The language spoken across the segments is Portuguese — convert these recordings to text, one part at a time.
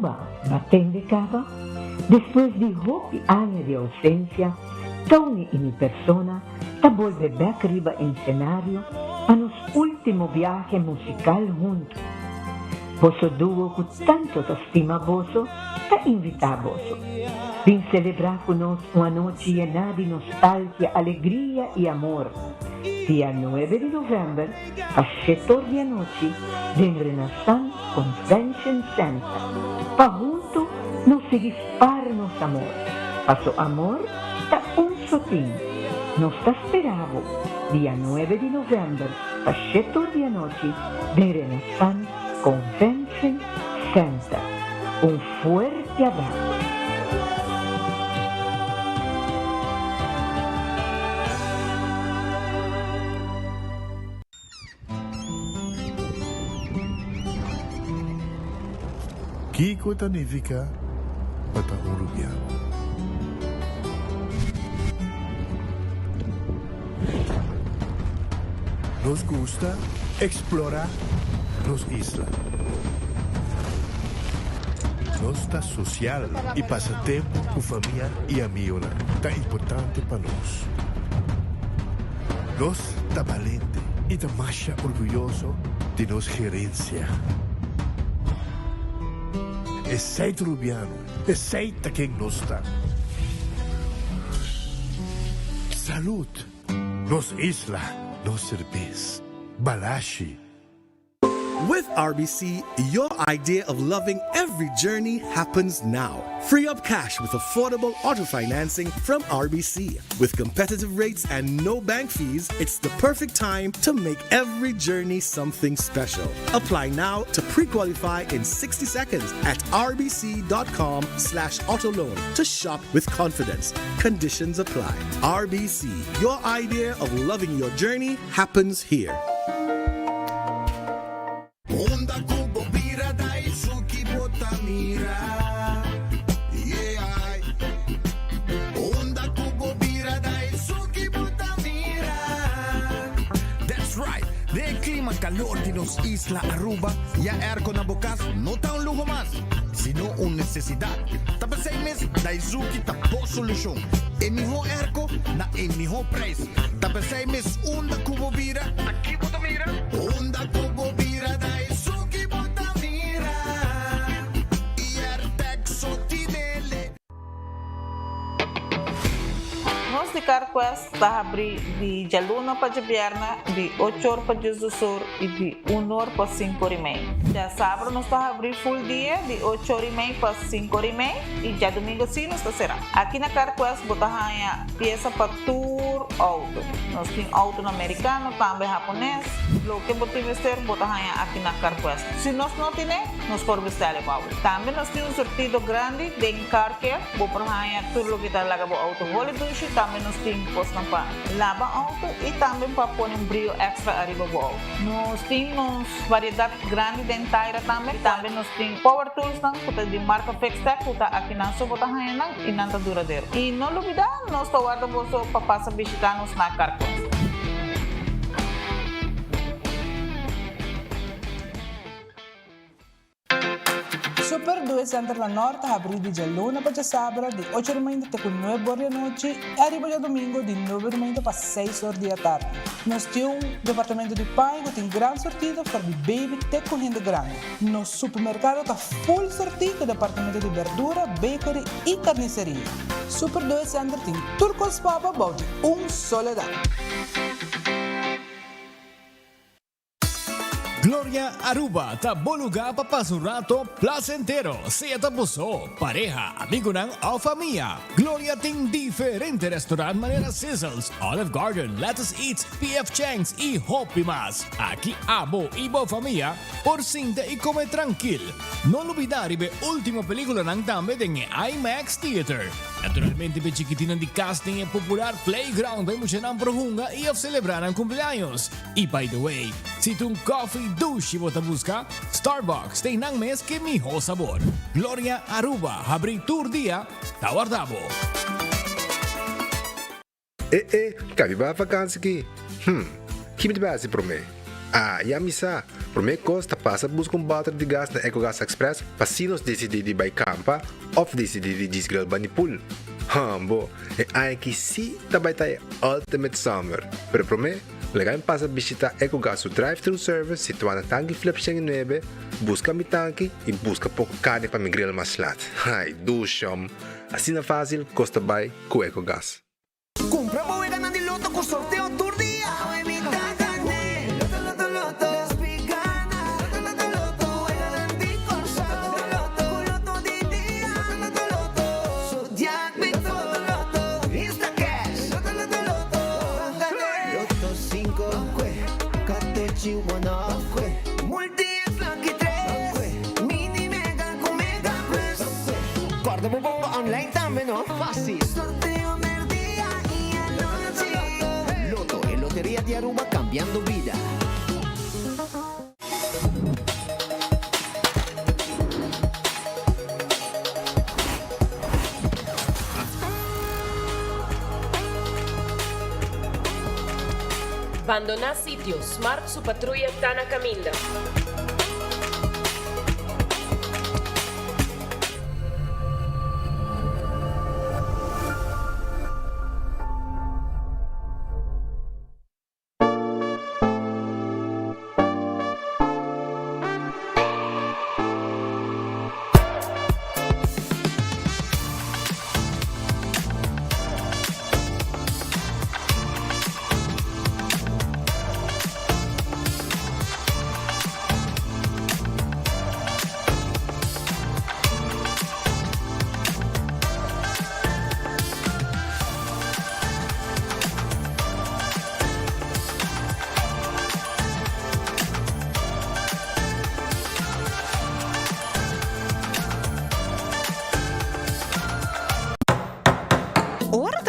Aruba, batende cava? Después de hopi años de ausencia, Tony y mi persona ta vuelve back arriba en escenario a nos último viaje musical juntos. Vosso dúo con tanto estima vosso, ta invita vosso. Vim celebrar conosco uma noite llena de nostalgia, alegria e amor. Dia 9 de novembro, às 7 da noite, em Renaissance Convention Center. Para junto, nos dispara nosso amor. Passo amor, tá sotinho. Nos está esperando, dia 9 de novembro, às 7 da noite, em Renaissance Convention Center. Fuerte abraço. Kiko Tanivika Patahurubiano. Nos gusta explorar los islas. Nossa social e passatempo com família e amigos tá importante para nós. Nós tá valente e tá mais orgulhoso de nossa gerência. Aceita Rubiano, aceita quem nós está. Salud, nos isla, nos cerveza, balashi. With RBC, your idea of loving every journey happens now. Free up cash with affordable auto financing from RBC. With competitive rates and no bank fees, it's the perfect time to make every journey something special. Apply now to pre-qualify in 60 seconds at rbc.com/autoloan to shop with confidence. Conditions apply. RBC, your idea of loving your journey happens here. Onda Kubo Bira Daisuki Botamira. Yeah. Onda Kubo Bira Daisuki Botamira. That's right. De clima calor de nos Isla Aruba, ya aircon na bukas, no ta un lujo más, sino una necesidad. Tapos 6 meses, Daisuki tapo solusyon. E miho airco na e miho price. Tapos 6 meses, Onda Kubo Bira, aquí Botamira. Onda Kubo Bira Daisuki Botamira. Nós de Carquest está a abrir de Jaluna para Jabierna, de 8 horas para Jus do Sur e de 1 hora para 5 horas e meia. Já sábado nós está a abrir full dia, de 8 horas e meia para 5 horas e meia e já domingo sim nós está será. Aqui na Carquest botamos a peça para tour auto. Nós temos auto americano, também japonês. Lo que botamos vestir, botamos aqui na Carquest. Se nós não temos, nós podemos vestir a Paulo. Também nós temos um sortido grande de carquer, botamos tudo lo que está lá para auto. Vale duche, também nós temos posto para lavar auto e também para pôr brilho extra arriba do auto. Nós temos variedade grande de inteira também. Também nós temos power tools de marca Fextech, que está aqui na sua botão e não está duradouro. E não olvidar, nós estamos guardando para passar visitar-nos na Carquest. Super 2 Center La Norte abre de Jaluna para sábado de 8 da manhã até 9 horas da noite e arriba de domingo de 9 da manhã para 6 horas da tarde. Nós temos um departamento de pai que tem grande sortido para de baby até com gente grande. Nosso supermercado está full sortido departamento de verdura, bakery e carniceria. Super 2 Center tem turcos papa balde soledad. Gloria Aruba, tabo lugar para pasar un rato placentero. Sea tapuso, pareja, amigo ng o familia. Gloria ting diferente restaurant manera Sizzles, Olive Garden, Lettuce Eats, PF Chang's y Hopi Mas. Aquí abo ibo familia, por cinta y come tranquil. No olvidar ibe última película ng tambe en IMAX Theater. Naturalmente, be chiquitinan di casting e popular playground by mo siya ng prohunga i of celebrar ang cumpleaños. Y by the way, si tung coffee douche mo busca, Starbucks tem nang mes que miho sabor. Gloria Aruba, abri tour dia, tawardabo. Cabi ba vakansie ki? Kimi de base pro me. Ya misa, promekos tapasa busca balde de gas na EcoGas Express pasinos decididi by Campa of decididi Gisgril Banipul. Hambo, ay que si tabay tayo ultimate summer. Pero legal pasa visita EcoGas drive-thru service situado na Tangi Flip 9, busca mi tanki e busca pouco carne para mi grill maslat. Ay, dushom. Assim na fácil, costa by com EcoGas. Compra mo e ganan di Loto con sorteo tour día. Guarda mo po online también, ¿no? Fácil. Sorteo del día y anoche. Loto, en Lotería de Aruba, cambiando vida. Abandona sitio, Smart su patrulla Tana Caminda.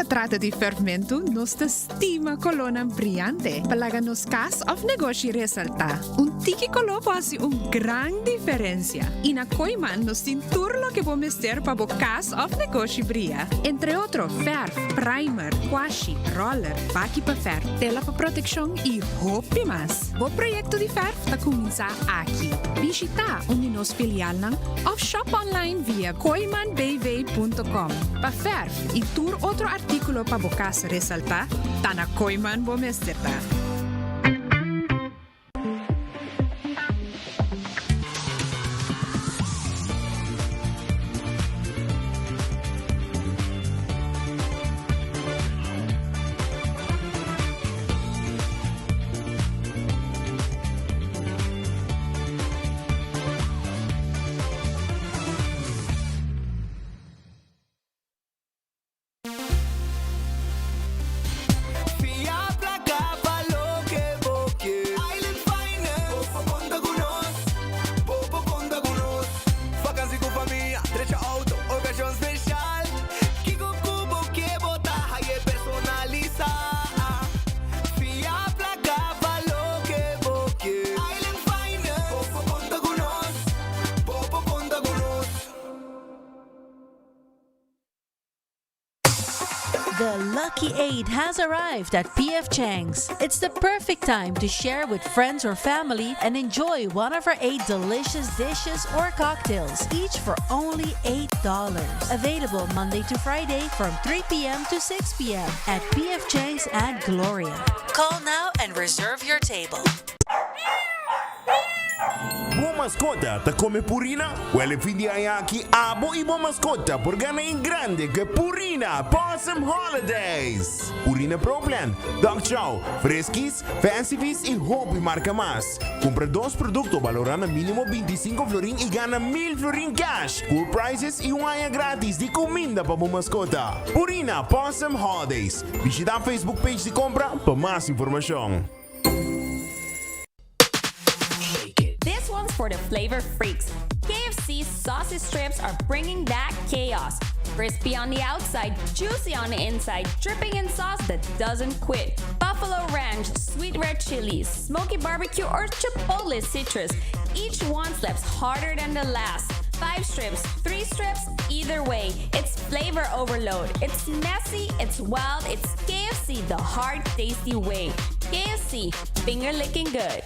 Trata di fermento nostra stima colonna brillante. Palaga nos cas of negócio resalta. Un tiki colo faz gran diferencia. E na Koiman nos cinturlo que vamos ter para o cas of negócio brilha. Entre outros, verf, primer, washi, roller, baki para verf, tela para proteção e roupa mais. O projeto de verf está começar aqui. Visita onde nos filial ng of shop online via koimanbv.com. Pa verf e tour outro artigo para bokas resalta, Tana Koiman Bomesteta. The Lucky 8 has arrived at PF Chang's. It's the perfect time to share with friends or family and enjoy one of our 8 delicious dishes or cocktails, each for only $8. Available Monday to Friday from 3 p.m. to 6 p.m. at PF Chang's and Gloria. Call now and reserve your table. Boa mascota, te come Purina? Well, if hindi ayaki, abo ibo mascota por gana in grande que Purina Possum Holidays. Purina Pro Plan, Dog Chow, Friskies, Fancy Feast y Hopi marca más. Compra 2 productos valorando mínimo 25 florín y gana 1,000 florín cash. Cool prices y un año gratis de comida para boa mascota. Purina Possum Holidays. Visita a Facebook page de compra para más información. This one's for the flavor freaks. KFC sausage strips are bringing back chaos. Crispy on the outside, juicy on the inside, dripping in sauce that doesn't quit. Buffalo ranch, sweet red chilies, smoky barbecue, or chipotle citrus. Each one slaps harder than the last. 5 strips, 3 strips, either way, it's flavor overload. It's messy, it's wild, it's KFC the hard, tasty way. KFC, finger licking good.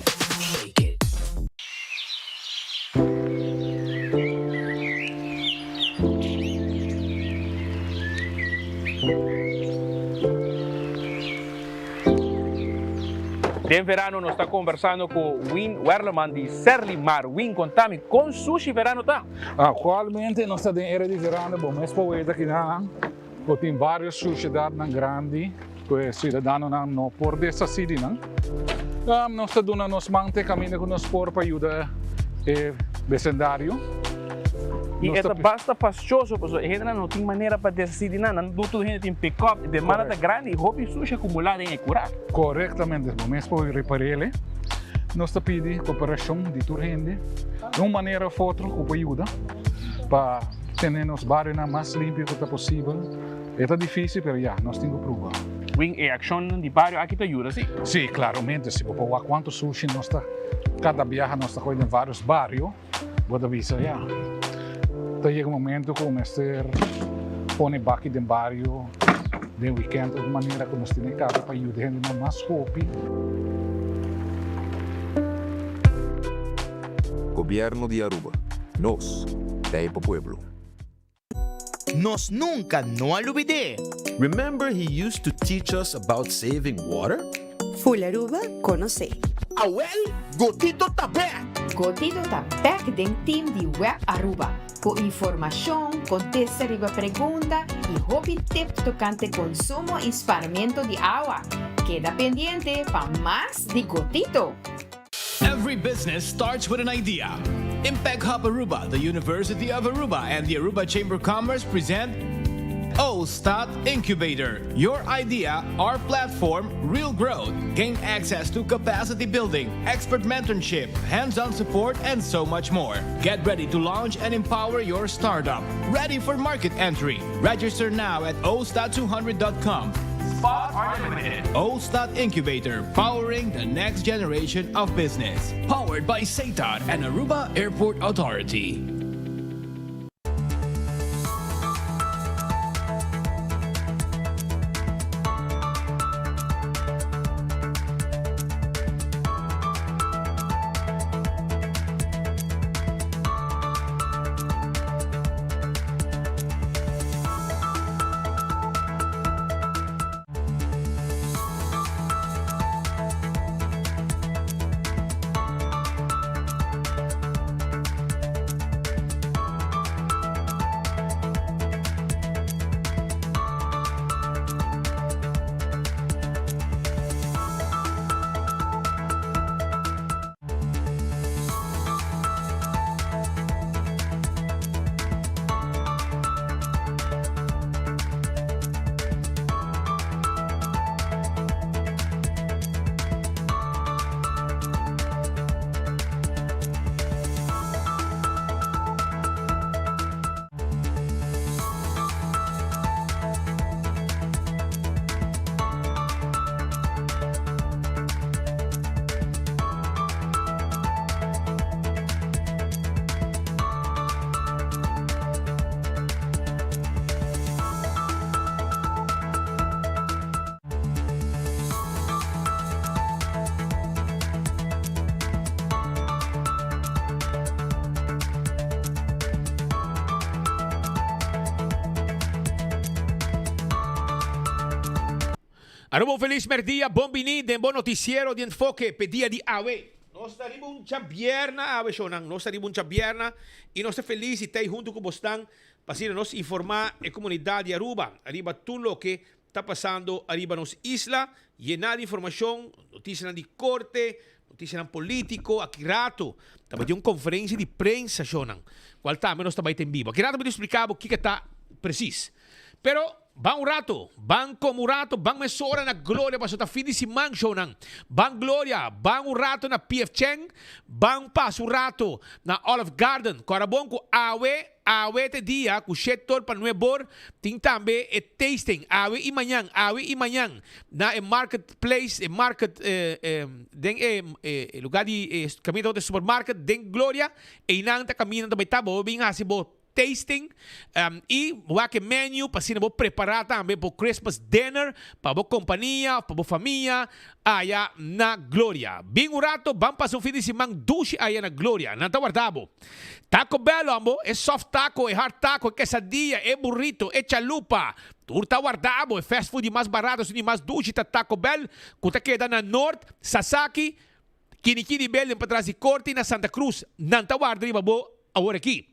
De verano nós está conversando com Win Werleman de Serlimar. Win, contame, com sushi verano tá? Atualmente nós estamos em era de verano, bom, mas por aqui não. Tem vários sushi na grande, que cidadano não por dessa cidade não. Nós estamos dando nos mante caminho com nos por para ajudar o vecindário. E essa basta faccioso, porque a gente não tem maneira para decidir nada, não tudo a gente tem pick-up, demanda tá grande e hobby sushi acumulado em curar. Corretamente, mas por reparar ele, nós estamos pedindo cooperação de toda a gente, de uma maneira ou outra, com ajuda, para ter os bares mais limpos que possível. É difícil, mas já, nós temos que provar. Wing e ação de bairro aqui te ajuda, sim? Sim, claramente, se você ver quanto sushi nós está, cada viagem nós está com em vários bairros, você visa já. Chega um momento que o mestre põe aqui dentro do bairro, de weekend, de maneira que nós temos casa para ajudar a gente mais hobby. Gobierno de Aruba. Nos, Taipo Pueblo. Nos nunca no olvidé. Remember he used to teach us about saving water? Full Aruba, conoce. Awel, Gotito Tapek. Gotito Tapek den team de Web Aruba. Com informação, contesta a pergunta e hobby tips tocante consumo e esparcimento de água. Queda pendiente para mais de Gotito. Every business starts with an idea. Impact Hub Aruba, the University of Aruba, and the Aruba Chamber of Commerce present OSTAT Incubator. Your idea, our platform, real growth. Gain access to capacity building, expert mentorship, hands-on support, and so much more. Get ready to launch and empower your startup. Ready for market entry. Register now at ostat200.com. Spots are limited. OSTAT Incubator, powering the next generation of business. Powered by SATAD and Aruba Airport Authority. Aruba, feliz merdia, bom binido, bom noticiero de enfoque, pedia de AWE. Nós estaremos um champierna, AWE Shonang, nós estaremos um champierna e nós estamos felizes de estar junto com vocês para nos informar a comunidade de Aruba, arriba tudo o que está passando arriba nos isla, llenar de informação, notícias de corte, notícias político, aqui rato, também uma conferência de prensa, Shonang, qual está, menos também em vivo. Aqui rato me explicar o que está preciso. Pero bang rato, bang como rato, bang mesora na glória para sa fim de semana, Shonang. Bang glória, bang rato na PF Cheng, bang paso rato na Olive Garden. Corabon ko awe te dia ku setor para nuebor, ting tambe e tasting awe imanyang na marketplace, market den lugar de caminho de supermarket den glória e inang ta caminho também tabo bing hasibo tasting e o menu para você preparar também para o Christmas dinner, para a companhia, para a família, aí na Glória. Bem um rato, vamos passar um fim de semana duche aí na Glória. Não está guardado. Taco Bell, amor, é soft taco, é hard taco, é quesadilla, é burrito, é chalupa. Tudo está guardado, é fast food mais barato, e mais duche, tá Taco Bell, que está queda na Norte, Sasaki, Kinikini Bell, para trás de Corte, na Santa Cruz. Não está guardado, agora aqui.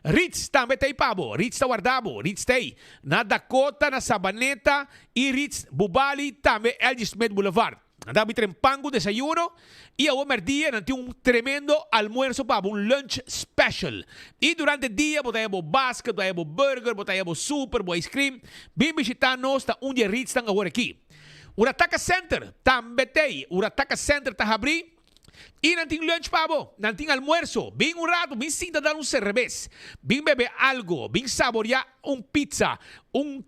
Ritz também tem pabo. Ritz está guardado. Ritz tem na Dakota, na Sabaneta e Ritz Bubali também Elgin Smith Boulevard. Andamos trempango, desayuno e ao merdia não tem tremendo almuerzo pabo, lunch special. E durante o dia botamos basket, botamos burger, botamos super, botamos ice cream. Bem visitando-nos, está dia Ritz está agora aqui. Urataka Center também tem. Urataka Center está abrindo. E não tem lunch, pabo. Não tem almuerzo. Bem um rato, bem sinta dar um cerveza. Bem beber algo. Bem saborear pizza.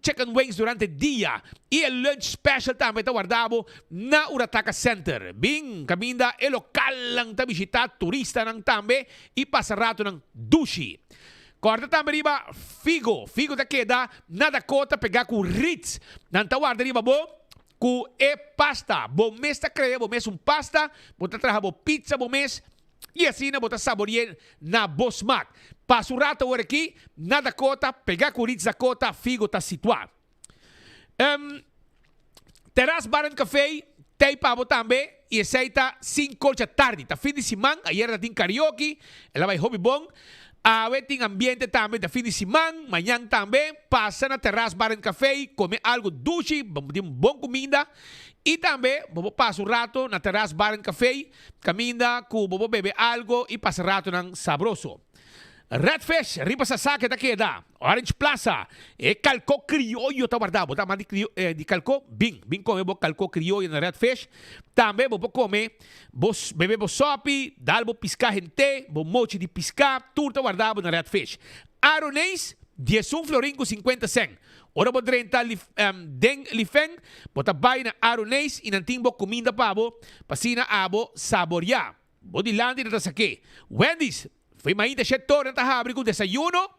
Chicken wings durante o dia. E o lunch special também está guardado na Urataka Center. Bem, caminda, é local lang ta visitar, turista nang também. E passa rato ng dushi. Corta também riba, Figo. Figo ta queda na Dakota, pegar com Ritz. Não está guardado riba, bo. Ku e pasta. Bom mês tá creia, bom mês pasta, bota trabalhar pizza bom mês e assim na bota saborear na Bosmac. Passa rato agora aqui na Dakota, pegar com Ritz Dakota, Figo tá situado. Terrace Bar and Café, tem pabo também e aceita 5 da tarde. Tá fim de semana, ayer tem karaoke, ela vai hobby bom. Tem ambiente também da fim de semana, amanhã também, passa na Terrace Bar and Café, come algo doce, bom comida, e também, vamos passar um rato na Terrace Bar and Café, caminha, vamos beber algo e passar rato ng sabroso. Redfish, riba sa sake ta queda. Orange Plaza, calco criollo ta guardado. Tama di calco, bing come bo calco criollo na Redfish. Também bo come, bebe bo sopi, dal bo pisca gente, bo mochi di pisca, tudo ta guardado na Redfish. Aronês, 11 florin com 50 cent. Ora bo 30 deng lifeng, bota bay na aronês e nanting bo comida pabo, pasina abo saborear. Bo dilandi na tasake. Wendy's, foi mainda setor na tahabri com desayuno,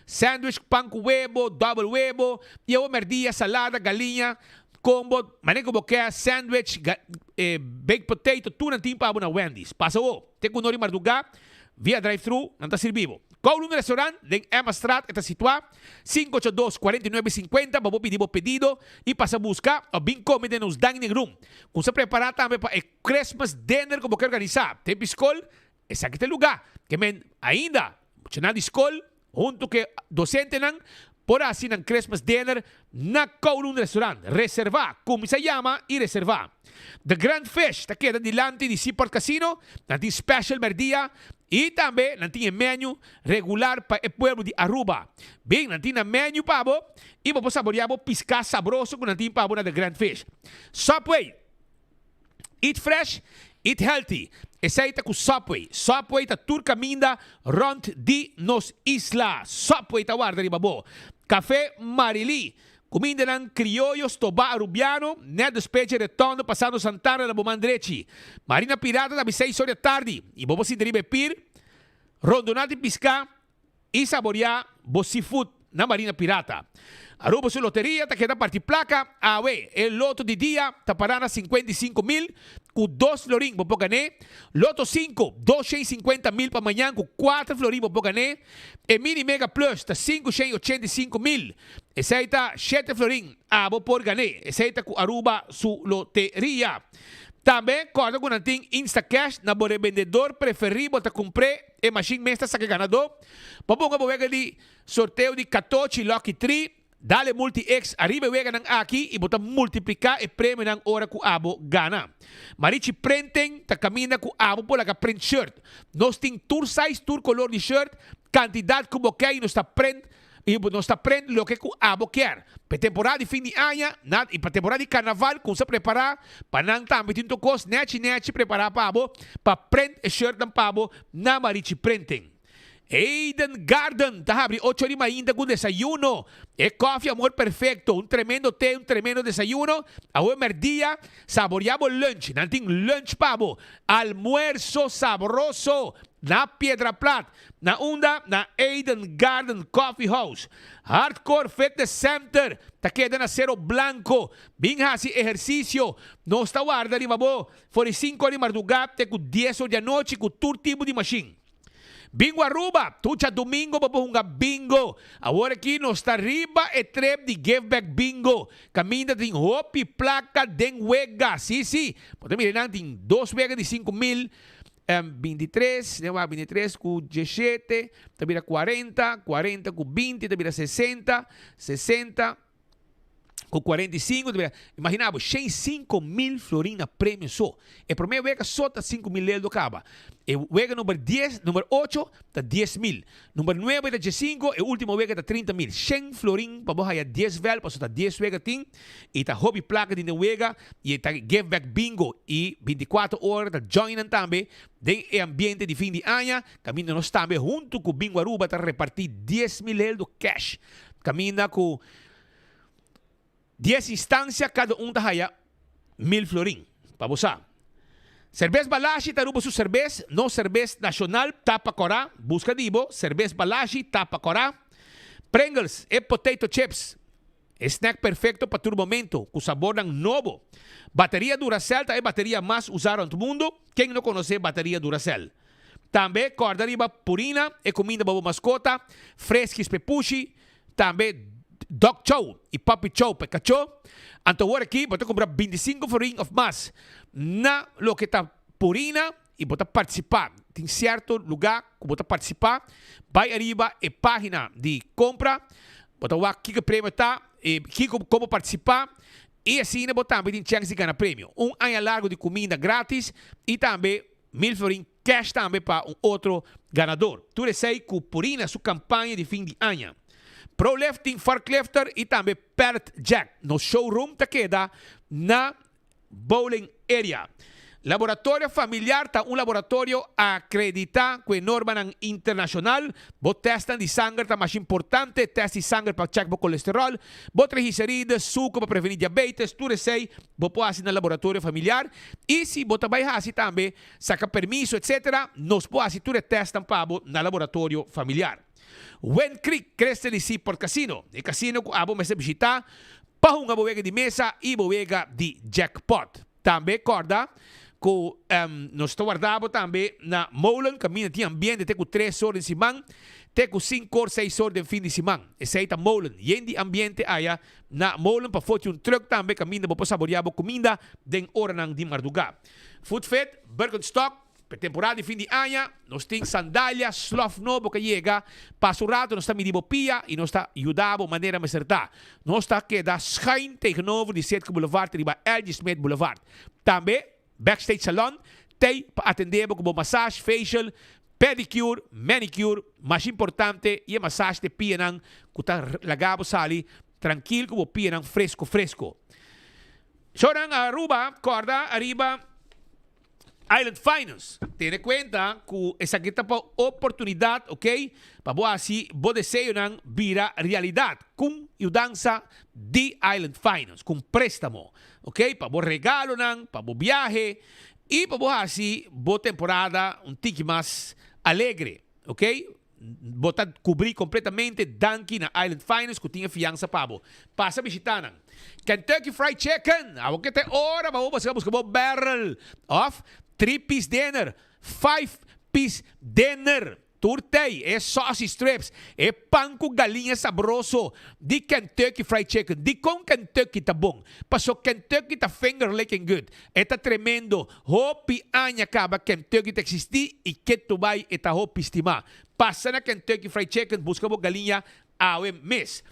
sandwich, pan com huevo, double huevo, e o merdia, salada, galinha, combo, manego boquea, sandwich, baked potato, tudo não tem pabo na Wendy's. Passa o, tem com nori marduga, via drive-thru, não está servido. Kowloon Restaurant, em Emma Strat, está situado, 582-4950, vamos pedir o pedido e passa a buscar o bem comida nos dining room. Kung se preparar também para o Christmas dinner como que organizar. Tem piscol, esse aqui tem lugar. Que men, ainda, na escola, junto que docente nang, por assim ng Christmas dinner na Kowloon Restaurant. Reservar, como se chama, e reservar. The Grand Fish, ta queda dilante de Seaport Casino, natin special merdia, e também natin menu regular para o pueblo de Aruba. Bem, natin menu pabo, e vamos saborear pisca sabroso com natin pabo na The Grand Fish. Subway, eat fresh, eat healthy. Essaita com Subway. Subway ta tur caminda rond di nos isla. Subway ta guarda di babo. Café Marili. Comida ng criollos toba arubiano. Nedo specie retondo passando Santana da Bomandreci. Marina Pirata da 6 horas da tarde. E bobo si derive pir. Rondonati pisca. E saborear bo seafood na Marina Pirata. Aruba su loteria, ta queda parti placa, awe, el loto de dia, ta parana 55,000, com 2 florin, vou gané. Loto 5, 250,000 para amanhã, com 4 florin, vou gané. E mini mega plus, ta 585,000. Esse aí tá 7 florin, vou por gané. Esse aí tá com Aruba su loteria. Também, corda com nanting Instacash, na bore vendedor preferível, ta comprei, e machine mesta sa que ganador. Papunga bo de sorteio de 14 Lucky 3. Dale multi-X, arriba wega ng aki, e bota multiplicar e prêmio ng ora ku abo gana. Marichi printing, ta camina ku abo po laga print shirt. Nos ting tour size, tour color de shirt, cantidad ku bokeh, nos ta print, e nos ta print lo que ku abo quer. Pa temporada de fim de ano, e pa temporada de carnaval, kung sa preparar, panang tambi tinto kos, nechi preparar pa abo, pa print e shirt ng pabo na Marichi printing. Eden Garden, tá abre 8 horas ainda com desayuno. É coffee, amor perfeito. Um tremendo té, um tremendo desayuno. A merdia, saboreamos lunch. Não tem lunch, pavo. Almuerzo sabroso. na Piedra Plat, na Unda, na Eden Garden Coffee House, Hardcore Fitness Center, takeda na Cerro Blanco, bingha si ejercicio, no está guarda ni mabo, for 5 de madrugada, te ku 10 da noite ku tur tipo de machine. Bingo Aruba, tucha domingo babunga bingo. Agora aqui nós está riba e trep de Give Back Bingo. Caminha de hopi placa den wega. Sim. Podemos mirar tem 2 wega de 5,000. 23, 23 com 17, também 40, 40 com 20, também 60, 60 com 45, imaginava, 5,000 florina prêmio só. E primeiro vega só está 5,000 do caba. E vega número 10, número 8 está 10,000. Número 9 está 5 e o último vega está 30,000. 100 florin para você 10 vel, para está 10 vega tem. E está hobby placa de vega e está give back bingo e 24 horas está joinan também. Den ambiente de fim de ano, caminho nós também junto com Bingo Aruba está repartir 10,000 do cash. Caminha com 10 instâncias, cada tá haya 1,000 florin. Para você. Cerveza Balashi, tarubo su cerveza. No cerveza nacional, tapa corá. Busca dibo. Cerveza Balashi, tapa corá. Pringles e potato chips. Snack perfecto para todo momento. Com sabor ng novo. Bateria Duracell é a bateria mais usada no mundo. Quem não conhece bateria Duracell? Também corda riba purina e comida para mascota. Fresquis pepushi. Também Dog Chow e Puppy Chow para cachorro. Então aqui, você comprar 25 florin of mais na lo que está purina e você participar. Tem certo lugar que você participar. Vai arriba e página de compra. Você vai aqui que prêmio está e aqui como participar. E assim você também tem chance de ganhar prêmio. Ano largo de comida grátis e também 1,000 florin cash também para outro ganador. Tudo isso aí com purina sua campanha de fim de ano. ProLifting, Forklifter e também Pellet Jack. No showroom te queda na bowling area. Laboratório familiar está laboratório acreditado com norma internacional. Vos testan de sangue está mais importante. Test de sangue para check o colesterol. Vos triglicérides, suco para prevenir diabetes. Tudo isso aí, vos pode fazer no laboratório familiar. E se vos também fazer também, saca permiso, etc. Nos pode fazer tudo testan para no laboratório familiar. Wen Creek cresce de si por casino. E casino que abo mesa visita para uma bodega de mesa e bodega de jackpot. Também corda que nós guardamos também na molen, caminho de ambiente, tem com 3 horas de semana, tem com 5 ou 6 horas de fim de semana. Esse aí é molen. E em de ambiente aí na molen para foto truck também caminho para saborear a comida de hora de madrugada. Food Fit, Birkenstock, para temporada de fim de ano, nós temos sandálias, sloth novo que chega, passo rato, nós estamos medindo pia e nós estamos ajudando de maneira mais certa. Nós estamos aqui da Schijn tegenover de Setke Boulevard, de L.G. Smith Boulevard. Também, Backstage Salon, tem para atender como massagem, facial, pedicure, manicure, mais importante, e a massagem de pia nang, que está lagado sali, tranquilo, como pia nang fresco. So, nang Aruba, corda, arriba, Island Finance. Tiene cuenta que esa aquí está para oportunidad, ¿ok? Para vos así, vos deseo nang vira realidad con ayudanza de Island Finance, con préstamo, ¿ok? Para vos regalo nang, para vos viaje y para vos así, vos temporada un tiki más alegre, ¿ok? Vos cubrir completamente danki na Island Finance que tiene fianza para vos. Pasa visitando Kentucky Fried Chicken. A vos que te hora, para vos buscar barrel of 3-piece dinner, 5-piece dinner. Turtei, sausage strips, pão com galinha sabroso, de Kentucky Fried Chicken, de com Kentucky tá bom. Passou Kentucky tá finger licking good. Tá tremendo. Hopi anya acaba Kentucky tá existir e que tu vai tá hopi estimar. Passa na Kentucky Fried Chicken, busca uma galinha awe mes.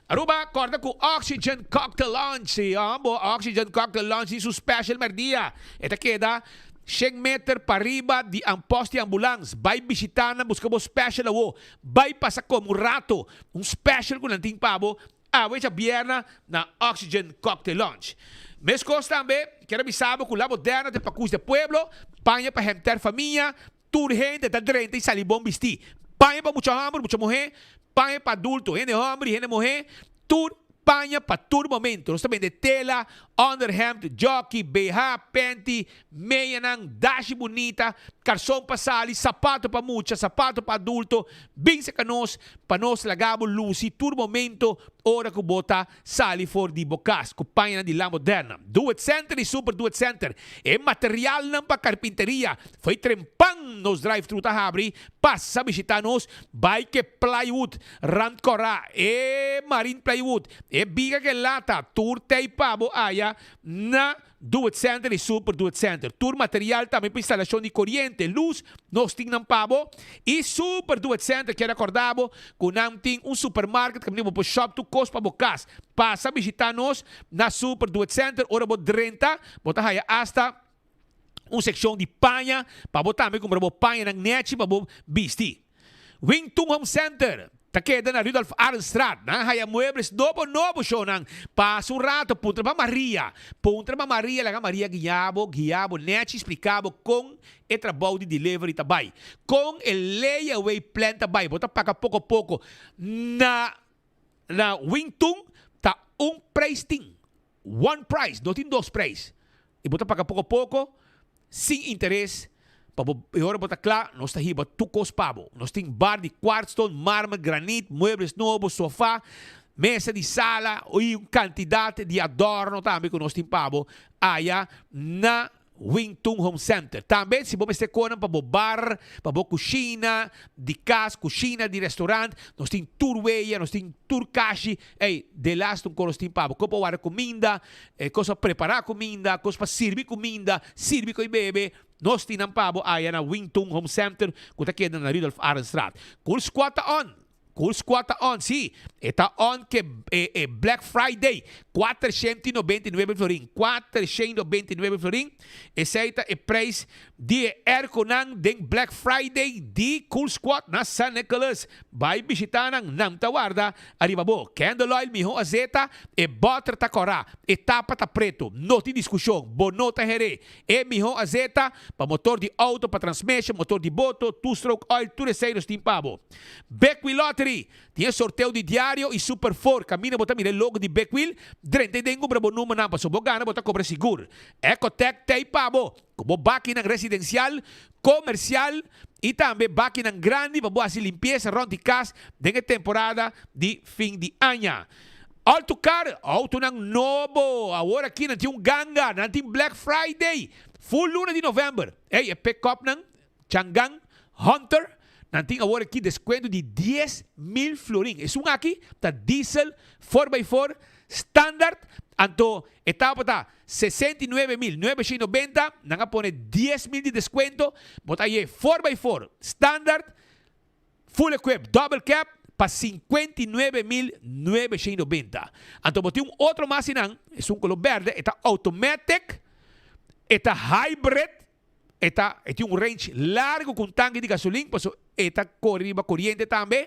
Aruba, acorda com Oxygen Cocktail Lunch. Oxygen Cocktail Lunch, isso special merdia. Esta queda 100 meter para arriba de ang poste ambulance. Vai visitar na busca mo special awo. Vai passa como rato. Special kung nanting pabo. Awe sa biyerna na Oxygen Cocktail Lunch. Mes costa também, quero avisar com la moderna de Pacus de Pueblo. Panha para gente família. Tur gente da drente e salibom bisti. Panha para mucha homem, mucha mulher. Panha para adulto. Gente homem, gente mulher. Tur panha para todo momento. Nós também de tela, underhemd, jockey, BH, panty, meia ng dashi bonita, calção para sali, sapato para mucha, sapato para adulto, bem sa panos lagabo, lucy, turmomento, ora ko bota, sali for di bokas, kumpanya na di La Moderna. Do It Center e Super Do It Center. E material ng pagkarpinteria. Foi trempang nos drive-thru tahabri, passa bisitanos, bike plywood, randcora, e marine plywood, e biga que lata, tour tay pabo aya, na Do It Center e Super Do It Center. Tour material também para instalação de corrente, luz, nós temos ng pabo. E Super Do It Center, que recordavo, com namting supermarket, kami po shop to cost pa bokas. Passa visitar-nos na Super Do It Center, ora bo 30, bota haya hasta seksyon de panha, para botar também como panha ng neti, para bisti. Wingtung Home Center, takeda na Rudolf Arnstraat, na haya muebles novo show nang passa rato, punta ba Maria, laga Maria guiabo, net explicavo com e trabalho de delivery tabay, com el layaway plan tabay, bota paga pouco na Wingtung, ta price ting, one price, não tem dois price, e bota paga pouco, sem interesse. E agora bota claro, nós está hiba tukos pabo. Nós tem bar de quartzstone, mármore, granito, muebles novos, sofá, mesa de sala e quantidade de adorno também que nós tem pabo aya na Wingtung Home Center. Também se você conan para bar, para cozinha de casa, cozinha de restaurante, nós tem turweia, nós tem turcashi, de last nós tem pabo, como para comida, coisa preparar comida, coisa para servir comida, servir com bebê. Nós temos pabo aya na Wingtung Home Center, kung takeda na Rudolf Arnstraat. Cool squat on, sim. Está on que Black Friday, 499 florin. 499 florin. Esse é o preço de Erconan de Black Friday de Cool Squat na San Nicolas. Vai visitar ng Namtawarda, Aribabo. Candle oil, miho azeta, e butter takora, e tapa ta preto. No ti discussão, bonota here. E miho azeta, para motor de auto, para transmission, motor de boto, two-stroke oil, tureseiros timpabo. Beckwil Lottery, tinha sorteio de diário e Super 4. Camina, bota mire logo de Beckwil, 30 dengo, brabo numa nampa, so bogana, bota cobra seguro. Ecotec, tei pabo. Como máquina residencial, comercial e também máquina grande para boa limpeza around the casa de temporada de fim de ano. Auto car, auto ng novo. Agora aqui não tem ganga, não tem Black Friday. Full luna de novembro. É pick-up ng Chang'an Hunter. Não tem agora aqui desconto de 10,000 florin. É aqui, tá diesel 4x4 standard. Anto, etapa ta 69,990, nanga pone 10,000 de descuento, bota aí 4x4, standard, full equip, double cap, para 59,990. Anto, botei outro masinang, é color verde, está automatic, está hybrid, está range largo com tanque de gasolina, está corriente também,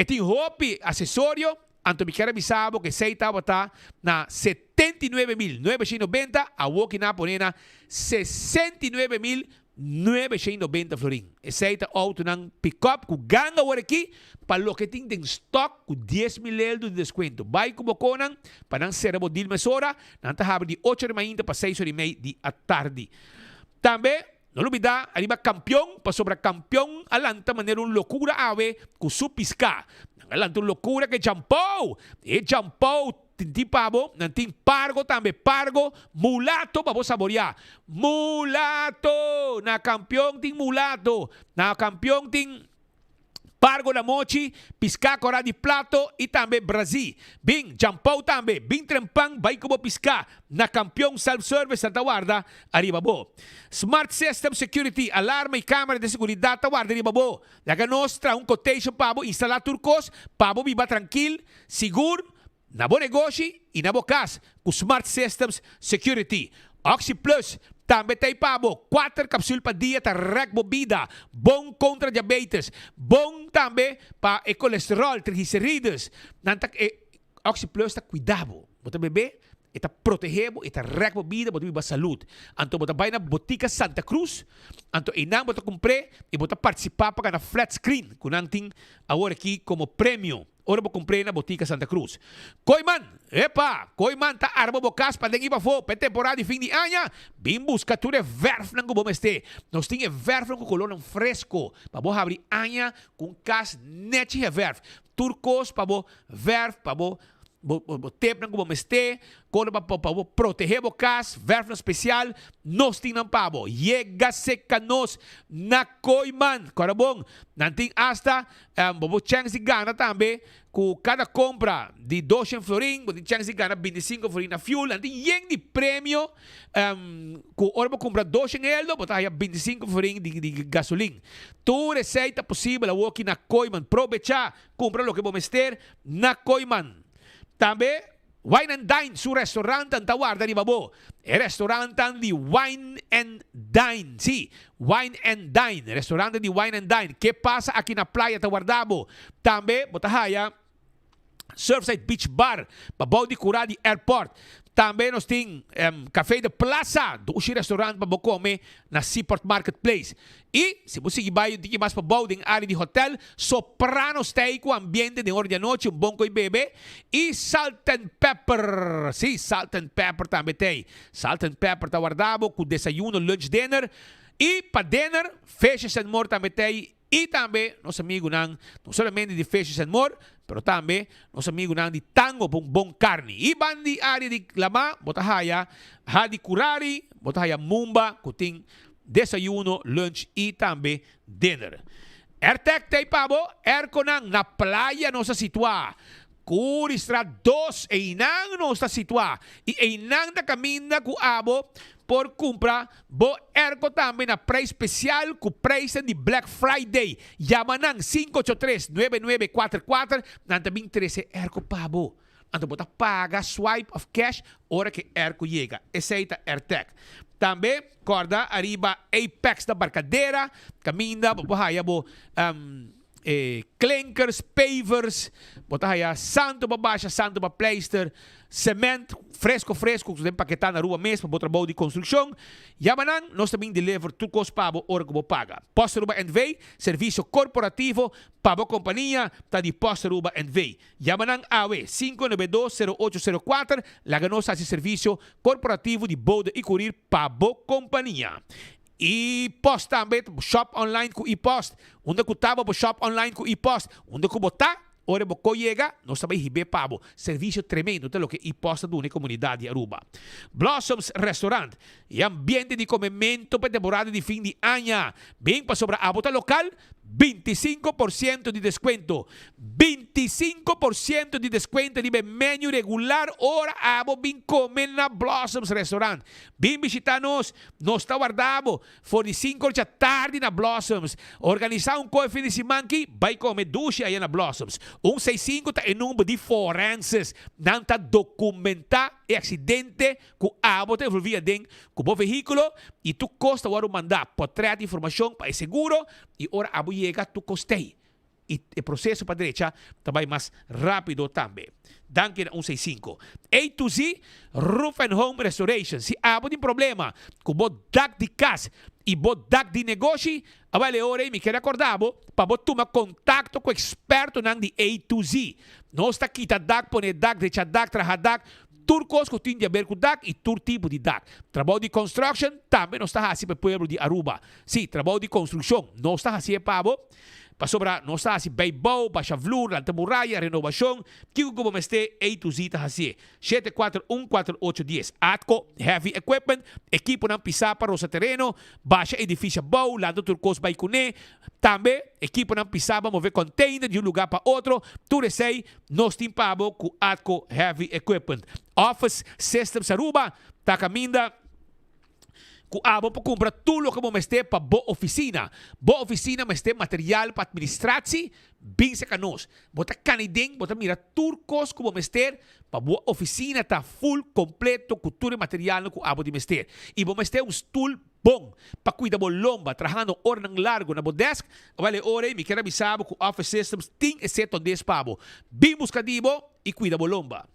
tem hopi acessório. Anto me quero avisar que sei estava na 79,990, a Woki na ponena 69,990 florin. Esse é o auto ng pick-up que ganga agora aqui para o que tem em stock com 10,000 euros de desconto. Vai como conan para não ser a de mesora, não está de 8h30 para 6h30 de a tarde. Também não olvidar, arriba campeão, para sobre campeão, alanta maneira loucura ave com su pisca. Alanta loucura que jampou. E jampou, tinti pabo, nanting pargo também, pargo, mulato, para você saborear. Mulato, na campeão ting mulato, na campeão ting pargo na mochi, pisca cora de plato e também Brasil. Bing, jampou também, bing trempang, vai como pisca. Na campeão self-service sa tawarda, arriba bo. Smart System Security, alarma e câmera de seguridade tawarda, arriba bo. Laga nostra, quotation pabo, instalar turcos, pabo viva tranquil, seguro, na bo negócio e na bo casa, com Smart Systems Security. Oxy Plus, também tem pabo, 4 capsulas para dia, tá recbobida, bom contra diabetes, bom também para o colesterol, triglicéridos. Oxy Plus está cuidado, bota bebê, está protegido, está recbobida, bota viva saúde. Então, bota vai na Botica Santa Cruz, então, inang bota comprar e bota participar para na flat screen, que não tem agora aqui como prêmio. ora bo comprei na Botica Santa Cruz. Koiman, Koiman ta arbo bokas pa dengi pa fo, pe temporada de fim de ano, bim busca tudo verf ng gubomeste. Nós tinha verf ng color fresco, pa bo abrir anya com cas neti verf. Turcos pa bo verf, pa bo tempo ng gubomeste, quando pa proteger bo cas, verf na especial, nós tinha pabo. Yega secanos na Koiman, corabong, nanting hasta bobo chance de gana também. Com cada compra de 200 florin, você chance de ganhar 25 florin na fuel. Nanti yang de prêmio, com hora compra 200 euro, você tem 25 florin de gasolina. Tu receita possível aqui na Koiman. Aproveita, compra o que vamos ter na Koiman. Também, Wine and Dine, su restaurante ang tawarda ni Babo. Restaurante di Wine and Dine. Sí, Wine and Dine. Restaurante di Wine and Dine. ¿Qué pasa aquí na playa Tawardabo? Também, botahaya, Surfside Beach Bar, pabaw di Curadi Airport. Também nós tem Café de Plaza, do restaurante para comer na Seaport Marketplace. E se você vai de mais pabaw din área de hotel, Soprano Stay com ambiente de hora de noite, bom coi bebê. E Salt and Pepper, sim, Salt and Pepper também tem. Salt and Pepper tá guardado com desayuno, lunch, dinner. E para dinner, Fishes and More também tem. E também, nosso amigo não somente de Fishes and More, pero também, nosso amigo não de tango com bom carne. E bandi área de lama, botahaya, hadi curari, botahaya mumba, kuting desayuno, lunch e também dinner. Ertek tay pabo, erko nang na playa nossa situa. Kuristra 2 e inang nossa situa. E inang da caminda ku abo, por compra, bo erko também na preço especial com preço de Black Friday. Yamanang 583-9944, nantabing 13 erko pabo. Anto bota paga swipe of cash, hora que erko chega. Aceita Airtech. Também, corda, arriba Apex da Barcadeira, caminda, bahaya bo, clinkers, pavers, botahaya santo babasha, santo ba pleister, cement, fresco, que você empaquetar na rua mesmo, para trabalho de construção. Yamanang, nós também deliver tudo pabo, hora que você paga. Posta Ruba NV, serviço corporativo, pabo companhia, tá de Posta Ruba NV. Yamanang AW, 592-0804, laganos esse serviço corporativo de boda e curir pabo companhia. E-post também, shop online com e-post. Onde que estava o shop online com e-post? Onde que botar? Ora, você chega, nós também ribe pabo. Serviço tremendo, é o que e-post da comunidade de Aruba. Blossoms Restaurant e ambiente de comimento para temporada de fim de ano. Bem para sobrar a bota local, 25% de descuento. 25% de descuento de menu regular. Ora, abo bem comer na Blossoms Restaurant. Bem visitar-nos. Nós está guardado. For de 5 da tarde na Blossoms. Organizar fim de semana que vai comer duche aí na Blossoms. 165 está em número de forenses. Não está documentar e acidente com a bota envolvida dentro com o veículo e tu costa o mandar portrait de informação para seguro e ora a chega tu costei. E o processo para a direita também mais rápido também. Danke na 165. A to Z, Roof and Home Restoration. Se há um problema com o dak de casa e o dak de negócio, avale ora me quer acordar para tomar contato com o experto de A to Z. Não está aqui tá dak, pone dak, deixa dak, traha dak, turcos que tem de ver com DAC e todo tipo de DAC. Trabalho de construction também não está assim para o povo de Aruba. Sim, trabalho de construção não está assim para o para sobrar, não está assim Beibou, Baixa Vlur, Lantamuraya, renovação, que o governo este A to Z está assim. 7414810. Atco, Heavy Equipment, equipo ng pisapa, Rosa Terreno, Baixa Edifício Bow, Lando Turcos Baikune, também equipo ng pisapa, mover container de um lugar para outro, turesei, nos timpabo com Atco Heavy Equipment. Office Systems Aruba, Takaminda, ku abo pa compra tudo que vamos ter para boa oficina. Boa oficina mas tem material para administração bem se canos. Bota canideng, bota mira turcos que vamos ter para boa oficina tá full completo com tudo material que abo de mester. E vamos ter stool bom para cuidar bo lomba, trabajando hora ng largo na bo desk. Vale ora me quero avisar com Office Systems ting exceto des pabo. Bem buscadivo e cuida bo lomba.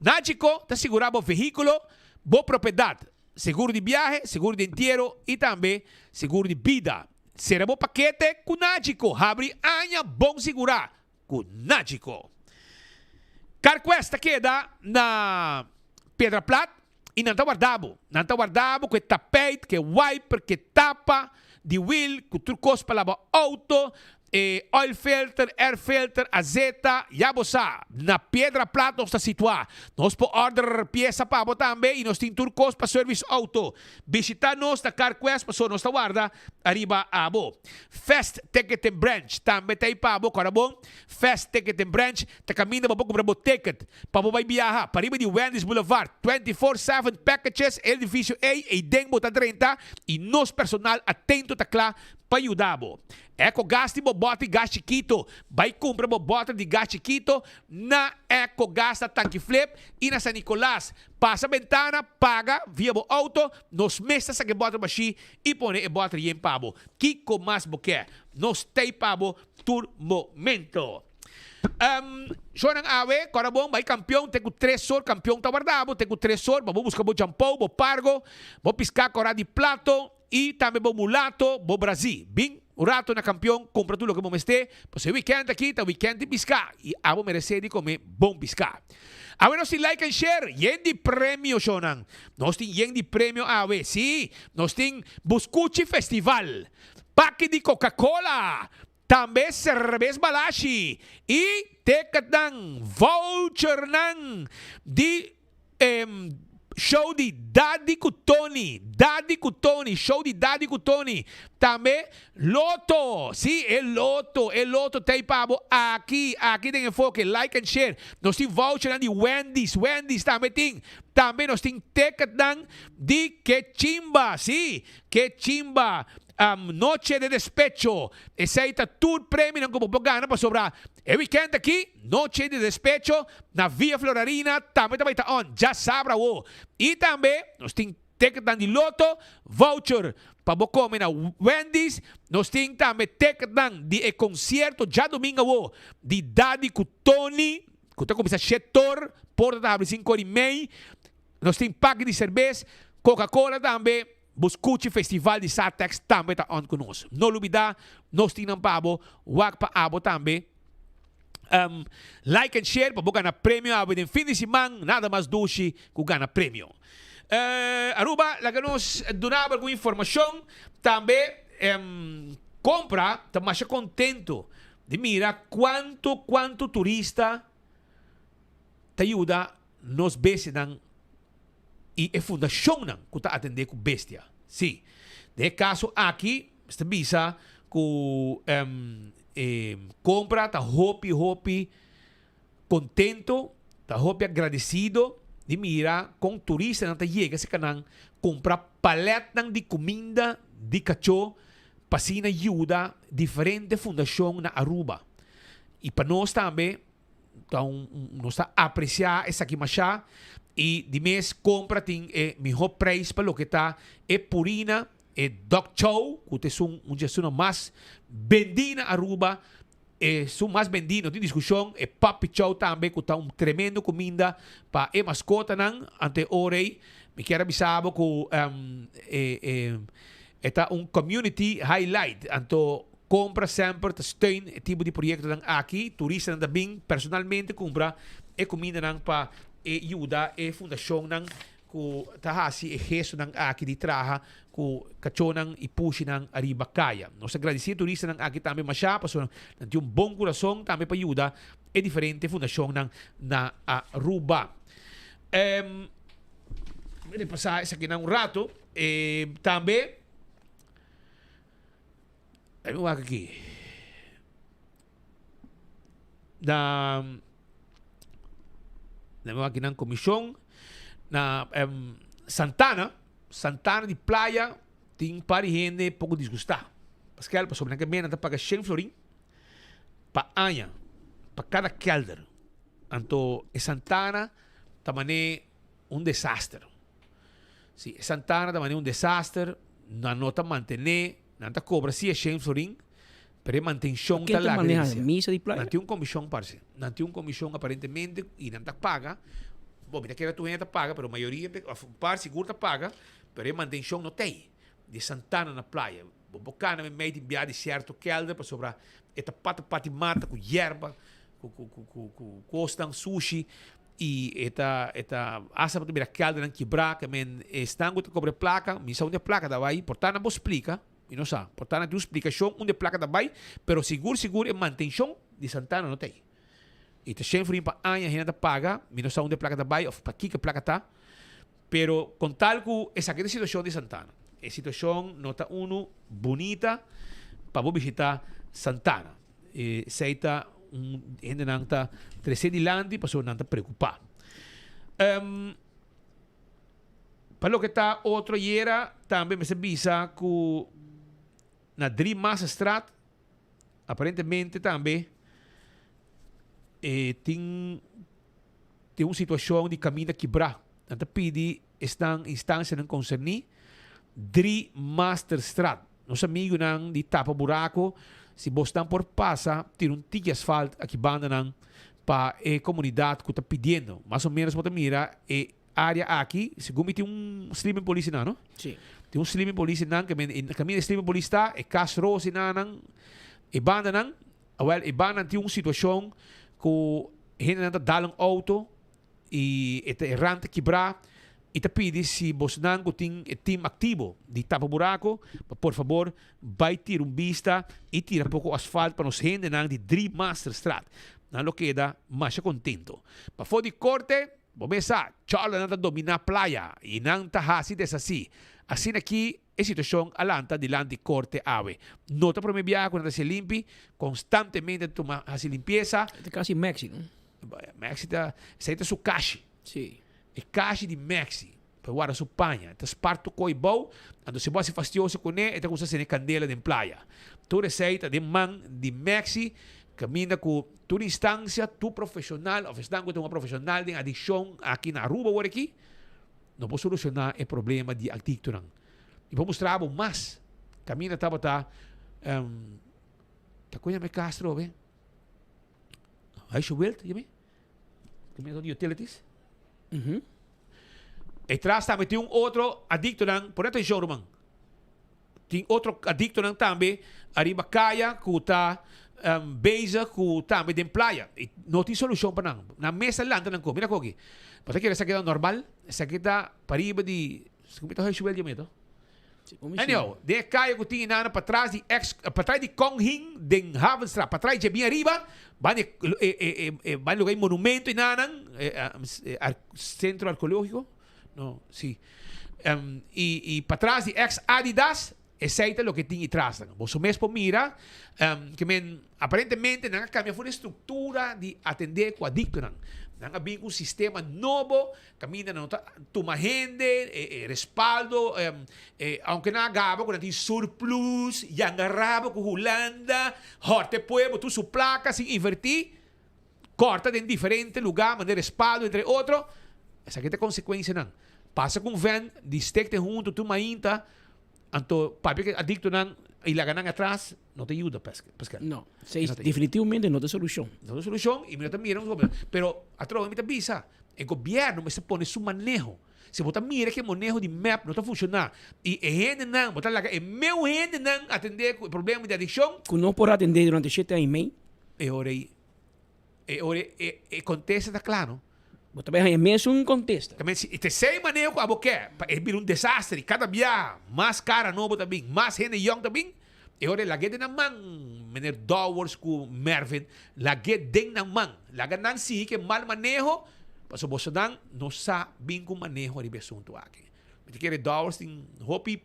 Nático tá segurar bo veículo, bo propriedade. Seguro de viaje, seguro de entierro e também seguro de vida. Será bom paquete com Nático. Abre anha bom segurar com Nático. Carquesta queda na Pedra Plata e não está guardado. Não está guardado que tapete, que wiper, que tapa de wheel, que trucos para lavar auto, oil filter, air filter, azeta, yabosa. Na Pedra Plata nós está situado. Nós podemos order peça para também e nós temos turcos para service auto. Visitar-nos na CarQuest para nós guarda arriba a abo. Fast Ticket and Branch também tem para abo, cara bom? Fast Ticket and Branch tá caminho para comprar o ticket para vai viajar para arriba de Wendy's Boulevard 24/7 packages edifício A e dengo tá 30 e nos personal atento tá claro para ajudar. Eco gasto mo bote gás chiquito. Vai comprar mo bote de gás chiquito na Eco Gasta Tanque Flip e na San Nicolás. Passa a ventana, paga via mo auto, nos mesa sa que bote machi e pone e bote em pabo. Kiko mas boque. Nos tei pabo tur momento. So nang awe, korabong, may kampiyon, teko tresor, kampiyon tawardabo, teko tresor, mabubuska mo jampau, mo pargo, mo pisca cora di plato, e também mo mulato, mo Brasil. Bing, o rato na campeão, compra tudo que mo meste, pois weekend aqui, tá weekend de piscar, e abo merece de comer bom piscar. Awe nós tem like and share, yen de prêmio, Shonang. Nós tem yen de prêmio, awe, sim, nós tem Buscuchi Festival, paque de Coca-Cola, também cerveja balashi e ticket ng voucher ng di show de Daddy Cutoni, show de Daddy Cutoni. Também loto, sim, loto tem pabo aqui tem enfoque, like and share. Nós tem voucher ng di Wendy's também tem. Também nós tem ticket ng di Quechimba, sim, Quechimba. Noche de Despecho. Esse aí tá tudo prêmio não como gana para sobrar. É weekend aqui, Noche de Despecho na Via Florarina, também tá on, já sabra o. E também nós tem ticket de loto, voucher para comer na Wendy's. Nós tem também ticket de concerto já domingo o de Daddy Cutoni, que tá começando a setor, porta da 5h30. Nós tem pack de cerveja, Coca-Cola também. Buscuchi Festival de Satex também está on conosco. Não olvidar, nós temos pabo, wag pa abo também. Like and share, para ganhar prêmio abo de fim de semana, nada mais doce que ganhar prêmio. Aruba, lá que nós donamos alguma informação, também compra, está mais contento de mirar quanto turista te ajuda nos beses e a fundação que está atender com bestia. Sim. De caso aqui, esta visa que compra, está hopi contento, está hopi agradecido de mira com turista não está chega se canang compra paleta de comida de cachorro para se ajuda diferente fundação na Aruba. E para nós também, então, nós está apreciar essa aqui machá. E de mês compra tem melhor preço para o que está Purina, Dog Chow, que é gestor mais vendido na Aruba, são mais vendidos, tem discussão, Papi Chow também, que está tremendo comida para a mascota ante orei, me quero avisar que está community highlight, então compra sempre, steun tipo de projeto aqui, turista também, personalmente compra comida para ajuda a fundação ng ku tahasi e gesto ng aki di traha ku kachonang ipushi ng Arriba Kaya. Nos agradecido turista ng aki também masya paso ng yung bong corazón também pa ajuda e diferente fundação ng na Aruba. Repasar essa aqui ng rato também ano aqui da aqui ng komisyon na Santana de Playa ting pari gente pouco disgustar. Pascal, pa sobre na kami na paga 100 florin pa anya pa cada kelder. Anto Santana tamane desastre. Si Santana tamane desastre, na nota mantener, nanta cobra si 100 florin. Pero mantención tal la misa de playa. Nanti un comisión parce. Nanti un comisión aparentemente y nanta paga. Bom, mira que era tu gente paga, pero a maioria parce curta paga, pero mantención no tem. De Santana na playa. Bocana me mete enviar de certo kelder para sobrar eta pata mata com yerba, costan sushi e eta asa para mira calda nan quebrar que men estango te cobre placa misa onde placa da vai portana bo explica e não sabe portana tu explicação onde placa da vai pero seguro e manutenção de Santana não tem e te sempre para anha ainda paga mi não sabe onde placa da vai ou para que placa tá pero com tal que essa aqui é a situação de Santana é situação nota uno bonita para visitar Santana e seita ainda não está crescendo de lande para não está preocupado para o que está outro era também me se visa que na Dream Master Strat aparentemente também tem uma situação de caminho quebrar então pedi estão instância não concernir Dream Master Strat nosso amigo não de tapa buraco se você estão por passar tem tique asfalto aqui banda não para a comunidade que está pedindo mais ou menos você mira área aqui segundo tem slimming police não sim tem slimming police não que no caminho slimming police está Castro se não banda não well banda tem uma situação que gente não dá auto e errante quebrar e te pede se você não tem time ativo de tapa buraco por favor vai tirar vista e tira pouco asfalto para nos gente não de Dream Master Strat não lo queda mais contento para fora de corte começa Charles não domina a praia e não está assim assim aqui é situação alanta delante de corte ave nota para me viajar quando se limpe constantemente toma a limpeza é quase México essa é su cache sim e caixa de Maxi para guardar sua panha. Então, parto coi bom, quando se você fastioso com ele, então você se candela de praia. Tu receita de man de Maxi, caminha com tua instância, tu profissional, ou estão com uma profissional de adicção aqui na Aruba ou aqui, não pode solucionar o problema de adicto não. E vamos mostrar mais. Caminha estava tá coisa me Castro, bem? Aí choveu, já bem? Caminha de utilities. E atrás também tem outro adicto não, por atenção, irmão. Tem outro adicto não também, arriba caia, que está beija, que também tem praia. E não tem solução para não. Na mesa lá, não come, mira aqui. Porque essa aqui é normal, essa aqui está para arriba de, como está o de medo. Anyhow, de caia que tem nada para trás de Konghing, de Havenstraat, para trás de bem arriba, vai lugar monumento e nada, centro arqueológico, não, sim. E para trás de ex-Adidas, aceita o que tem atrás. Você mesmo mira, que aparentemente não cambia uma estrutura de atender com adicto. Não há um sistema novo, caminha não toma gente, respaldo, aunque não acaba, quando tem surplus, e agarrava com Holanda, horte pueblo, tu sua placa, sem invertir, corta em diferente lugar, manda respaldo, entre outros. Essa aqui é a consequência, não. Passa com van, distecte junto, tu mainta, anto, papi adicto não, e la ganan atrás, não te ajuda, Pascal. Não, definitivamente não tem solução. Não tem solução, e mira também, pero atrás me visa, o governo me se põe su manejo. Se você mira que o manejo de map não está funcionando, e a gente não, botar lá, e meu gente não atender o problema de adicção, que não pode atender durante 7 anos e meio, e contesta, está claro. Você vai mesmo um contexto. E te sei manejo que a boca é um desastre. Cada dia mais cara novo também, mais gente young também. E ora, lagi din naman, mener Dowers com Mervin, lagi din naman. Lagi nang si que mal manejo, paso boso nang no sa bing kung manejo ri besunto aqui. Mas que Dowers tem hopi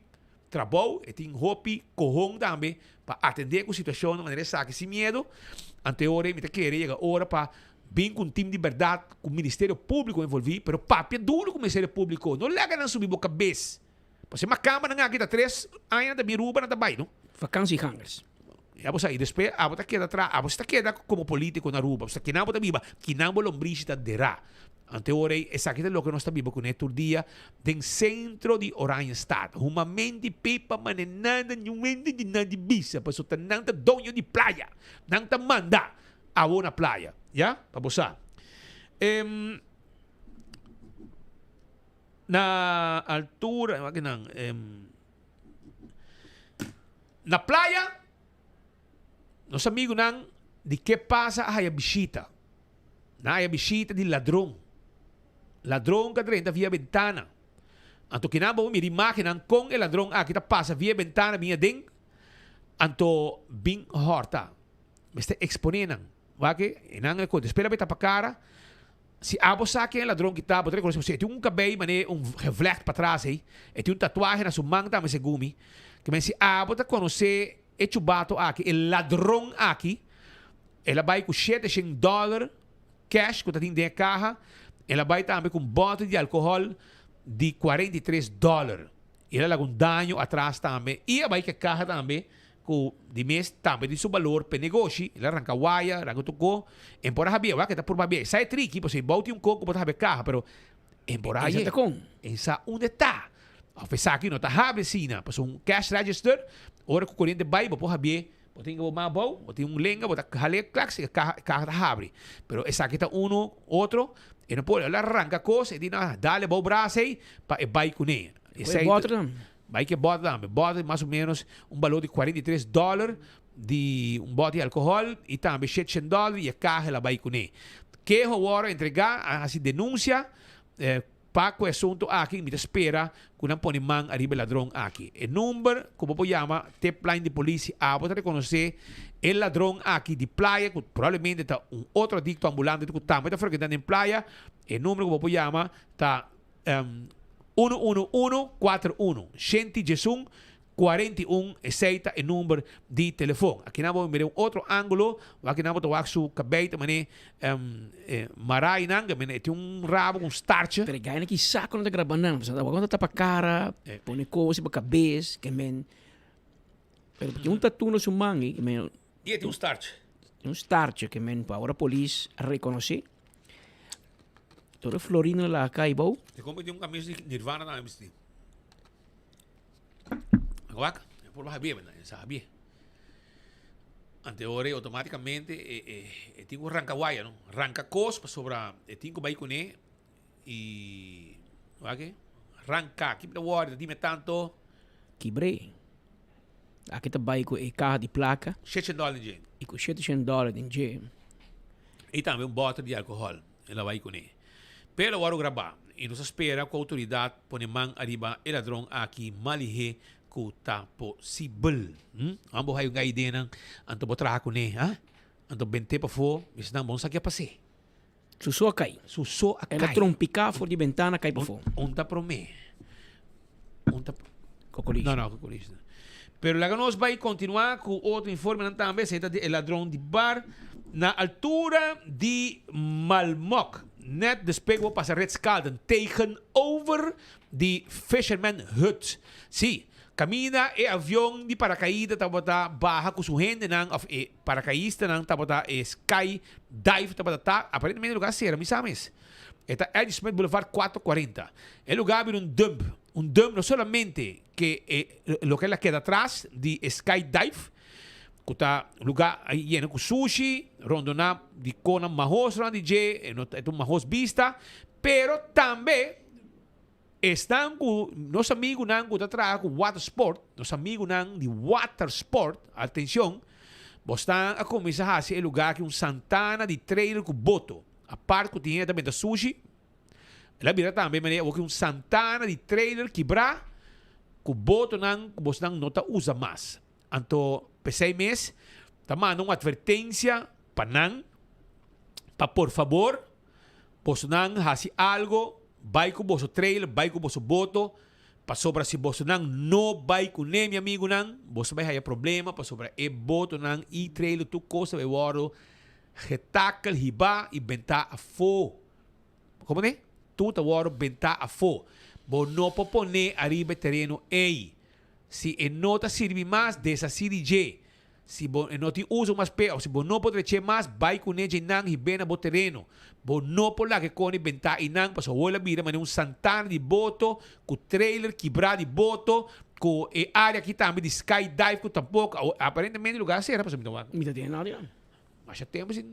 trabalho, e tem hopi kohong também para atender com situação de maneira saque sem medo. Ante ora, me te querer chega hora para bem com um time de verdade, com o Ministério Público envolvido, pero papi é duro com o Ministério Público. Não lega na subir boca cabeça. Porque uma câmara nga kita 3 anos da miruba na tabay, no? Vacância e hangers. E aí, depois, você queda atrás, você queda como político na Aruba, você queda na viva, quinambo lombricita derá. Ante ora, essa aqui é o que nós estamos vivendo com este dia, do centro de Oranjestad. Uma mente pipa, mas nada, de nada de bisa, porque você não está dono de praia, não está manda a uma praia. Ya? Para você. Na altura, na praia, nosso amigo nang de que pasa a visita. Na a visita de ladrão. Ladrão que entra via ventana. Anto kinabo mi imaginan com el ladrão aqui passa via ventana minha ding. Anto bing horta. Meste exponenan. Wake, inang ko espera beta pa cara. Si abo sa akin ladrão que tá, botre ko se tem cabelo mané reflect para trás aí. E tem tatuagem na sua mão também se gumi. Que men si abo tá conhecer e chubato aqui, el ladrão aqui. Ela vai com $700 cash que tá dentro da carro. Ela vai também com bote de álcool de $43. Ela lá com dano atrás também. E ela vai que carro também com de mês também de seu valor para negócio. Ela arranca wire, arranca tuco. Embora habia, vai que tá por babia. Sai tricky, você bote coco para haver carro, pero embora aí. Essa onde tá. Apesar que não tá abre sina, para cash register, ora com corrente vai, por haver. Botin que uma boa, botin lenga, botar jale clax, carro abre. Pero essa aqui tá outro, e não pode, ela arranca coisa, e diz, dale bom braço aí, para vai com ele. Vai que bota mais ou menos valor de $43 de bote de álcool e também $700 e a carro ela vai com ele. Que o hora entregar, assim denúncia, para o assunto aqui, me espera, que não põe mão arriba ladrão aqui. O número, como eu chamo, tip line de polícia, para reconhecer o ladrão aqui de playa, que provavelmente está outro adicto ambulante que também está frequentando em playa. O número, como eu chamo, está 11141, 111 aceita o número de telefone. Aqui nós vamos ver outro ângulo, aqui nós vamos ver su cabelo, mané, marai nang, mané, tem rabo com starch. Pero gaya na saco na grabanan, sa quando tapa cara, pone coisa para cabeça, que men. Pero tem tatu no sumangi, que men. E tem starch. Starch que men para a polícia reconhecer. Todo Florina lá caibou. Te compra de camisa de Nirvana na MST. Agora, por lá bem, sabe? Anteore automaticamente tenho arranca wire, não? Arranca cos para sobra, tenho vai com ele e ok? Arranca, keep the water, dime tanto. Quebrei. Aqui tá vai com carro de placa. $700 em jeito. E com $700 em jeito. E também bote de álcool, ela vai com ele. Pero agora gravar. E nos espera que a autoridade põe mão arriba o ladrão aqui, malihe que está possível. Vamos aí uma ideia não? Anto botar com ele, anto bente para fora, mas não vamos aqui a passar. Susô a cai. Susô a cai. Ela trompicar fora de ventana cai para fora. Onta para mim. Onta. Cocolista. Não, cocolista. Pero lá nós vai continuar com outro informe também, se é ladrão de bar na altura de Malmok. Net despegou para Redskalden tegenover de Fisherman Hut. Sim, camina e avião de paracaídas tabata barra com sua gente nang of paracaísta nang tabata sky dive tabata aparentemente lugar será me sabes. Eta Ed Smith Boulevard 440. El lugar é um dump não solamente que lo que ela queda atrás de sky dive. Kuta lugar lleno com sushi, rondona de cona mahos DJ, é um mahos vista, pero também estão com nosso amigo nang que trabalha com water sport, nosso amigo nang de water sport, atenção, estão a começar a fazer lugar que Santana de trailer com boto, a parte que tinha também da sushi, ela vira também maneira que Santana de trailer quebrar, com boto nang que você não usa mais, anto P6 meses, tomando uma advertência para por favor, você não faça algo, vai com o vosso trailer, vai com o vosso boto, para sobra se você não vai com ele, meu amigo, você vai ter problema, para sobra e boto e trailer, tu coisa vai waro, retacle, riba e bentar a fogo. Como é? Tu tá waro bentar a fogo. Você não pode pôr arriba terreno aí. Se não te serve mais dessa CDJ, se não te usa mais pé, ou se não pode recher mais, vai com ele nang e bem no terreno. Você não pode lá que com ele bentar e nang, para sua vida, mas um Santana de boto, com trailer quebrado de boto, com a área aqui também de skydive, com tampouco, aparentemente lugar será para você me tomar. Me tem nada. mas já temos em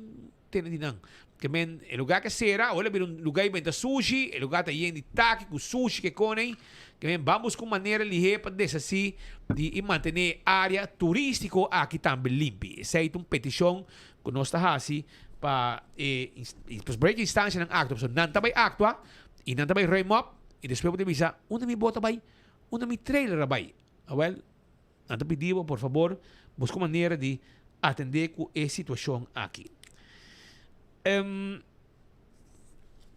Tenedinang. Que men, el lugar que será, olha, bir um lugar que sushi, el lugar que tem de taki, com sushi que conem, que men, vamos com maneira ligeira para desassi de manter a área turística aqui também limpa. Essa é uma petição que nós estamos fazendo para os break instância ng acto. So, não também actua, e não também remop, e depois podemos dizer, onde me bota vai, onde me trailer vai. Well, não te pedimos, por favor, busca maneira de atender com essa situação aqui.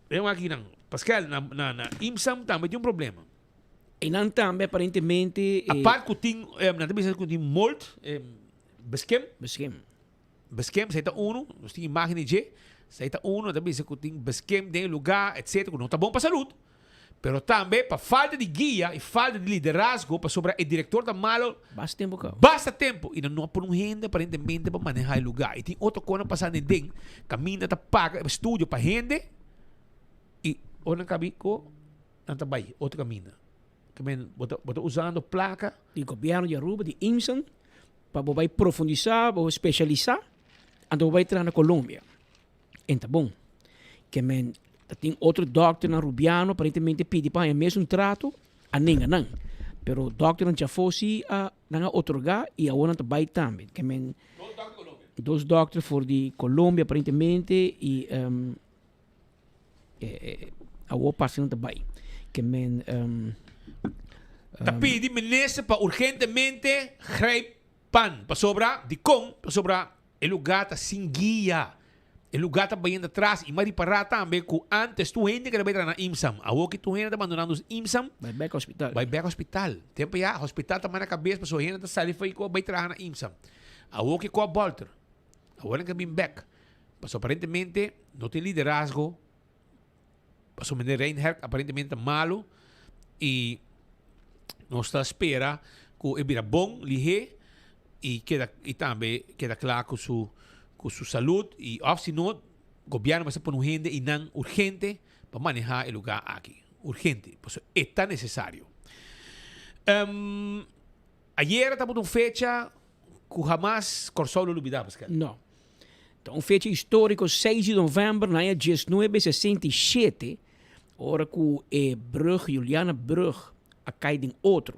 Eu aqui não. Pascal, na IMSAM também tem um problema. E não também, aparentemente... A parte que tem, não tem que molt, beskem, você está nós temos imagem de você está também você tem beskem, tem lugar, etc. Não está bom para a saúde. Pero também, para falta de guia e falta de liderazgo, para sobre o diretor da malo, basta tempo, cara. Basta tempo. E não há por um gente, aparentemente, para manejar o lugar. E tem outra coisa passando em dentro. Caminha, tá paga, estúdio para gente. E, ou não cabe, não tá bem, outro caminho. Caminho, bota usando placa. De governo de Aruba, de IMSAM, para vai profundizar, para especializar, então vai entrar na Colômbia. Então, bom, que men tem outro doctor na Rubiano, aparentemente pede para o mesmo trato, a ninguém não. Pero o doctor não já fosse a otorgar e a outra também também. Que men dois doctores foram de Colômbia, aparentemente, e a outra parte não também. Que men pede ministro para urgentemente grijpan para sobra de para sobra o lugar tá sem guia. O lugar está bem atrás e mais para também que antes tu gente que vai entrar na IMSAM. A que tu gente está abandonando os IMSAM. Vai back hospital. Vai back hospital. Tempo já, hospital está mais na cabeça, mas a gente está saindo e vai entrar na IMSAM. A que com a Bolter. A hora que vem back. Mas aparentemente não tem liderazgo. Mas o menino Reinhardt aparentemente é malo. E nós está espera que ele vira bom, ligeiro. E também queda claro com sua saúde e, se não, o governo vai pôr gente e não urgente para manejar o lugar aqui. Urgente, por isso é tão necessário. Ayer estava uma fecha que jamais Corsol não olvidava, Pascal. Não. Então, fecha histórica, 6 de novembro, na 1967, hora que o Brug, Juliana Brug, a cair em outro.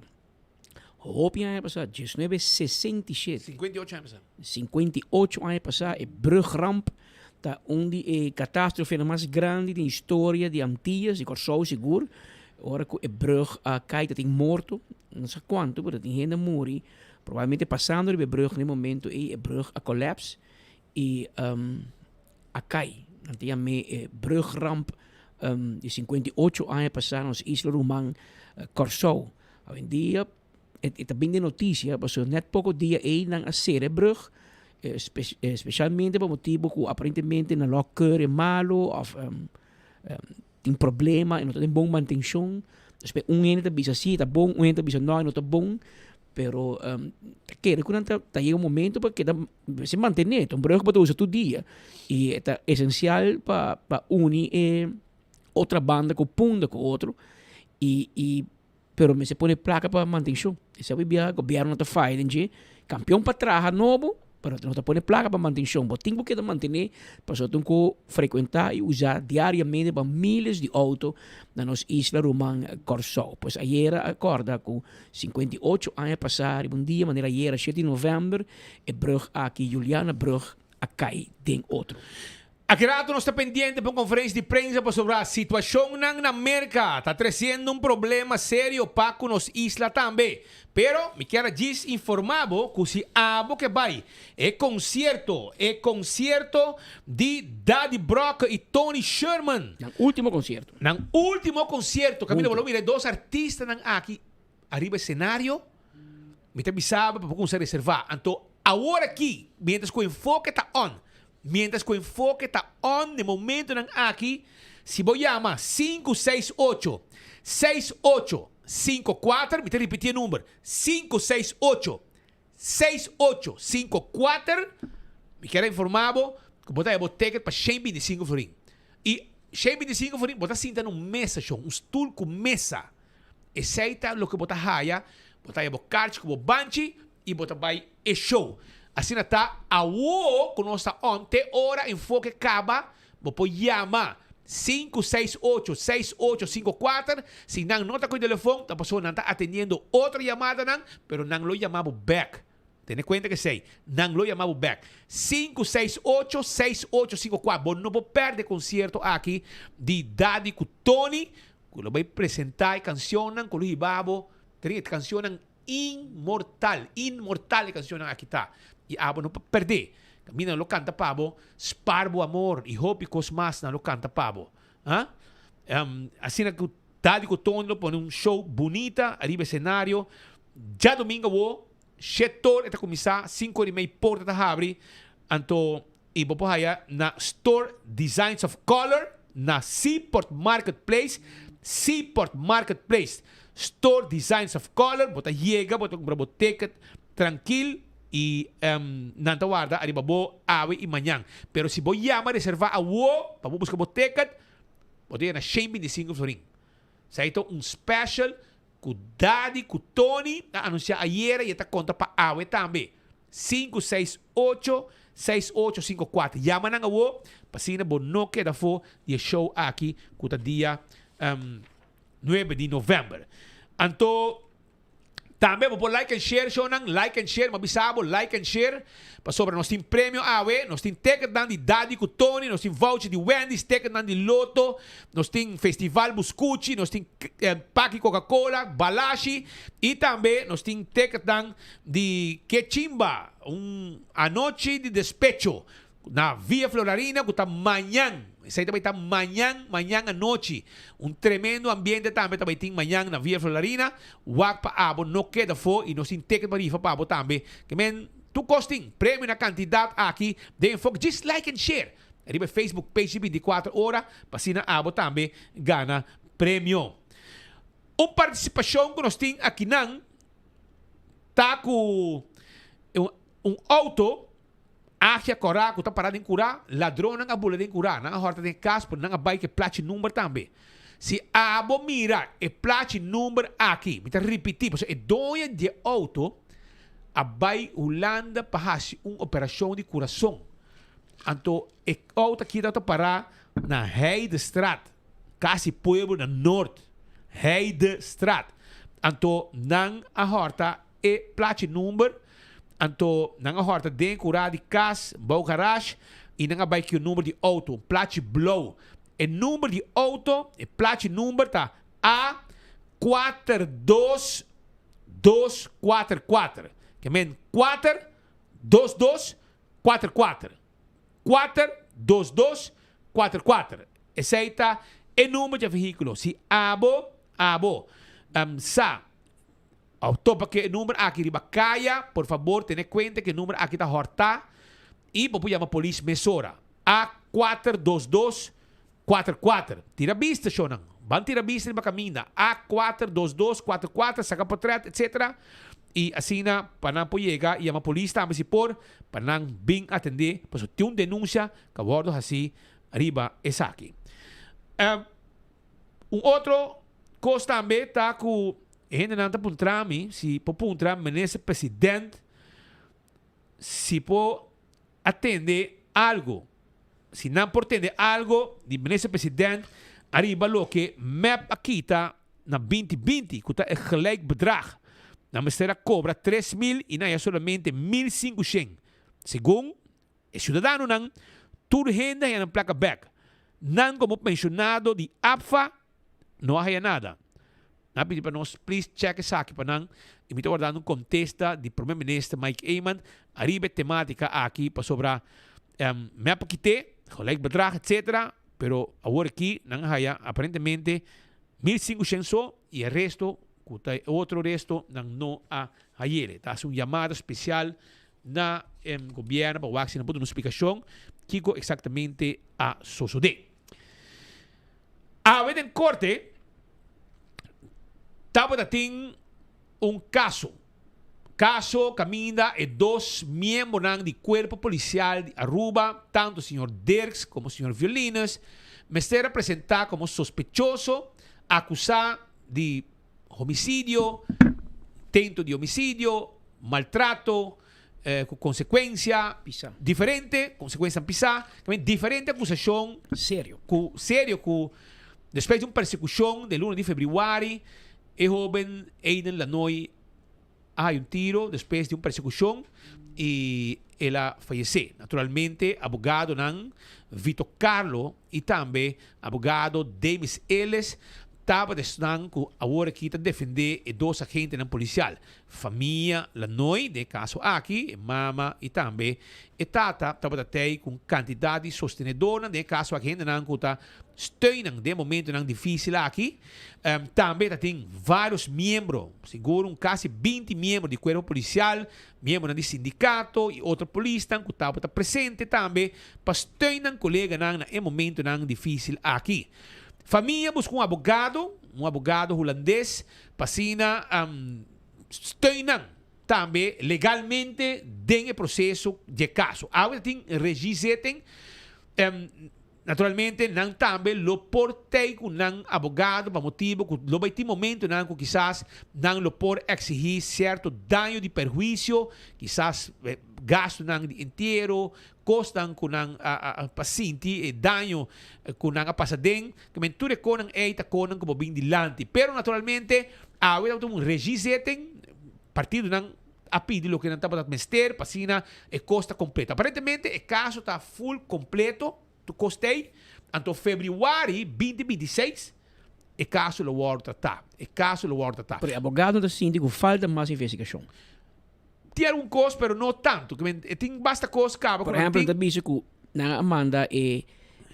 Hoop jaar passado, 1967. 58 anos passado. 58 anos passado, a Brugramp, tá onde a catástrofe mais grande da história de Antillas, e Corsol seguro. Ora que a Brug cai, tem morto, não sei quanto, mas tem gente morre. Provavelmente passando a Brug no momento, e a Brug colapse e a cai. Não tinha a Brugramp de 58 anos passado, nas Islas Rumang, Corsol. Hoje em dia, é bem de notícia, mas net pouco dia aí na Cerebrug, especialmente por motivo que aparentemente na locker é malo, ou tem problema e não tem bom manutenção. Ente bisa assim, tá bom, ente bisa não tá bom, pero quer que não tá chega momento para que se manter, então brug para usa todo dia e é essencial para unir outra banda com punta com outro e pero me se pone placa para manutenção. Esse é o governo não está fazendo, campeão para trás novo, pero não está pone placa para manutenção. Mas tem que manter, para só tem que frequentar e usar diariamente para milhas de auto na nossa Isla Rumang Corsol. Pois ayer acorda com 58 anos passar, um dia, maneira ayer, 7 de novembro, e Brug aqui, Juliana Brug, a cai tem outro. Aqui rato nós está pendiente para uma conferência de prensa para sobre a situação na América. Está trazendo um problema sério para nos isla também. Pero me quero desinformar que se abo que vai é concerto de Daddy Brock e Tony Sherman. No último concerto. Camilo, vamos ver dois artistas aqui arriba cenário. Me te avisava para você reservar. Então, agora aqui, mientras que o enfoque está on. Mientras que o enfoque está on, de momento aqui, se vou chamar 568-6854, me repetir o número, 568-6854, me quero informar que botar o ticket para 125 florim. E 125 florim, botar cinta num mesa, um stool com mesa. Aceita o que botar raia, botar o carte com o banchi e botar vai e show. Assim está a o com nossa ontem hora enfoque acaba, vou chamar 568-6854. Se não está com o telefone, a pessoa não está atendendo outra chamada, não, pero não lo chamava back. Tenha conta que sei, não lo chamava back. 568-6854. Bom, não vou perder concerto aqui de Daddy com Tony, que ele vai apresentar canções com o Ibabo, tem canções inmortal a canção aqui tá. E abo não pode perder. Camina lo canta pabo, Sparbo Amor e Hopi Cosmas na lo canta pabo. Assim que Daddy com Tony lo põe show bonita, arriba cenário. Já domingo vou, setor está começar 5:30 porta da abre. Anto ibo po haya na Store Designs of Color na Seaport Marketplace. Store Designs of Color, bota llega, bota comprar ticket tranquilo e nanta guarda arriba bo awe e manhã. Pero se bo llama reservar a wo, para buscar bo ticket, bota na 125 florin. Saito special com Daddy, com Tony, na anunciar ayer e está conta para awe também. 568-6854. Llama na wo, pasina bo no queda fo e show aqui com o dia 9 de novembro. Anto, também vou like and share, shonan, like and share, mabisabo, like and share. Para sobre nós tem prêmio AWE, nós tem ticket dan de Daddy com Tony, nós tem voucher de Wendy's, ticket dan de Lotto, nós tem Festival Buscucci, nós tem Paki Coca-Cola, Balashi, e também nós tem ticket dan de Quechimba, a noite de despecho, na Via Flolarina, que está amanhã. Isso aí também está amanhã à noite. Tremendo ambiente também tem amanhã na Via Flolarina. Wag pa abo, no queda fo, e nós tem ticket para rifa pa abo também. Que men, tu costing, prêmio na quantidade aqui, de enfoque, just like and share. Arriba Facebook page 24 horas, pasina abo também, gana prêmio. Participação que nós tem aqui não, tá com auto, Akia Corá, que está parado em Curá, ladrão não abula em Curá, não horta de caspo, não abai que plate número também. Se abo mirar e plate número aqui, me está repetindo, é doia de auto, abai Holanda para operação de coração. Então, e auto aqui está parar na Heidestraat, quase pueblo na norte, Heidestraat. Então, não a horta e plate número. Anto, nanga horta den cura de cas, bau garage, e nanga bai que o número de auto, plate blow. E número de auto, e plate número tá A42244. Que men 42244. 42244. Esse aí tá o número de veículo. Se abo, sa. Topa que o número aqui riba caia, por favor, tenha conta que o número aqui está horta e vou chamar a polícia mesora. A42244. Tira vista, Shonan. Van tira vista riba caminha. A42244, saca portrait, etc. E assim, para não chegar, e a polícia também se por, para não bem atender, pois tem uma denúncia que abordo assim, riba essa aqui. Outro coisa também está com gente não está puntrami, se po puntra menese presidente, se po atender algo, se não por atender algo de menese presidente, arriba lo que MEP aqui está na 2020, que está gelijk bedrag. Na mestera cobra 3.000 e não é solamente 1.500. Segundo o cidadão, não, tudo renda é na placa back. Não como pensionado de APFA, não há nada. Nabi para nós, please check essa aqui para nós. E me estou guardando contesta de primeiro-ministro Mike Eyman, arriba temática aqui para sobrar me paquete, gelijk bedrag, etc. Pero agora aqui, não há aparentemente 1.500 só e o resto, outro resto, não há ele. Tá um chamado especial na governo para o vaccina, para uma explicação que exatamente a suceder. A ver em corte, estava tem caso caminha e dois membros do corpo policial de Aruba, tanto o senhor Dirks como o senhor Violinas, me será apresentado como sospechoso, acusado de homicídio, tento de homicídio, maltrato, com consequência diferente, consequência pisar, também diferente acusação sério, com depois de uma persecução de 1 de fevereiro, o jovem Aiden Lanoy há tiro depois de uma persecução e ela faleceu. Naturalmente, abogado ng Vito Carlo e também abogado Demis Ellis estava destinado que agora kita defender dois agentes ng policial. Família Lanoy, de caso aqui, mama e também e tata estava até com quantidade sostenedora, de caso agente ng kuta steunen de momento ng difícil aqui. Também tem vários membros, seguro quase 20 membros do corpo policial, membros do sindicato e outro polícia que estava presente também para steunen colega ng momento ng difícil aqui. Família busca um advogado holandês, para steunen também legalmente dentro do processo de caso. Agora tem registrem, naturalmente, não também lo portei com um advogado para motivo que lo vai ter momento não que quizás não lo por exigir certo dano de perjuízo, quizás gasto não de inteiro, costan com ang paciente e dano com ang passadem, que menture com ang eita com ang como bem dilante. Pero naturalmente, agora tem registrem partido ng apidi lo que não estava a mester, pasina e costa completa. Aparentemente, o caso está full completo, tu costei, anto fevereiro 2026, o caso lo volta tá. O caso lo volta tá. Pero o advogado do síndico falta mais investigação. Tem algum coisa, pero não tanto. Tem basta coisa, cabo. Por exemplo, da bicho que na manda e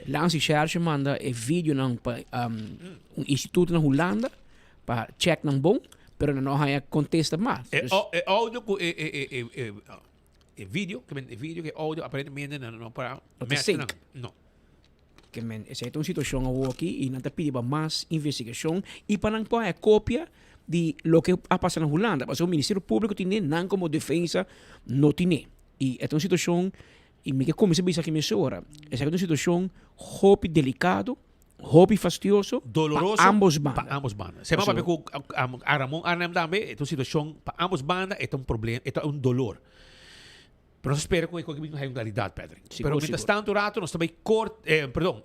lança recherche manda e vídeo ng instituto na Holanda para check ng bom, pero não há contesta mais. Áudio vídeo, que áudio aparentemente não para não. Que essa é uma situação aqui e não te pede para mais investigação e para não pôr a cópia de lo que ha passado na Holanda. Mas o Ministério Público tem não como defesa, não tem. E é uma situação, e me que como se bisa que me sora, essa é uma situação hobby delicado, hobby fastidioso, doloroso para ambos bandas. Para ambos bandas. Se mapa que a Ramon Arnam também, é uma situação para ambos bandas, é um problema, é um dolor. Pero nós espera que não haja claridade, Pedro. Pero mientras tanto, rato, nós também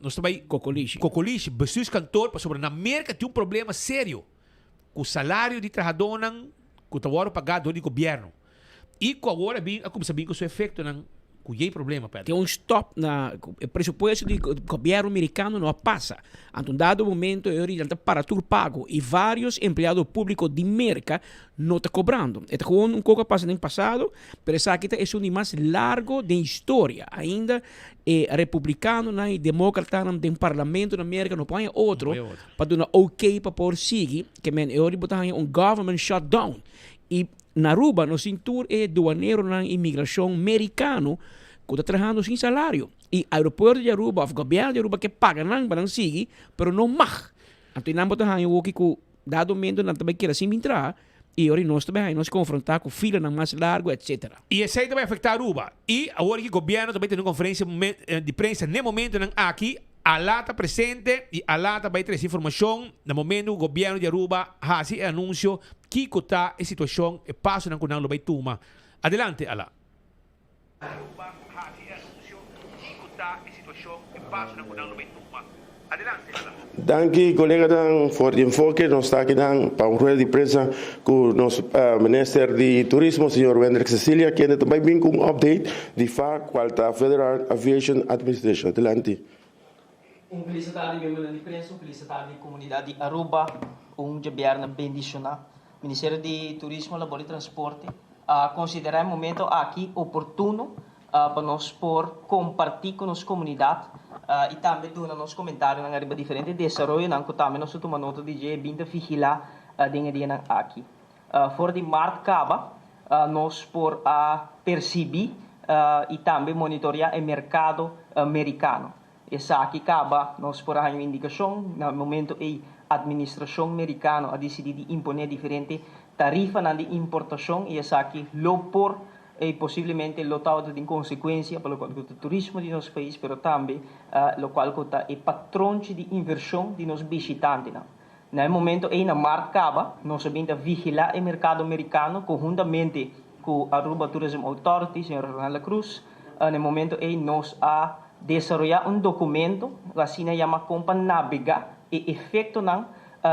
nós também Cocoliche, bestuurs kantoor, para sobre na América tem um problema sério. Com o salário de trabalhador que está pagado do governo. E com agora, como sabia que o seu efeito não tem problema, Pedro. Tem um stop na o pressuposto do governo americano não passa. Ante um dado momento, ele está para tudo pago e vários empregados públicos de América não estão cobrando. É um pouco passa no passado, mas essa aqui é o mais largo da história. Ainda republicano e democrata no parlamento na América não põe outro para dar ok para por seguir que ele botar um government shutdown. E na Aruba, no cinturão é doaneiro na imigração americano que está trabalhando sem salário. E o aeroporto de Aruba, o governo de Aruba que paga não para não seguir, mas não mag. Então, não botar o que dado momento não também quer assim entrar. E agora nós também nos confrontar com fila mais largo, etc. E isso aí vai afetar Aruba. E agora que o governo também tem uma conferência de prensa no momento aqui, a lata presente e a lata vai trazer informação. No momento o governo de Aruba faz anúncio que está a situação e passo na kunang vai tomar. Adelante, Ala. Aruba faz anúncio que está a situação e passo na kunang vai tomar. Adelante, Ala. Danke, colega, por o enfoque. Nós estamos aqui para uma rueda de prensa com o nosso Ministro de Turismo, Sr. Wendrick Cecilia, que também vem com um update de FAC, qual está a Federal Aviation Administration. Adelante. Feliz tarde, membro de imprensa, feliz tarde, comunidade de Aruba, governo bendicional. Ministério de Turismo, Labor e Transporte, considerar o momento aqui oportuno para nós compartilhar com a nossa comunidade e também dar nos comentários na área diferente de desenvolvimento, também nós tomamos nota de que vinda vigilar dentro aqui. Fora de março acaba, nós por perceber e também monitorear o mercado americano. Essa aqui acaba, nós por uma indicação, no momento a administração americana a decidido impor diferente tarifa de importação e essa aqui lo por e possivelmente lo tal de consequência para o turismo de nosso país, mas também lo qual é o patrão de inversão de nos visitantes. No momento na marca acaba, nós sabemos vigilar o mercado americano conjuntamente com a Aruba Tourism Authority, senhora Ronela Cruz, no momento aí nós a desarrollar documento, assim se chama como navegar e efeito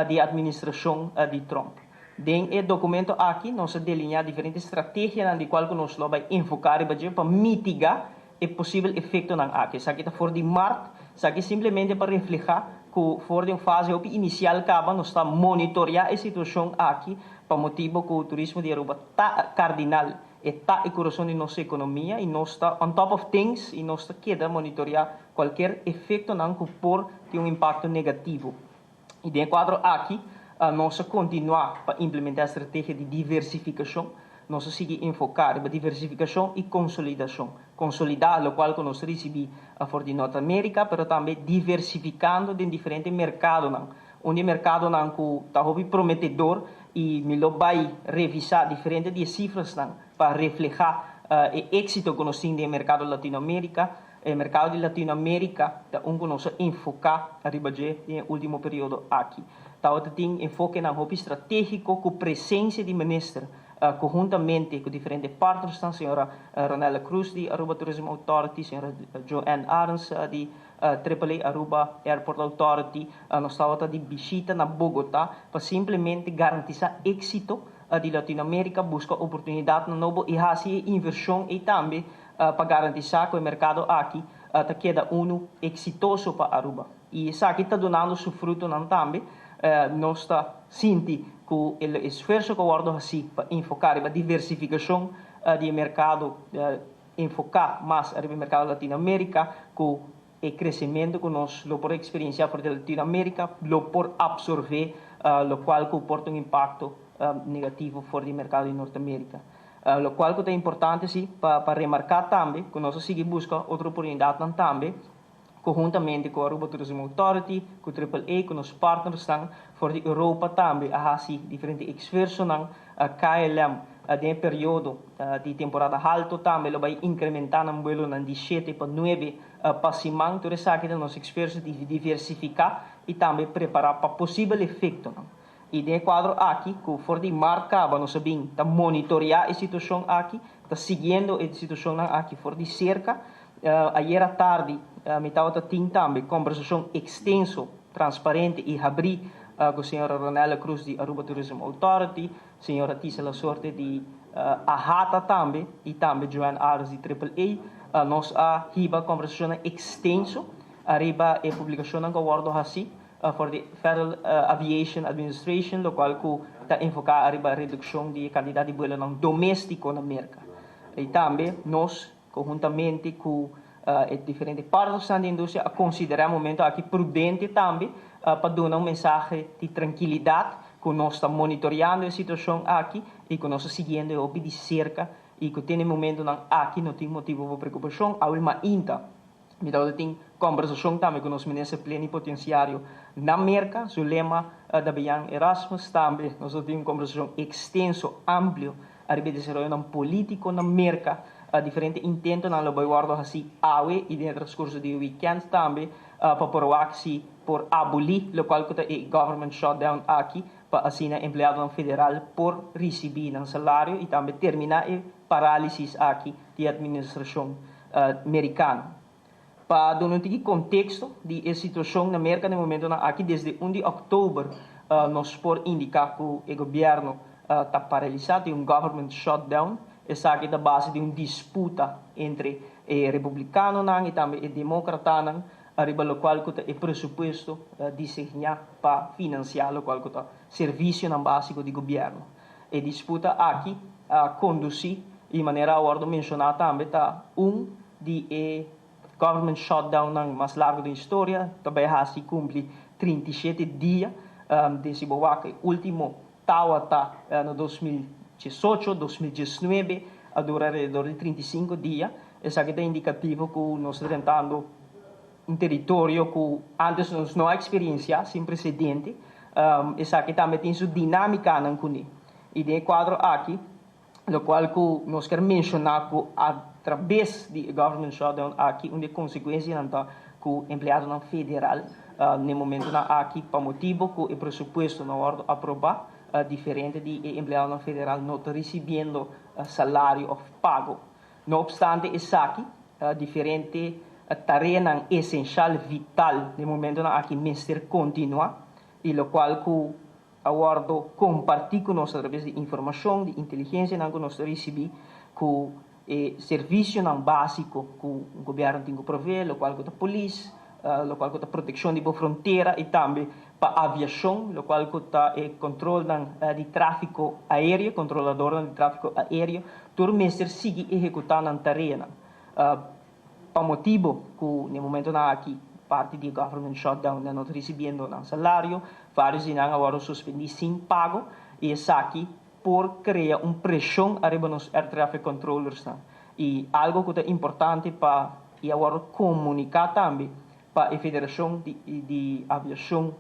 de administração de Trump. Dentro do documento aqui, nós delineamos diferentes estratégias de qual nós vamos enfocar para mitigar o possível efeito aqui. Isso aqui está fora de marco, isso aqui simplesmente para refletir que fora de uma fase inicial nós estamos monitorear a situação aqui para motivo que o turismo de Aruba está cardinal e está em coração de nossa economia e nós está on top of things e nós está queda monitorear qualquer efeito que pode ter impacto negativo. E dentro do quadro aqui, nós continuar para implementar a estratégia de diversificação, nós seguir enfocar para diversificação e consolidação. Consolidar o qual nós recebemos fora de Norte América, mas também diversificando em diferentes mercados. Onde o mercado está prometedor e me vai revisar diferentes cifras para refletir o êxito que nós temos no mercado Latinoamérica. O mercado de Latinoamérica é que nós enfocar no último período aqui. Tem enfoque na roupa estratégico com presença de ministro, conjuntamente com diferentes partners, a senhora Ronela Cruz, de Aruba Tourism Authority, a senhora Joanne Arns, de AAA Aruba Airport Authority, nós estamos de visita na Bogotá para simplesmente garantir êxito de Latinoamérica, buscar oportunidade no novo e fazer inversão e também para garantir que o mercado aqui queda exitoso para Aruba. E isso aqui está dando seu fruto também. Nós está sentindo que o esforço que o guarda assim para enfocar a diversificação do mercado, enfocar mais no mercado Latinoamérica, com o crescimento que nós por experienciar fora da Latinoamérica, por absorver, o qual comporta impacto negativo fora do mercado de Norte-América. O qual é importante sim, para remarcar também que nós seguimos buscando outra oportunidade também, conjuntamente com a Aruba Tourism Authority, com o AAA, com os partners fora de Europa também, a diferentes esforços KLM, em período de temporada alta também, vai incrementar no vuelo de 7 para 9 passamento, tudo isso aqui nós esforços de diversificar e também preparar para possível efeito. E dentro do quadro aqui, que fora de marca, nós sabemos, monitorear a situação aqui, está seguindo a situação aqui fora de cerca. Ayer à tarde, me estava também conversação extensa, transparente e abrir com a senhora Ronela Cruz de Aruba Tourism Authority, a senhora Tisa La Sorte de AHATA também, e também Joanne Arns de AAA. Nós a conversação extensa, arriba a publicação que eu guardo assim, for the Federal Aviation Administration, o qual está enfocado na redução de quantidade de vuelo doméstico na América. E também nós, conjuntamente com diferentes partes da indústria, consideramos o momento aqui prudente também para dar mensagem de tranquilidade, que nós estamos monitoreando a situação aqui e que nós estamos seguindo de cerca e que tem momento aqui não tem motivo de preocupação, há uma INTA. Então, tem conversação também com os ministros plenipotenciários na América, o lema da Bian Erasmus também, nós temos conversação extenso, amplo, a desenvolvimento político na América, diferente intento na guarda assim, AUE e dentro do transcurso de weekend também, para provar que por abolir o qual é government shutdown aqui, para assim empregado federal por receber um salário e também terminar a parálise aqui de administração americana. Para dar um contexto da situação na América no momento aqui desde 1 de outubro nós podemos indicar que o governo está paralisado, tem government shutdown, essa aqui é a base de uma disputa entre republicanos e também democratas, arriba o qual é presupuesto desenhado para financiar o qual é serviço básico do governo. A disputa aqui conduzir de maneira a mencionar também de government shutdown mais largo da história, também se cumpre 37 dias, desse último estava no 2018, 2019, a durar alrededor de 35 dias. Essa aqui é indicativo que nós estamos tentando um território que antes nós não experienciamos, sem precedente. Essa aqui também tem sua dinâmica na Cune. E dentro do quadro aqui, o qual que nós queremos mencionar que através do government shutdown aqui, uma consequência que o empregado federal, no momento aqui, para motivo que o pressuposto não é aprovado, diferente de empleado federal no está recibiendo salario o pago. No obstante, es aquí diferente tarea esencial, vital, de momento aquí Mr. continua, y lo cual que aguardo compartir con nosotros a través de información, de inteligencia que nosotros recibimos, que servicio básico que o governo tem que prover, lo qual que a polícia, lo qual que a proteção de fronteira e também para a aviação, lo qual que a controle de tráfego aéreo, controlador de tráfego aéreo, todo mestre sigue executando a tarefa. Para motivo que no momento aqui parte do government shutdown não está recebendo um salário, vários irão agora suspender sem pago, e isso aqui por criar uma pressão arriba nos air traffic controllers. E algo que é importante para agora comunicar também para a Federação de Aviação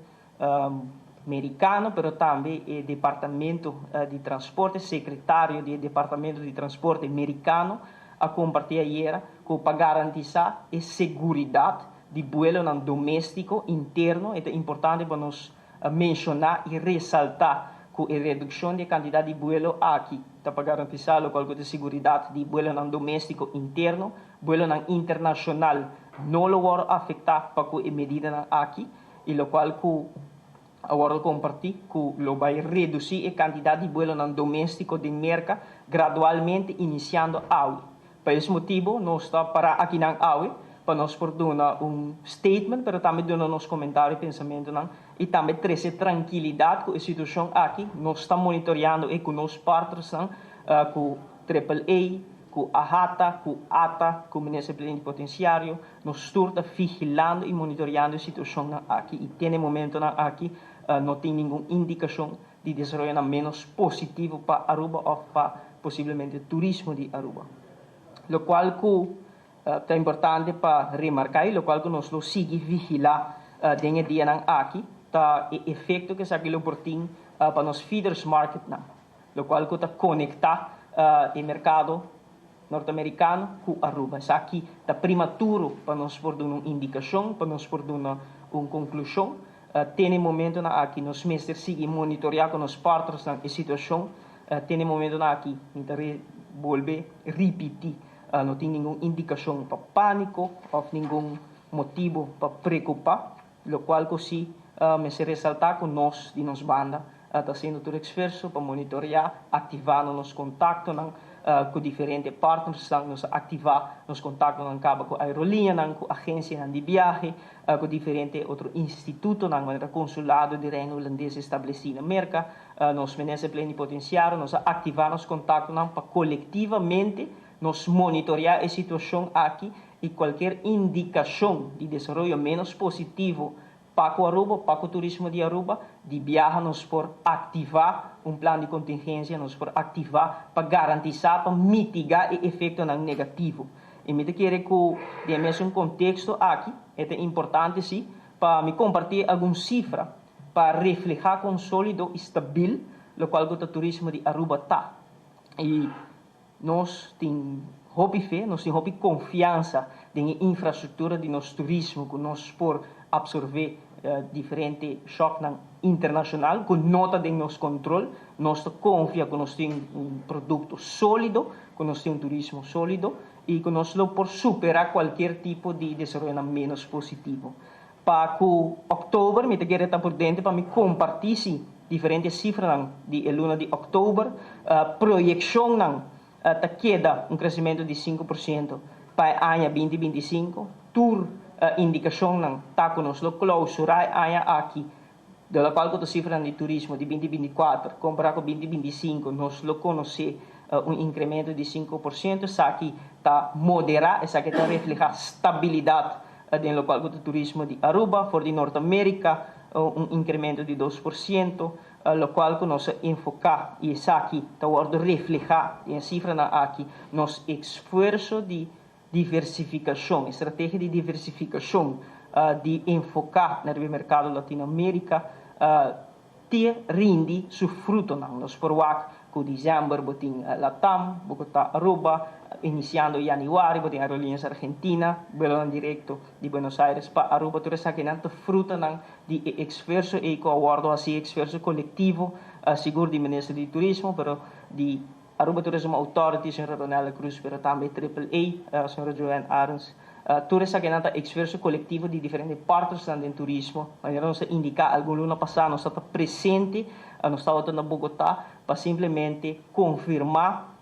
Americana, mas também o Departamento de Transporte, secretário do Departamento de Transporte americano, a compartilhar ayer para garantizar a segurança de vuelo doméstico interno. É importante para nós mencionar e ressaltar que a redução da quantidade de vuelo aqui para garantizar a segurança de vuelo doméstico interno, vuelo internacional não lo vai afetar para a medida aqui, e o qual que agora compartir que lo vai reduzir a quantidade de vuelo doméstico de merca gradualmente iniciando a Por esse motivo, nós estamos para aqui na AUE, para nós dar statement, mas também dar nos comentários e pensamento, e também trazer tranquilidade com a situação aqui. Nós estamos monitoreando e com nossos parceiros, com AAA, com a HATA, com a ATA, com o Ministério Plenipotenciário. Nós estamos vigilando e monitoreando a situação aqui. E tem momento aqui, não tem nenhuma indicação de desenvolvimento menos positivo para Aruba ou para possivelmente turismo de Aruba. Lo qual que é importante para remarcar, lo qual que nós lo sigue vigilar dentro dia aqui, tá o efeito que aquilo portim para nos feeders market, lo qual que está conectar o mercado norte-americano com Aruba. Isso aqui está prematuro para nós por dar uma indicação, para nós por dar uma conclusão. Tem momento aqui nós mestres seguir monitorear com os partners a situação. Tem momento aqui então volver repetir. Não tem nenhuma indicação para pânico ou nenhum motivo para preocupar, o qual que sim, me se ressaltar com nós de nossa banda, está sendo todo esforço para monitorear, ativar nos contatos com diferentes partners, nos ativar nos contatos com a aerolínea, com a agência de viagem, com diferentes outros institutos, com o consulado de Reino Holandês estabelecido na América, nos Ministério Plenipotenciário, nos ativar nos contatos para coletivamente nos monitorear a situação aqui e qualquer indicação de desenvolvimento menos positivo para o Aruba, para o turismo de Aruba, de viagem nos por ativar plano de contingência, nos por ativar para garantizar, para mitigar o efeito negativo. E me quero que, de mesmo contexto aqui, é importante sim, para me compartilhar alguma cifra, para refletir com sólido e estável, o qual o turismo de Aruba está. E nós temos fé, nós temos confiança na infraestrutura de nosso turismo, que nós por absorver diferentes choques internacionais, com nota de nosso controle, nós confiamos que nós temos produto sólido, que nós temos turismo sólido e que nós por superar qualquer tipo de desenvolvimento menos positivo. Para outubro, me quero estar por dentro para me compartilhar diferentes cifras de luna de outubro, projeção queda crescimento de 5% para o ano 2025. Tur indicação está conosco clausurar ano aqui, da qual a cifra de turismo de 2024 comparado com 2025 nós lo conhece incremento de 5%. Isso aqui está moderado, isso aqui está refletir estabilidade no qual o turismo de Aruba, for de Norte-América, incremento de 2%. Lo qual que nós enfocar e isso aqui está refletir em cifra aqui nosso esforço de diversificação, estratégia de diversificação, de enfocar no mercado latino-américa, ter rende seu fruto nós por com dezembro, botem Latam, Bogotá, Aruba, iniciando em januário, botem aerolíneas Argentina, voando direto de Buenos Aires para Aruba, tudo isso aqui não fruta de esforço e com acordo assim esforço coletivo, seguro de Ministério de Turismo, pero de Aruba Tourism Authority, Sr. Ronella Cruz, pero também AAA, Sr. Joanne Arns, tudo isso aqui não esforço coletivo de diferentes partes do turismo, mas não se indicar algum ano passado, nós estamos presente, nós estamos na Bogotá, para simplesmente confirmar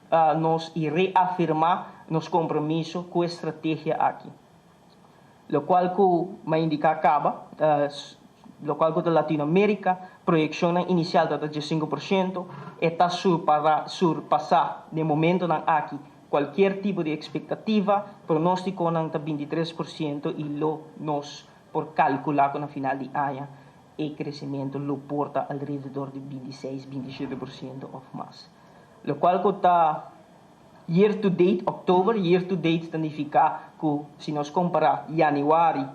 e reafirmar nosso compromisso com a estratégia aqui. Lo qual que me indica acaba, lo qual que da Latinoamérica, projeção inicial de 5%, está surpassar de momento aqui qualquer tipo de expectativa, pronóstico está 23% e nós por calcular que no final de ano o crescimento lo porta ao redor de 26-27% ou mais. Lo qual que está year to date, significa que se nós comparar januário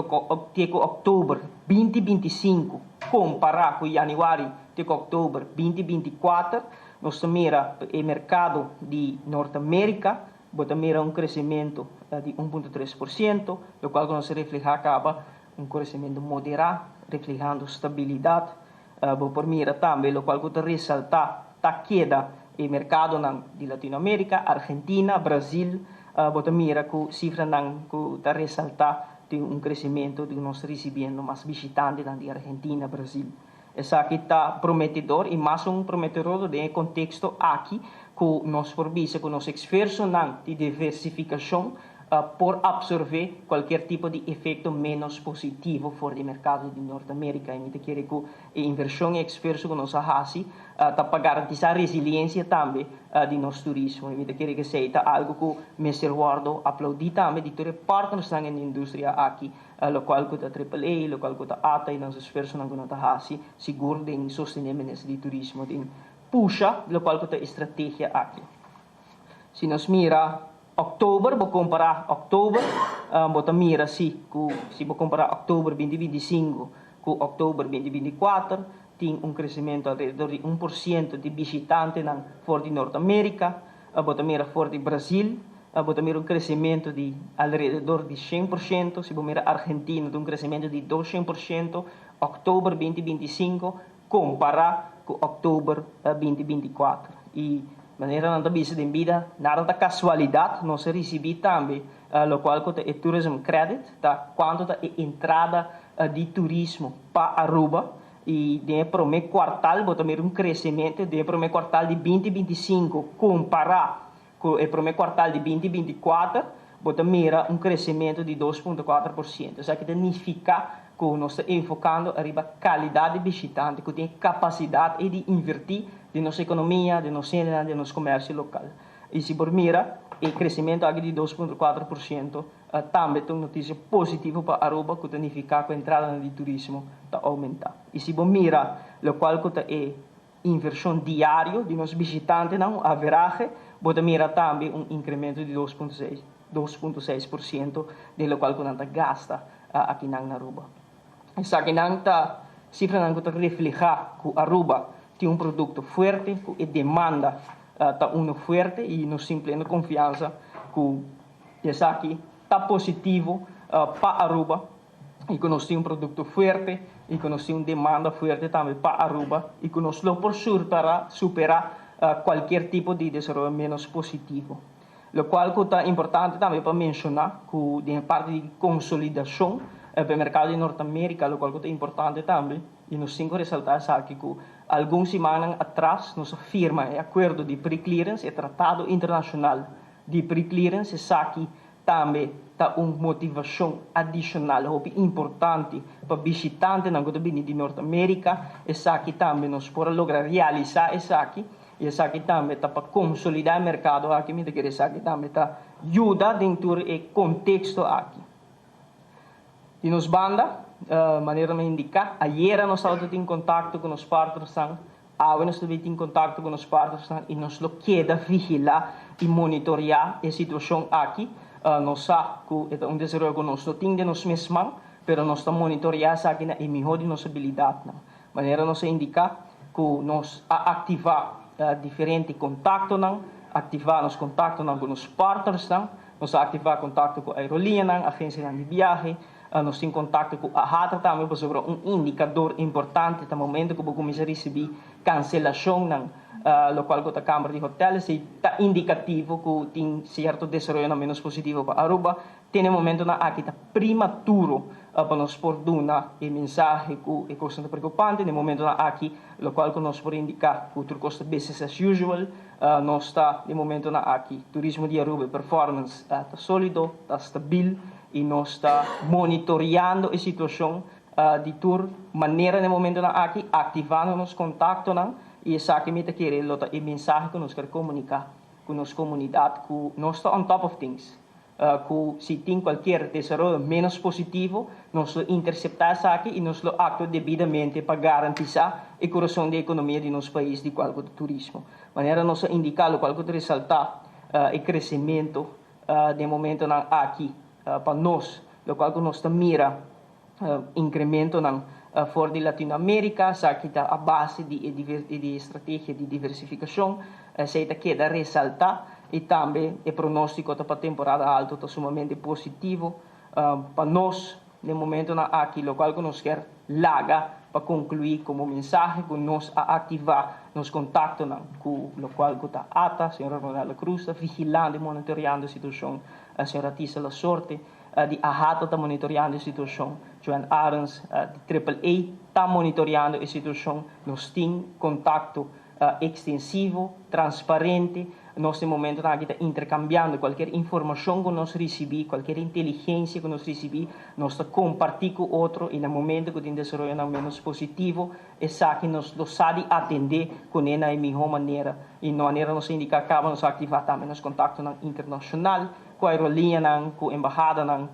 com outubro 2025, comparar com januário com outubro 2024, nós mira o mercado de Norte-América, mira crescimento de 1,3%, o qual nós refleja acaba crescimento moderado, reflejando estabilidade. Por mira também, o qual que ressalta a queda o mercado de Latinoamérica, Argentina, Brasil, mira que cifra que ressalta de crescimento de nós recebendo mais visitantes de Argentina, Brasil. Essa aqui está prometedor e mais prometedor de contexto aqui que nós forbice com nosso esforço de diversificação por absorver qualquer tipo de efeito menos positivo fora do mercado de Norte-América. E quer que a inversão e esforço que nós fazemos para garantizar a resiliência também de nosso turismo. E quer que seja algo que Mr. Wardo aplaudi também de todas as partners na indústria aqui, lo qual que a AAA, lo qual que a ATA e nosso esforço que nós fazemos, seguro de sostenimento de turismo, de puxa, lo qual que a estratégia aqui. Se nós mira Oktober, vou comparar Oktober, vou mira se vou comparar Oktober 2025 com Oktober 2024, tem crescimento ao redor de 1% de visitantes fora de Norte-América, vou mira fora de Brasil, vou mira crescimento de ao redor de 100%, se vou mira Argentina, crescimento de 200%, Oktober 2025, comparar com Oktober 2024. E maneira não bisa de vida, nada da casualidade, nós recebemos também, o qual é o Tourism Credit, quanto da entrada de turismo para Aruba, e no primeiro quartal, vou ter crescimento no primeiro quartal de 2025, comparar com o primeiro quartal de 2024, vou ter crescimento de 2,4%. Isso aqui significa que nós estamos enfocando a qualidade de visitante, que tem capacidade de invertir de nossa economia, de nosso comércio local. E se por mira, o crescimento aqui de 2,4% também tem notícia positiva para Aruba, que significa que a entrada de turismo está aumentando. E se por mira, o qual é inversão diária de nossos visitantes, não, a veragem, pode mira também incremento de 2,6%, de qual que não gasta aqui na Aruba. Isso aqui não está, cifra não está reflejar que Aruba tem produto forte, que a demanda está forte e nós simplesmente confiança que isso aqui está positivo para Aruba e que nós temos produto forte e que nós temos demanda forte também para Aruba e que nós lo por superar qualquer tipo de desenvolvimento menos positivo. O qual é importante também para mencionar que de parte de consolidação para o mercado de Norte-América, o qual é importante também, e nós temos que ressaltar aqui que algumas semanas atrás nossa firma é acordo de pre-clearance, é tratado internacional de pre-clearance, isso aqui também está uma motivação adicional, importante para visitantes de Norte-América, isso aqui também nós podemos lograr realizar isso aqui, e isso aqui também está para consolidar o mercado aqui, isso aqui também está ajuda dentro do contexto aqui. E nos banda, maneira de indicar, ayer nós estávamos em contato com os partners, agora nós estamos em contato com os partners e nós lo queda vigilar e monitorear a situação aqui. Nós sabemos que é desenvolvimento que nós não temos de nós mesmos, mas nós estamos monitoreando aqui na melhor de nossa habilidade. Maneira nós indicar que nós ativar diferentes contactos, ativar os contactos com os partners, nós ativar contato com a aerolínea, agência de viagem, nós temos contato com a HATA também sobre indicador importante no momento que vamos receber cancelação, lo qual a Câmara de Hotéis está indicativo que tem certo desenvolvimento menos positivo para Aruba. Tem momento na aqui está prematuro para nós por dar a mensagem que é bastante preocupante. No momento na aqui, lo qual nós por indicar que o custo business as usual, nós está no momento na aqui turismo de Aruba performance está sólido, está stabil e nós está monitoreando a situação de tour maneira no momento na aqui ativando os contatos e essa que me quer a mensagem que nós quer comunicar com nossa comunidade que nós está on top of things. Que se tem qualquer desenvolvimento menos positivo, nós interceptar isso aqui e nós actuamos devidamente para garantizar a correção da economia de nosso país de qual do turismo. De maneira nós indicar qual que ressaltar o crescimento de momento aqui para nós, o qual nós mira incremento fora de Latinoamérica, que está a base de estratégia de diversificação, se queda ressaltar e também o pronóstico para a temporada alta está sumamente positivo para nós no momento aqui, o qual nós quer larga para concluir como mensagem que nós ativar nos contatos com o qual está ata, a senhora Ronaldo Cruz, está vigilando e monitoreando a situação, a senhora Tissa La Sorte, de AHATA está monitoreando a situação, Joan Arens, de AAA está monitoreando a situação, nós temos contato extensivo, transparente, nós no momento aqui está intercambiando qualquer informação que nós recebemos, qualquer inteligência que nós recebemos, nós está compartilhando com outro e no momento que tem desenvolvimento menos positivo, essa que nós sabe atender com ela de melhor maneira e na maneira nós indica acaba nós ativar também nos contatos internacional, com a aerolínea, com a embaixada,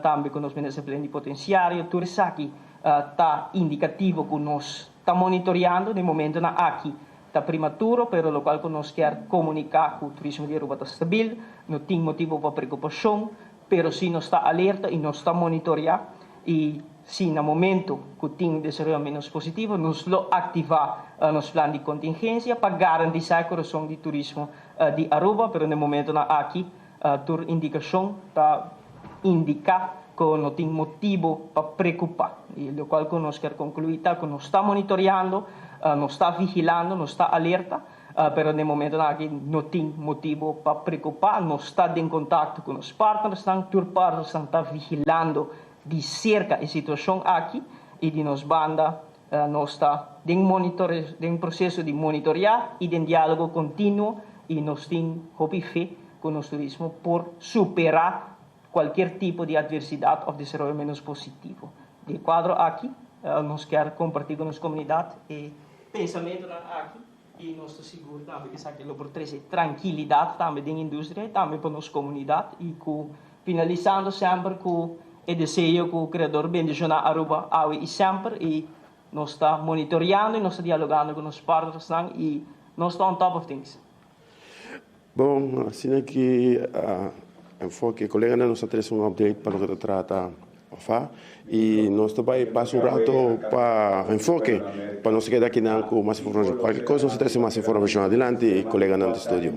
também com os ministros plenipotenciários, tudo isso aqui está indicativo que nós está monitoreando no momento aqui. Está prematuro, pero lo qual nós quer comunicar que o turismo de Aruba está stabil, não tem motivo para preocupação, pero sim nós está alerta e nós está monitorear e se no momento que tem desenvolvimento menos positivo, nós lo ativar nos plano de contingência para garantir a correção de turismo de Aruba, pero no momento aqui, a indicação está indicar que não tem motivo para preocupar. E o qual nós quer concluir que nós está monitoreando, nós está vigilando, nós está alerta, pero no momento aqui não tem motivo para preocupar, nós está em contato com os partners, está vigilando de cerca a situação aqui e de nos banda, nós está em processo de monitorear e de diálogo contínuo e nós temos hope e fé com o turismo por superar qualquer tipo de adversidade ou desenvolvimento menos positivo. De quadro aqui, nós queremos compartilhar com a comunidade e pensamento aqui e nós estamos seguros também que isso aqui por trazer tranquilidade também da indústria e também para a nossa comunidade e finalizando sempre com o desejo que o criador bendicionar Aruba e sempre e nós estamos monitoreando e nós estamos dialogando com os partners e nós estamos on top of things. Bom, assim que enfoque, colega, nós temos update para o que trata e nós também passamos rato para enfoque para nós quedar aqui com mais informação. Qualquer coisa, nós temos mais informação adelante, colega no estúdio.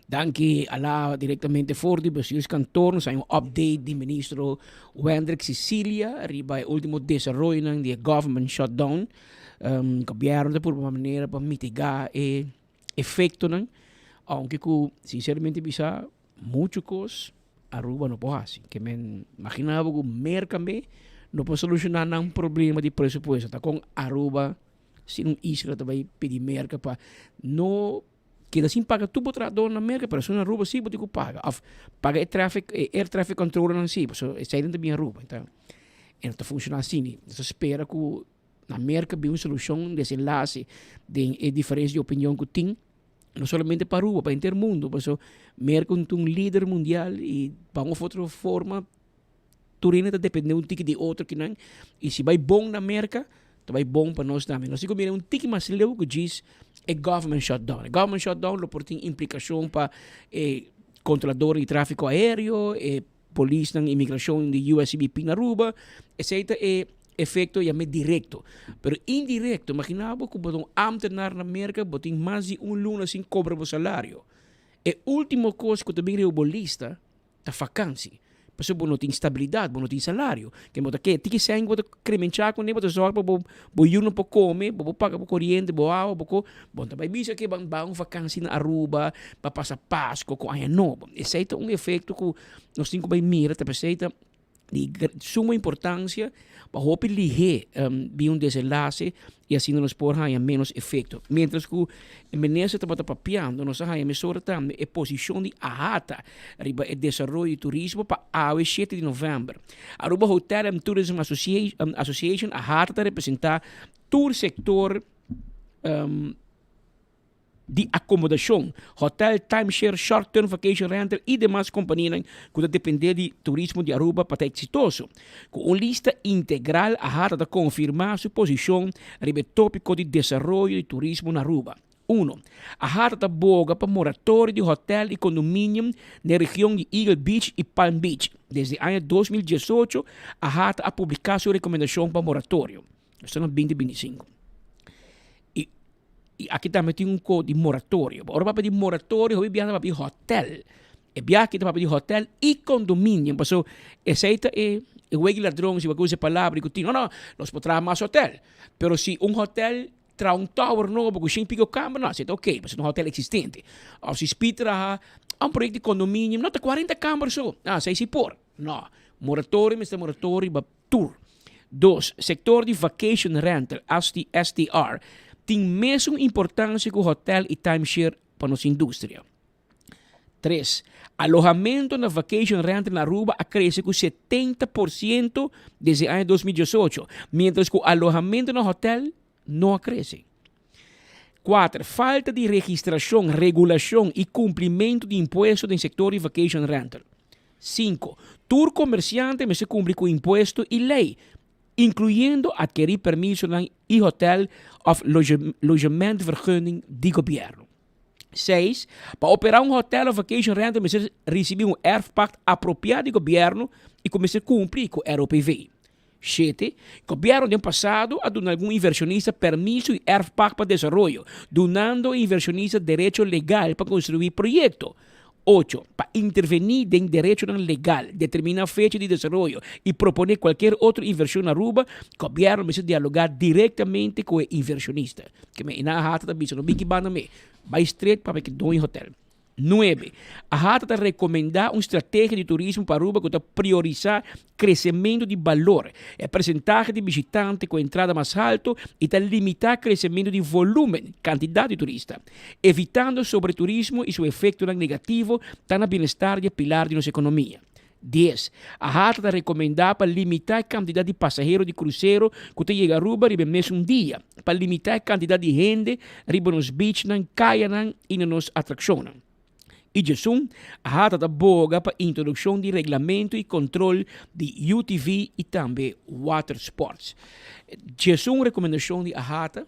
Danke alla direttamente fuori, precies kantoor, nós temos update do ministro Wendrik Cecilia, arriba o último desenvolvimento do government shutdown, governo por uma maneira para mitigar o efeito, aunque sinceramente bisa muitas coisas Aruba não pode assim, que me imaginava que o mercado não pode solucionar um problema de presupuesto, tá com Aruba se não isla também pedir mercado para não que assim paga tudo para dar na mercado, para na Aruba sim pode paga, paga air traffic control não sim, so sai dentro bem Aruba, então não está funcionando assim, então espera que na mercado bem uma solução desenlace de diferença de opinião que tem não somente para Aruba, para o intermundo, porque o mercado é um líder mundial e para uma outra forma, Turina está dependendo um tique de outro que não, e se vai bom na mercado, vai bom para nós também. Nós temos um tique mais leu que diz é government shutdown. O government shutdown tem implicação para controlador de tráfego aéreo, polícia e imigração de USCBP na Aruba, etc. efecto ya me directo. Pero indirecto, imaginamos que um ambtenaar na América botin mais de luna sem cobra o salário. E último coisa que também é o bolista, a vacância. Porque você não tem estabilidade, não tem salário. Que você quer, tem que ser que você crementar com ele, você só para você não pode comer, você paga para corrente, você água, você também bisa que vão uma vacância na Aruba, para passar Páscoa com a nova. Esse é um efeito que nós temos que mirar, tá de suma importância para hope lihe um desenlace e assim nos por há menos efeito. Mientras que a menesa está papiando, nós há mesura também a posição de ahata riba o desenvolvimento e turismo para a 7 de novembro. Aruba Hotel and Tourism Association ahata representar todo sector de acomodação, hotel, timeshare, short-term vacation rental e demais companhias que dependem de turismo de Aruba para estar exitoso. Com uma lista integral, a rata de confirmar sua posição sobre o tópico de desenvolvimento de turismo na Aruba. 1. A rata de boga para moratório de hotel e condomínio na região de Eagle Beach e Palm Beach. Desde o ano 2018, a rata a publicar sua recomendação para moratório. Estão em 2025. E aqui também tem um código de moratório. Agora para pedir moratório, eu viajo para pedir hotel. E viajo para pedir hotel e condomínio. Então, aceita o ladrão, se você usa a palavra, não, nós podemos mais hotel. Mas se hotel traz tower novo, com 5 pico câmara, não, aceita ok, mas é hotel existente. Ou se espitra um projeto de condomínio, não, tem 40 câmaras só. Ah, sei se por. Não, moratório, mas moratório para tour. 2. Sector de vacation rental, STR. Tem mesmo importância que o hotel e timeshare para nossa indústria. 3. Alojamento na vacation rental na Aruba cresce com 70% desde o ano 2018, mientras que o alojamento no hotel não cresce. 4. Falta de registração, regulação e cumprimento de impostos no setor de vacation rental. 5. Tour comerciante se cumpre com imposto e lei, incluindo adquirir permiso e hotel of logementvergunning de governo. 6. Para operar um hotel of vacation rental, você receber erfpacht apropriado do governo e começar a cumprir com o ROPV. 7. O governo do passado a dar algum inversionista permiso e erfpacht para desenvolvimento, donando ao inversionista direito legal para construir projeto. 8. Para intervenir em direito legal, determinar a fecha de desenvolvimento e proponer qualquer outra inversão na Aruba, o governo precisa dialogar diretamente com o inversionista. Que me na rata da bisa, no big banda me, vai straight para que doe hotel. 9. A rata está recomendar uma estratégia de turismo para Aruba que está priorizar crescimento de valor, a percentagem de visitantes com entrada mais alta e está limitar crescimento de volume, quantidade de turistas, evitando sobreturismo e seu efeito negativo está no bem-estar e pilar de nossa economia. 10. A rata está recomendar para limitar a quantidade de passageiros de cruzeiro que chega a Aruba no mesmo dia, para limitar a quantidade de gente nos beach, caia e nas atrações. E Jesus, a rata da boga para introdução de regulamento e controle de UTV e também water sports. Jesus, uma recomendação de a rata,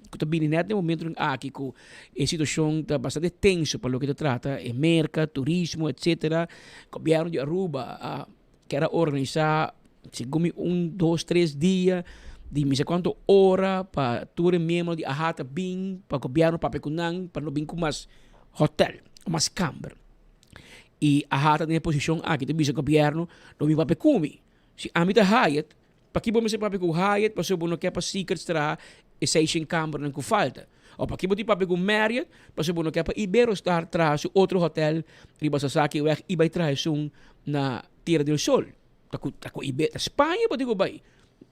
que também nesse momento aqui que a situação está bastante tensa para o que se trata, merca, turismo, etc. O governo de Aruba quer organizar, segundo 1, 2, 3 dias, de não sei quanto hora para todo membro de a rata vir, para o governo, para Pecunang, para não vir com mais hotel. Mas câmara. E a rata na posição aqui, também o governo não vai para comer. Se a mim Hyatt, para que vamos para com Hyatt, para se não quer para secret estar e seis em câmara não falta. Ou para que vamos para com Marriott, para se não quer para Iberostar traz outro hotel, riba sa saki weg e vai traz na Tierra del Sol. Tá com Espanha, para digo vai.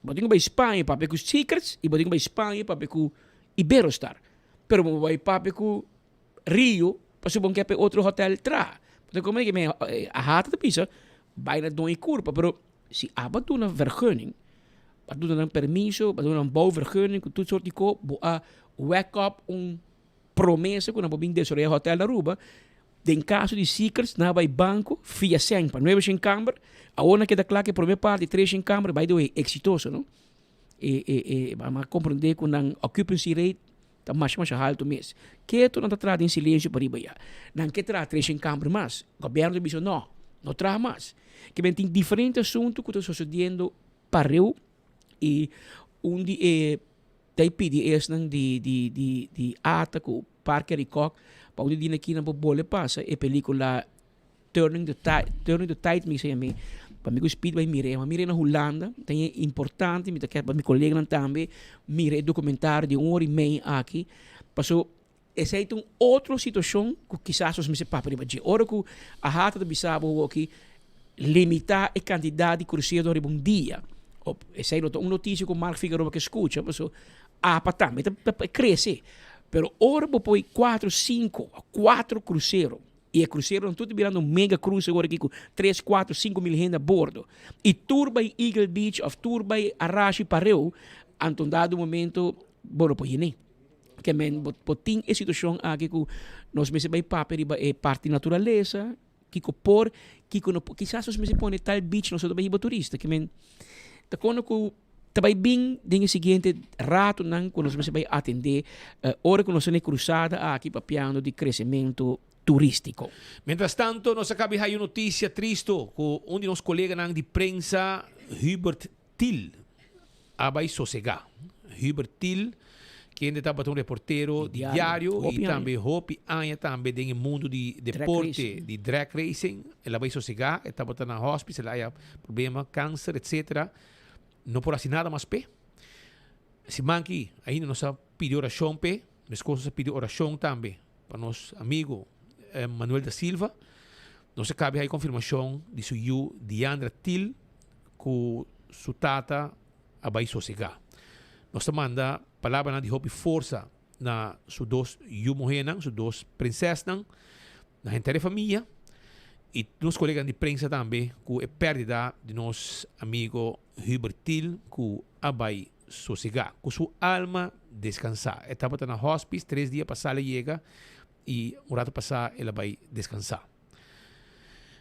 Para vai Espanha para com secrets e para Espanha para com Iberostar. Pero vai para com Rio Paso bom que é outro hotel tra. Então como é que a rata da pizza vai na dom e curva, pero se abatu na vergunning, abatu na permiso, abatu na bouwvergunning, com tudo soort de coisa, a wake up promessa que na bobin desoreia hotel da Aruba, em caso de seekers na vai banco, via 100 para 9 em câmara, a ona que dá claro que a primeira parte 3 em câmara vai do exitoso, não? E vamos compreender que na occupancy rate tá mais alto mesmo. Que tu não tá trazendo em silêncio para ir não quer trazer 3 em câmara mais. O governo diz não traz mais. Que tem diferentes assuntos que estão sucedendo para eu E onde daí pedi nang di ata ko Parker e Koch pa onde din aqui na bole passa e película Turning the Tide me sei me para mim speed vai mire na Holanda tem importante me quer para meu colega também mire documentário de 1 hora e meia aqui passou essa é outra situação que quizás os me se papel de hora que a rata do bisabo aqui limitar a quantidade de cruzeiros por um dia. Essa é uma notícia que o Mark Figueroa que escuta, mas também cresce. Pero ora põe 4 cruzeiros. E o cruzeiro não tudo virando um mega cruzeiro agora aqui com 3, 4, 5 mil gente a bordo. E turba em Eagle Beach, ou turba em Arashi Pareu, em dado momento, bom, põe nem. Que men, tem a situação aqui que nós me se vai papel é parte natureza, que por quizás os me se põe tal beach não sou bem turista, que men tá quando que também bem dinha seguinte rato não quando os me se vai atender hora que nós é cruzada aqui papiando de crescimento turístico. Mientras tanto, nós acabamos de uma notícia triste com um de nossos colegas de prensa, Hubert Till, abai sossegar. Hubert Till, que ainda estava um reporteiro de diário e também Hopi Anya também no mundo de deporte, de drag racing. Ela vai sossegar, estava na hospital, ela tinha problema, câncer, etc. Não por assim nada mais pé. Se manque, ainda nós pediu oração pé, mas coisas pediu oração também para nosso amigo Manuel da Silva. Nós acabamos de confirmação de sua Diandra Till, que sua tata vai sossegar. Nós manda palavra de hope força na sus dos mulheres, sus dos princesas, na gente da família e nos colegas de prensa também, que é perda de nosso amigo Hubert Till, que vai sossegar, que sua alma descansar. Estava na hospice, 3 dias para ela chega e um rato passar ela vai descansar.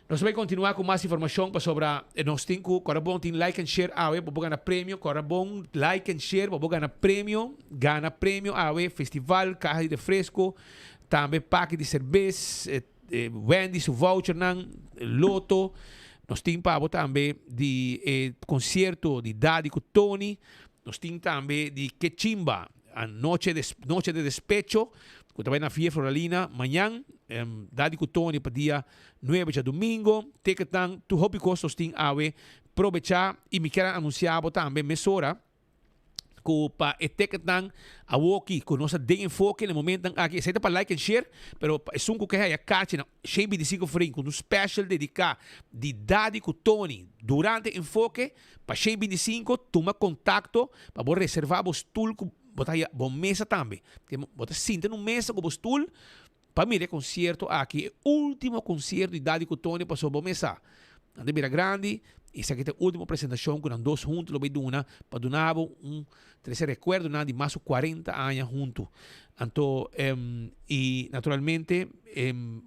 Nós vamos continuar com mais informação sobre nós temos que bom tem like and share awe para ganhar prêmio, bom like and share para ganhar prêmio awe festival carne de fresco, também pack de cerveja, Wendy's voucher nan loto. Nós temos para também de concerto de Daddy com Tony, nós temos também de Quechimba, a noche de despecho. Que também na Fia Floralina, amanhã, Daddy com Tony para dia 9 de domingo, teketan, tu hopi costos ting awe, aprovechar e me quero anunciar também mesora, que para teketan a woki, que nós tem enfoque no momento aqui, seja para like and share, pero é um que é a caixa na 125 frame, com um special dedicado de Daddy com Tony, durante enfoque, para 125, toma contato, para reservar os tool botar bom mesa também. Botar cinta numa mesa com o stool para mim concerto aqui. Último concerto de Daddy com Tony passou bom mesa. Ande mira grande. Essa aqui é a última apresentação com nós dois juntos. Lo beiduna para donar terceiro recuerdo de mais de 40 anos juntos. Então, e naturalmente,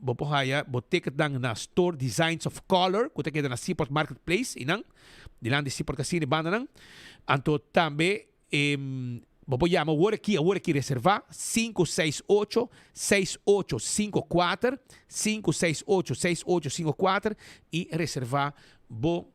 vou porraya, vou ter que dar na Store Designs of Color, que tem na Seaport Marketplace, inang, de lá de Seaport Casino e Banda. Então, também, vou chamar agora aqui reservar 568-6854 568-6854 e reservar bo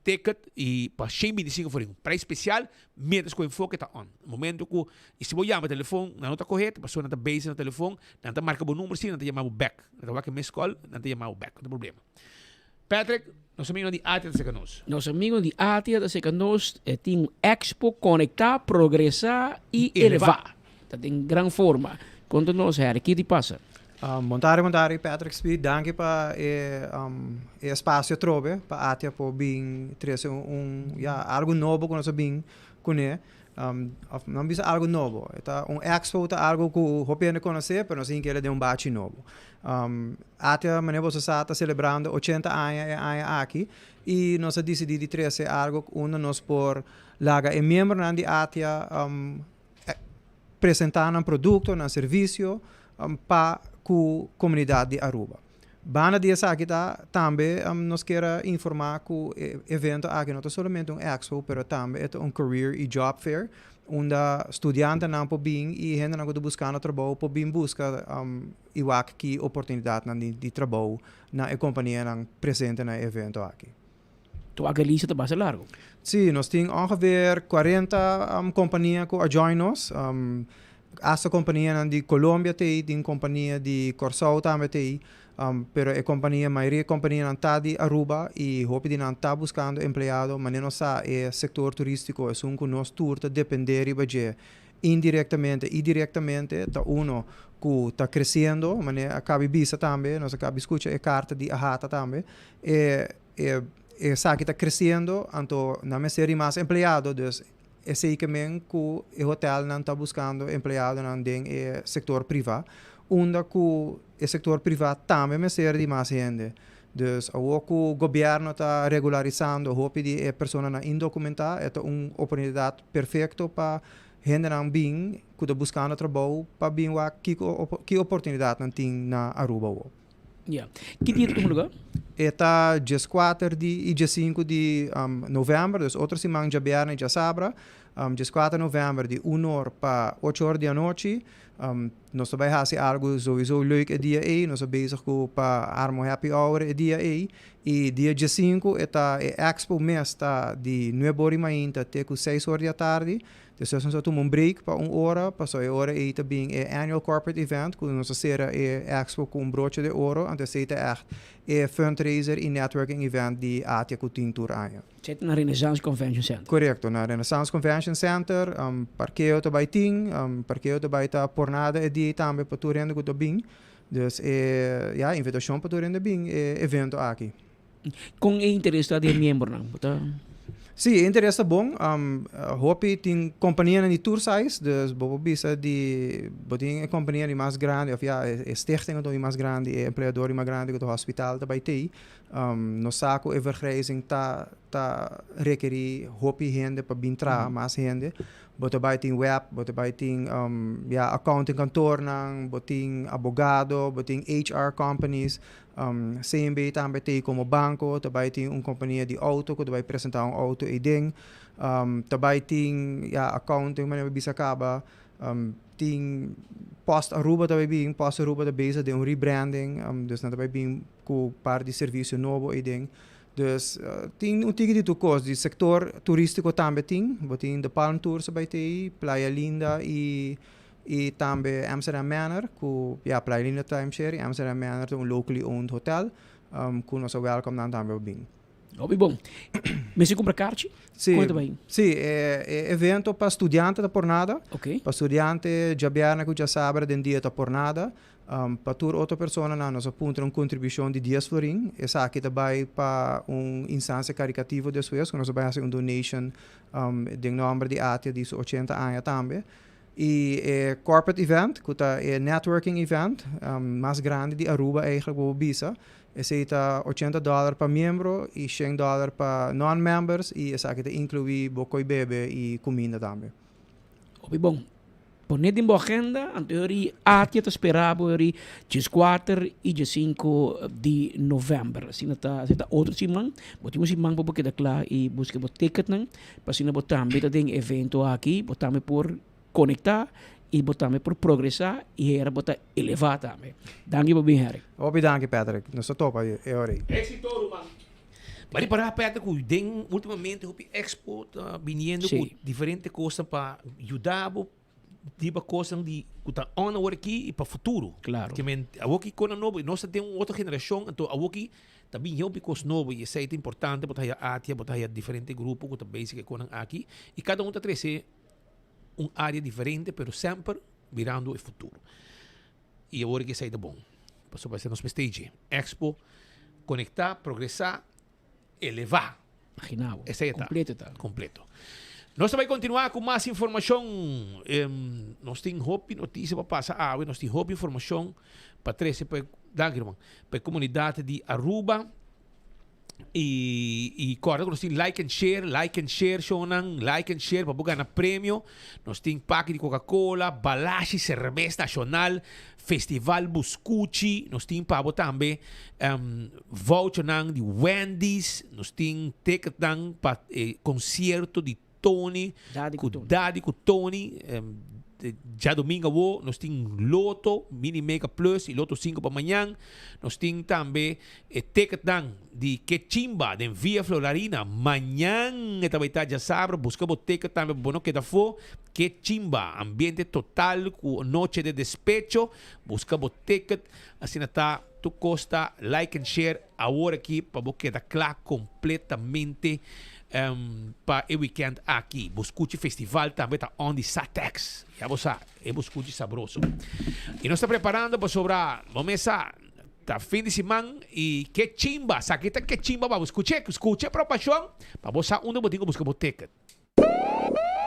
ticket e para 125 for um preço especial menos que o enfoque está on. No momento que se vou chamar o telefone não está correto, passou na base no telefone, não está marca o número sim, não está chamar o back, não está que call, não está chamar o back, não tem problema. Patrick, nosso amigo de Atia da Secanos. Nosso amigo de Atia da Secanos tem um expo conectar, progressar e elevar. Tem grande forma. Conta-nos, Harry, o que te passa? Montare, Patrick Speed, danke para espaço trove, para Atia por bem trazer algo novo que nós bem conhecer. Não bisa algo novo. Então, expo é algo que o Hopi não conhece, mas nós temos que ele deu bate novo. Até maneira você está celebrando 80 anos aqui e nós decidimos trazer algo onde nós por laga e membro de Atia apresentar um produto, um serviço para a comunidade de Aruba. Bana dessa aqui também nós queremos informar que o evento aqui não é somente expo, mas também é career e job fair, onde estudantes não podem e gente não pode buscar trabalho, podem buscar oportunidade de trabalho na companhia presente no evento aqui. Tu agaliza te base largo. Sim, nós temos ongeveer 40 companhias que join ons. Essa companhia de Colômbia tem companhia de Corsau também tem. Pero a companhia, a maioria companhia não está de Aruba e hope de não está buscando empregado, mas não sabe o setor turístico é um que nós turta depender de budget. Indiretamente e diretamente, tá uno que está crescendo, mas acaba bisa também, nós acaba escutar a carta de Ahata também, sabe que está crescendo, então não ser mais empregado, dus é sei que o hotel não está buscando empregado não tem setor privado, onde que o setor privado também ser de mais gente. Dus o governo está regularizando, hope de a pessoa indocumentada, é uma oportunidade perfeita para gente não bem que está buscando trabalho para bem que oportunidade não tem na Aruba. Yeah. Que dia tu lugar? Está dia 4 e dia 5 de novembro, dus outra semana de Jabiarna e de Sabra. Dia 4 de novembro de 1 hora para 8 horas da noite. Nós também fazemos algo sowieso leuk dia aí, nós bezig para armo happy hour dia aí. E dia 5 está a Expo Mesta de 9 horas da manhã até 6 horas da tarde. Dus nós tomamos break para 1 hora, passou a hora e também é annual corporate event, que nós será a Expo com broche de ouro, então será é fundraiser e networking event de Atia Coutinho Tour Aya. Zit na Renaissance Convention Center. Correcto, na Renaissance Convention Center, parqueo também tem, parqueo também está por nada dia também para tour rende que bem. Dus ja, invitação para tour rende bem evento aqui. Com interesse de membro não, Sim, interesse bom. Hope tem companhia de tour size, dus bisa de botin companhia de mais grande, of ja, stichting de mais grande, empregador de mais grande, que o hospital também tem. No saco a vergrijzing tá requerir hope gente para bintra mais gente. Botabay tem web, botabay tem accounting kantoor nang, boting abogado, boting HR companies. CMB também tem como banco, também tem uma companhia de auto, que vai apresentar um auto e ding. Também tem accounting, mas não bisa acaba. Tem Post Aruba também, Post Aruba também de um rebranding, dus também bem com par de serviço novo e ding. Dus tem um tigre de coisas, de setor turístico também tem, de Palm Tours também tem, Playa Linda e também Amsterdam Manor, que Playa Linda timeshare, Amsterdam Manor é um locally owned hotel, que nós welcome dan também bem. Obi bom. Mas você compra kart? Sim, é evento para estudante da pornada. Okay. Para estudante já biarna que já sabe den dia da pornada. Para tour outra pessoa nós apontam uma contribuição de 10 florin. Essa aqui também para uma instância caritativa de Suez, que nós vamos fazer uma donation de nome de ATIA de 80 anos também. E corporate event, que é networking event, mais grande de Aruba eigenlijk boven Bisa. Esse está $80 para membro e $100 para non-members e essa aqui inclui bocoi bebe e comida também. Obi bom. Poner em boa agenda, anterior até esperar por 4 e 5 de novembro. Assim está outro semana, botamos semana para porque declarar e buscar o ticket não, para assim botar também tem evento aqui, botar por conectar e botar por progressar e era botar elevar também. Danke por vir, Harry. Danke, Patrick. Nós estamos aí, é hora aí. Éxito, mano. Mas para Patrick, ultimamente o Expo está vindo com diferentes coisas para ajudar tipo coisas de que on aqui e para futuro. Claro. Que a aqui com a nova, nós temos outra geração, então a aqui também é um pouco novo e isso é importante, botar a área, botar a diferentes grupos que também se com aqui e cada um está trazendo uma área diferente, mas sempre virando o futuro. E agora que isso é bom. Passou para ser nosso stage. Expo, conectar, progressar, elevar. Imaginava. Esse aí completo tá. Completo. Nós vamos continuar com mais informação. Nós temos notícia para passar. Nós temos informação para trazer para a comunidade de Aruba. E corre, nós temos like and share, shonan, like and share para ganhar prêmio. Nós temos pack de Coca-Cola, Balashi, cerveja nacional, Festival Buscucci. Nós temos para também voucher de Wendy's. Nós temos ticket para concerto de Tony, Daddy com Tony, já domingo nós temos Loto, Mini Mega Plus e Loto 5 para amanhã. Nós temos também ticket de Quechimba, de Via Florarina. Amanhã, já sabe, buscamos ticket também para não quedar fora. Quechimba, ambiente total, com noite de despecho. Buscamos ticket, assim está. Tu costa, like and share agora aqui para você quedar claro completamente para o weekend aqui. Buscuchi Festival também está on the Satex. Já você é Buscuchi sabroso. E nós estamos preparando para sobrar, vamos a tá fim de semana e que chimba, saquita que chimba para escuche para paixão, para você onde botinho buscar ticket.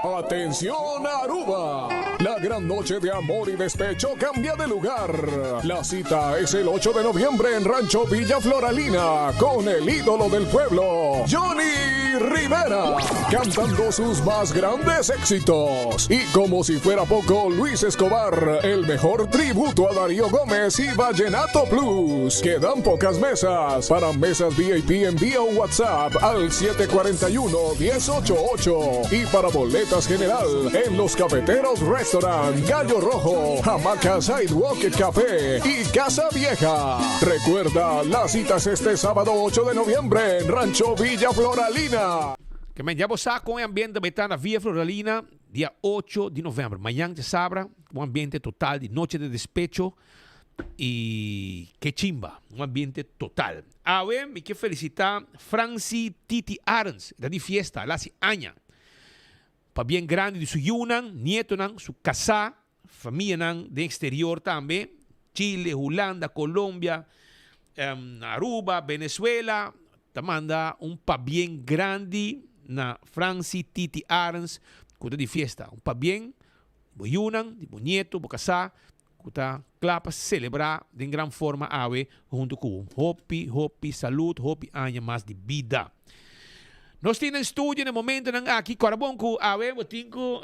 Atención Aruba, la gran noche de amor y despecho cambia de lugar. La cita es el 8 de noviembre en Rancho Villa Floralina con el ídolo del pueblo, Johnny Rivera, cantando sus más grandes éxitos. Y como si fuera poco, Luis Escobar, el mejor tributo a Darío Gómez y Vallenato Plus. Quedan pocas mesas. Para mesas VIP envía un WhatsApp al 741-1088 y para boletas general en Los Cafeteros Restaurant, Gallo Rojo, Hamaca Sidewalk Café y Casa Vieja. Recuerda, las citas este sábado 8 de noviembre en Rancho Villa Floralina. Que amanhã você com o ambiente vai estar na Via Floralina, dia 8 de novembro. Amanhã você sabe, um ambiente total de noite de despecho e quechimba, um ambiente total. Awe, me quero felicitar Franci Titi Arns, da de fiesta, lá se anha. Para bem grande de su yunan, nieto nan, su casa, família nan, de exterior também, Chile, Holanda, Colômbia, Aruba, Venezuela, te manda pa bem grande na Franci Titi Arns, que de fiesta, pa bem, bo yunan, de bo nieto, bo casa, que tá claro para celebrar de gran forma ave junto com hopi, saúde, hopi año mais de vida. Nós temos estúdio no momento aqui, Corabon, com a eu tenho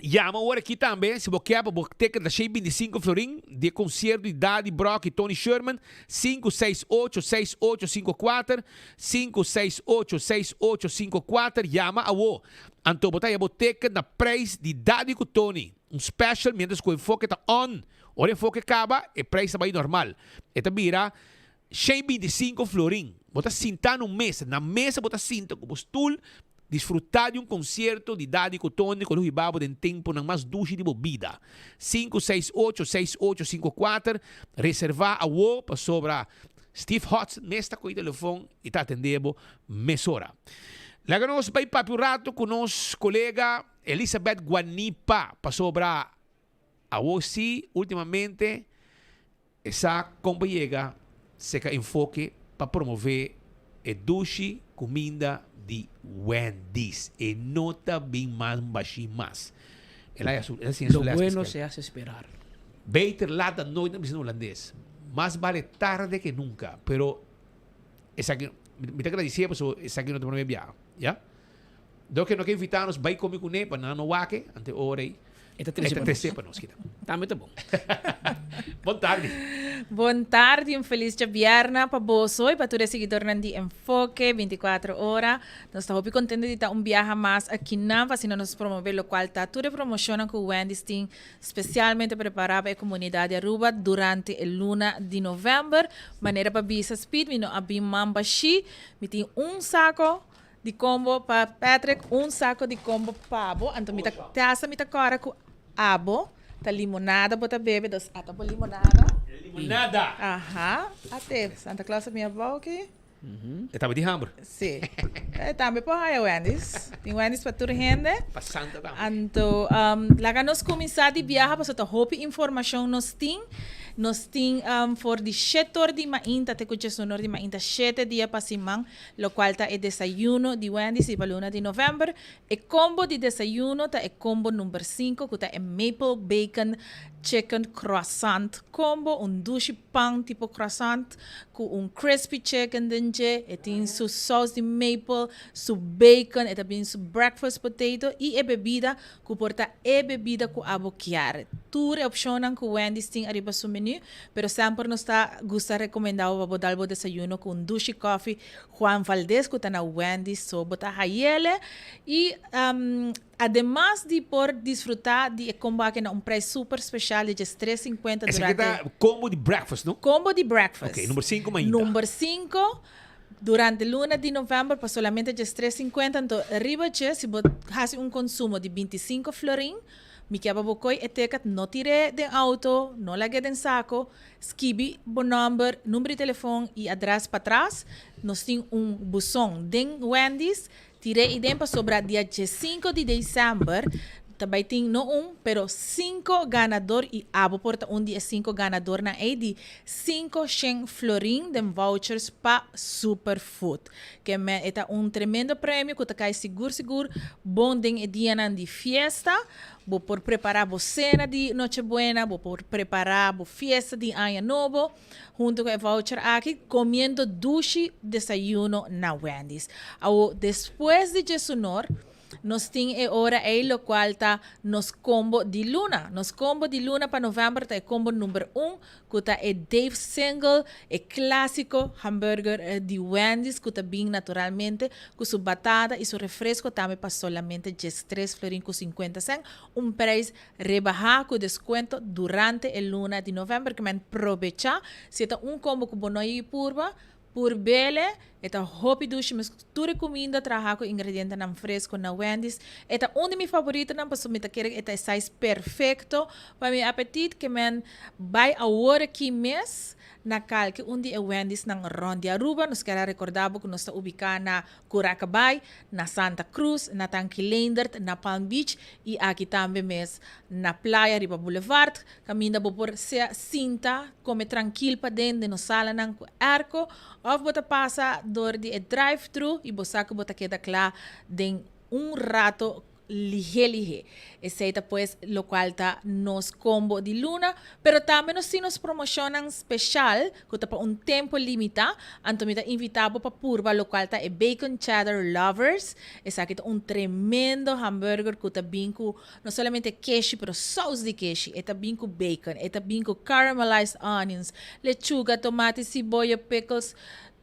chama agora aqui também, se você quer para ter da 25 florim de concerto de Daddy Brock e Tony Sherman, 568-6854, 568-6854, chama a o. Então, botar a boteca na preço de Daddy com Tony, special, mientras que o enfoque está on, o enfoque acaba, o preço vai normal. Esta vira 25 florim. Bota sentar na mesa bota sinta com o stool, desfrutar de concerto de Daddy Cotone com o Ribabo de tempo na mais duche de bebida. 568-6854, reservar a o para sobra Steve Hotz nesta com o telefone e está atendendo mesora. Lá nós vai para o rato com nosso colega Elizabeth Guanipa para sobra a o si, ultimamente, essa companhia se enfoque para promover a duche comida de Wendy's. E nota bem mais baixinho mais. Lo bueno se hace esperar. Beter lata nooit na business holandês. Mais vale tarde que nunca. Pero essa aqui, me te agradecer, porque essa aqui não te prometo viajar. Já? Do que não quer invitar-nos, vai comer com ele, para não wake, ante hora aí. Esta para nós. Tá muito bom. Boa tarde. Boa tarde, feliz viernes para vos hoy, para todos seguidores de Enfoque 24 horas. Nós estamos muito contentes de estar viaje mais aqui na para nos promover lo qual está toda promoção com o Wendy's tem especialmente preparado para a comunidade de Aruba durante a luna de novembro. Maneira para visa speed, me não abrir mambashi, me tem saco de combo para Patrick, saco de combo para Abo. Então, me tá cora com Abo. Tá limonada, bota bebe, dos ata por limonada. Limonada. Aham. Até Santa Claus minha avó aqui. Estava de hambre. Sim. Também por aí Wendy's. Tem Wendy's para toda gente. Para Santa também. Então, lá nós começar de viajar para só hope informação nós tem. Nós temos for de setor de mainta, te escucha sonor de mainta 7 dias para semana, lo qual está o desayuno de Wendy's e para luna de novembro. E combo de desayuno está o combo número 5, que está o maple bacon chicken croissant combo, douche pão tipo croissant, com crispy chicken dentro, e tem su sauce de maple, su bacon, e também su breakfast potato, e a bebida, que porta a bebida com aboquiar. tour opcionan que Wendy's tem arriba su menu, pero sempre nos está gusta recomendar o bodalbo desayuno con Dushi Coffee Juan Valdez que está na Wendy's, so bota hayele e además de por disfrutar de combo aqui na preço super especial de $3.50 Esse aqui tá combo de breakfast, não? Combo de breakfast. Ok, número 5 ainda. Número 5, durante el lunes de novembro, para solamente $3.50, então arriba de, se você faz consumo de 25 florin, mi que ababocoi etiquet, não tire de auto, não largue de saco, escrevi o número de telefone e adresse para trás, nós temos buzão de Wendy's, tirei idem para sobrar dia 5 de dezembro, também tem não pero 5 ganador e abo porta dia 5 ganador na de 5 florin de vouchers para Superfood. Que é tremendo prêmio que cai seguro, bom dia de fiesta, vou por preparar a cena de Noche Buena, vou por preparar a fiesta de Ano Novo, junto com o voucher aqui, comendo dushi desayuno na Wendy's. Depois de Jesunor, nós temos agora o qual está nos combo de luna. Nos combo de luna para novembro está combo número 1, que está Dave Single, clássico hambúrguer de Wendy's, que está bem naturalmente, com sua batata e seu refresco também para solamente $3.50, preço rebajado com desconto durante a luna de novembro, que me aproveita, se está combo que bono e purba, por bele, eta hopi dushi mistura comida trabalhar com ingredientes não fresco na Wendy's. Eta de meus favoritos não posso me querer eta size perfeito para meu apetite que men vai a hora que mês na calque dia Wendy's nang Ron de Aruba nos quer recordar que nós está ubicado na Curacabai, na Santa Cruz, na Tanquilander, na Palm Beach e aqui também mês na Playa Riba Boulevard. Caminha por ser cinta, come tranquilo para dentro de nos sala nang arco, ou bota passa dor de drive-thru e você que bota queda claro de rato lige. Esse pues lo cual está nos combo de luna, pero também nos promocionan especial que está para tempo limitado, então me invitado para purba lo cual está Bacon Cheddar Lovers. Esse aqui é tremendo hambúrguer que está bem com não somente queijo, pero sauce de queijo, está bem com bacon, está bem com caramelized onions, lechuga, tomate, cebolla, pickles,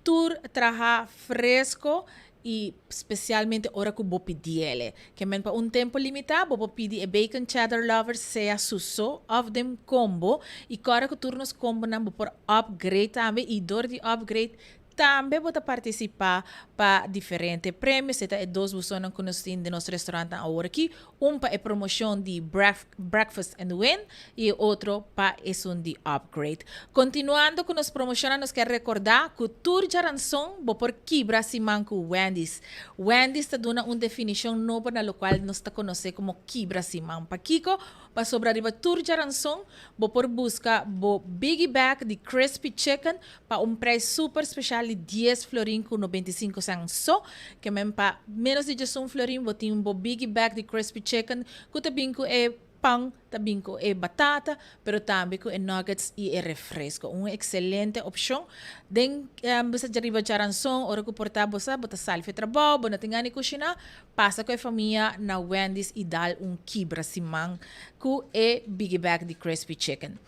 tur traja fresco e especialmente ora que vou pedir ele, que men para tempo limitado, vou pedir Bacon Cheddar Lovers seja suso of them combo e agora que turnos combo não vou por upgrade também e dor de upgrade também vou participar para diferentes prêmios. Esta é dois busões que nós temos de nosso restaurante agora aqui. Para a promoção de Breakfast and Win e outro para esse de upgrade. Continuando com as promoções, nós queremos recordar que o tour de ransom vou por quebra simão com Wendy's. Wendy's está dando uma definição nova na qual nós está conhecendo como quebra simão. Para Kiko, para sobreviver tour de ransom, vou por buscar o Biggie Bag de Crispy Chicken para preço super especial de 10 florin com 95 centavos só, que mesmo para menos de 1 florin, vou ter Biggie Bag de Crispy Chicken, que também é pão, também é batata, pero também é nuggets e é refresco. Uma excelente opção. Den você já arriba já ransom, ora que portar você, bota sal e trabalho, bota tingani cozinhar, passa com a família na Wendy's e dá quebra simão, que é Biggie Bag de Crispy Chicken.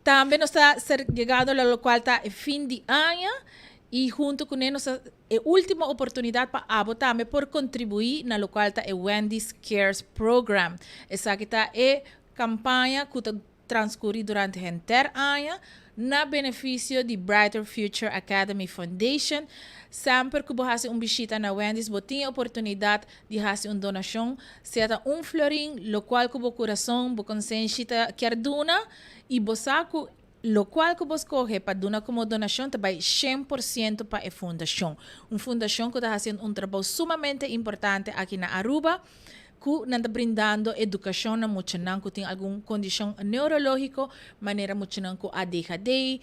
Também nós está chegando ao qual está fim de ano e junto com ele nós a última oportunidade para abo também por contribuir na qual está o Wendy's Cares Program. Essa aqui está a campanha que está transcorrida durante o inteiro ano na benefício de Brighter Future Academy Foundation. Sempre que você faz visita na Wendy's, você tem a oportunidade de fazer uma donação, seja florin, lo qual que o coração, a consciência quer donar, e você lo qual que você corre para donar como donação, também 100% para a fundação. Uma fundação que está fazendo trabalho sumamente importante aqui na Aruba, que está brindando educação na muchanan que tem alguma condição neurológica, maneira muchanan com ADHD,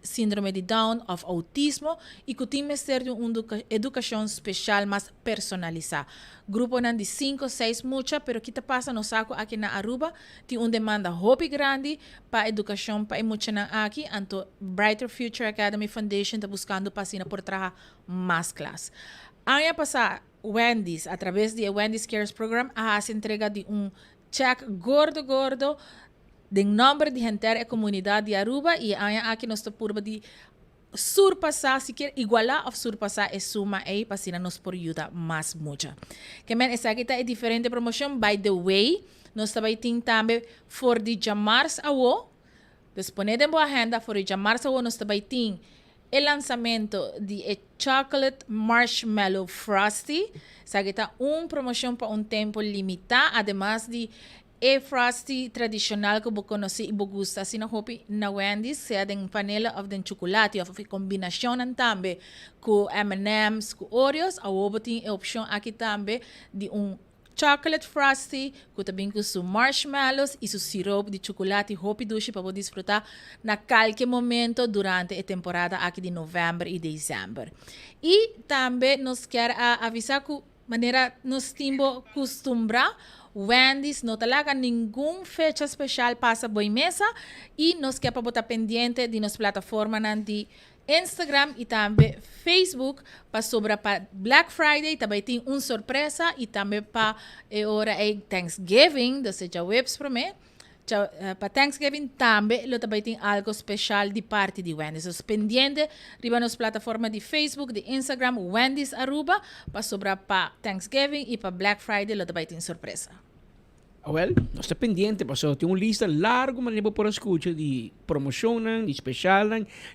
síndrome de Down, of autismo, e que tem mestre de uma educação especial mais personalizada. Grupo de 5, 6 mucha, pero que passa no saco aqui na Aruba, tem uma demanda hobby grande para educação para muchanan aqui, então Brighter Future Academy Foundation está buscando para por trabalhar mais classe. Ano passado, Wendy's, através do Wendy's Cares Program, a entrega de check gordo de nombre de gente e comunidade de Aruba e aqui nós estamos por de surpassar, se quer igualar ou surpassar é suma aí para assim nos por ajuda mais muita. Que men essa aqui é diferente promoção by the way, nós também também for de jamars awo, disponível boa agenda for de jamars awo nós também tem o lançamento de Chocolate Marshmallow Frosty. Essa aqui é promoção para tempo limitado, además de Frosty tradicional que você conhece e você gosta. Se não hopi na Wendy's, seja de panela ou de chocolate, ou combinação também com M&M's, com Oreos, ou tem a opção aqui também de chocolate frosty, que também com seus marshmallows e seu sirope de chocolate hopi doce para você desfrutar na qualquer momento durante a temporada aqui de novembro e dezembro. E também nos quer avisar que maneira nos timbo costumbrar Wendy's não talaga nenhum fecha especial passa boa mesa e nos quer para botar pendente de nos plataforma de Instagram e também Facebook para sobre para Black Friday também tem surpresa e também para hora é Thanksgiving, ou seja, webs para mim. Para Thanksgiving também também tem algo especial de parte de Wendy's. Os pendiente riba nas plataformas de Facebook, de Instagram, Wendy's Aruba para sobre para Thanksgiving e para Black Friday também tem surpresa. Well, nós está pendiente, pastor. Tem uma lista larga, mas não por escutar de promoção, de especial,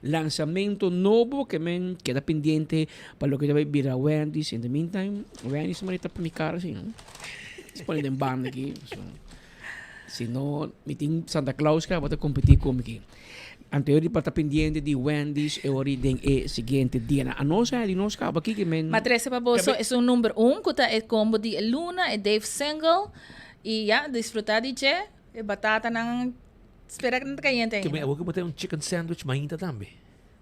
lançamento novo que me queda pendiente para o que vai vir a Wendy's. In the meantime, Wendy's me está para mi cara, assim, não? Se põe em banda aqui. Se não, me tem Santa Claus que vai competir comigo aqui. Anterior para estar pendiente de Wendy's e ori den seguinte dia. A nossa de nós acaba aqui que men. Matrese para bolso é número 1, que é combo de Luna e Dave Single. E desfrutar de batata ng espera que não caliente ainda. Que eu vou ter chicken sandwich mainta também.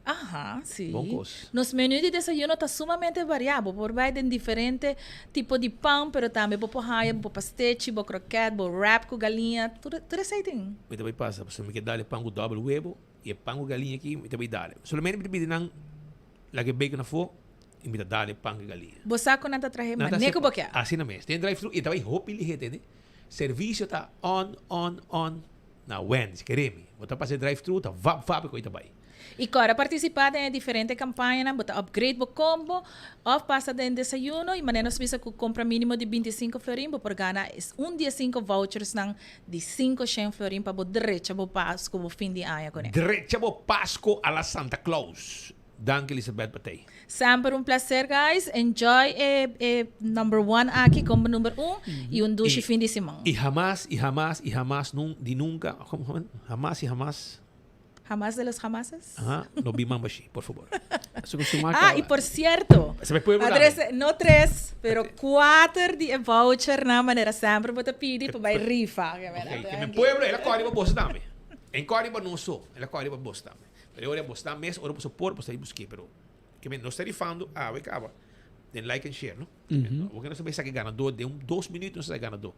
Aham, sim. Bom gosto. Nos menús de desayuno está sumamente variado. Por vai de diferente tipo de pão, pero também por raia, por pasteche, por croquete, por wrap com galinha, tudo isso aí tem. Me também passa, você me quer dar pão com double huevo e pão com galinha aqui, me também dá. Solamente me pede nang lagi bacon na fo, e me dá pão com galinha. Você com nada traje, mas nem que boquear. Assim na mesa. Tem drive-thru e também hope ele entende. Serviço tá on na Wendy's, quereme. Bota para ser drive-thru, tá vap com Itabai. E para participar em diferentes campanhas, bota upgrade o combo, ou passa de desayuno e maneira visa que compra mínimo de 25 florim, por ganhar dia 5 vouchers de 500 florim para direito para Páscoa, para fim de ano. Direito para Páscoa a la Santa Claus. Danke, Elizabeth Batey. Sempre prazer, guys. Enjoy number 1 aqui como número 1 e duche fim de semana. E jamás, nunca, jamás e jamás. Jamás de los jamases? Ajá, no be membership, por favor. E por cierto, adresse, não 3, pero 4 de voucher na maneira sempre vou te pedir para vai rifa. Que meu pueblo, ela corre para você também. Em corre para não sou, ela corre para você também. Pero ahora vos están mes, ahora vos por pues ahí busqué, pero que me no está rifando, we acaba. Den like and share, ¿no? Porque no se sabe que ganador de 2 minutos no se sabe ganador.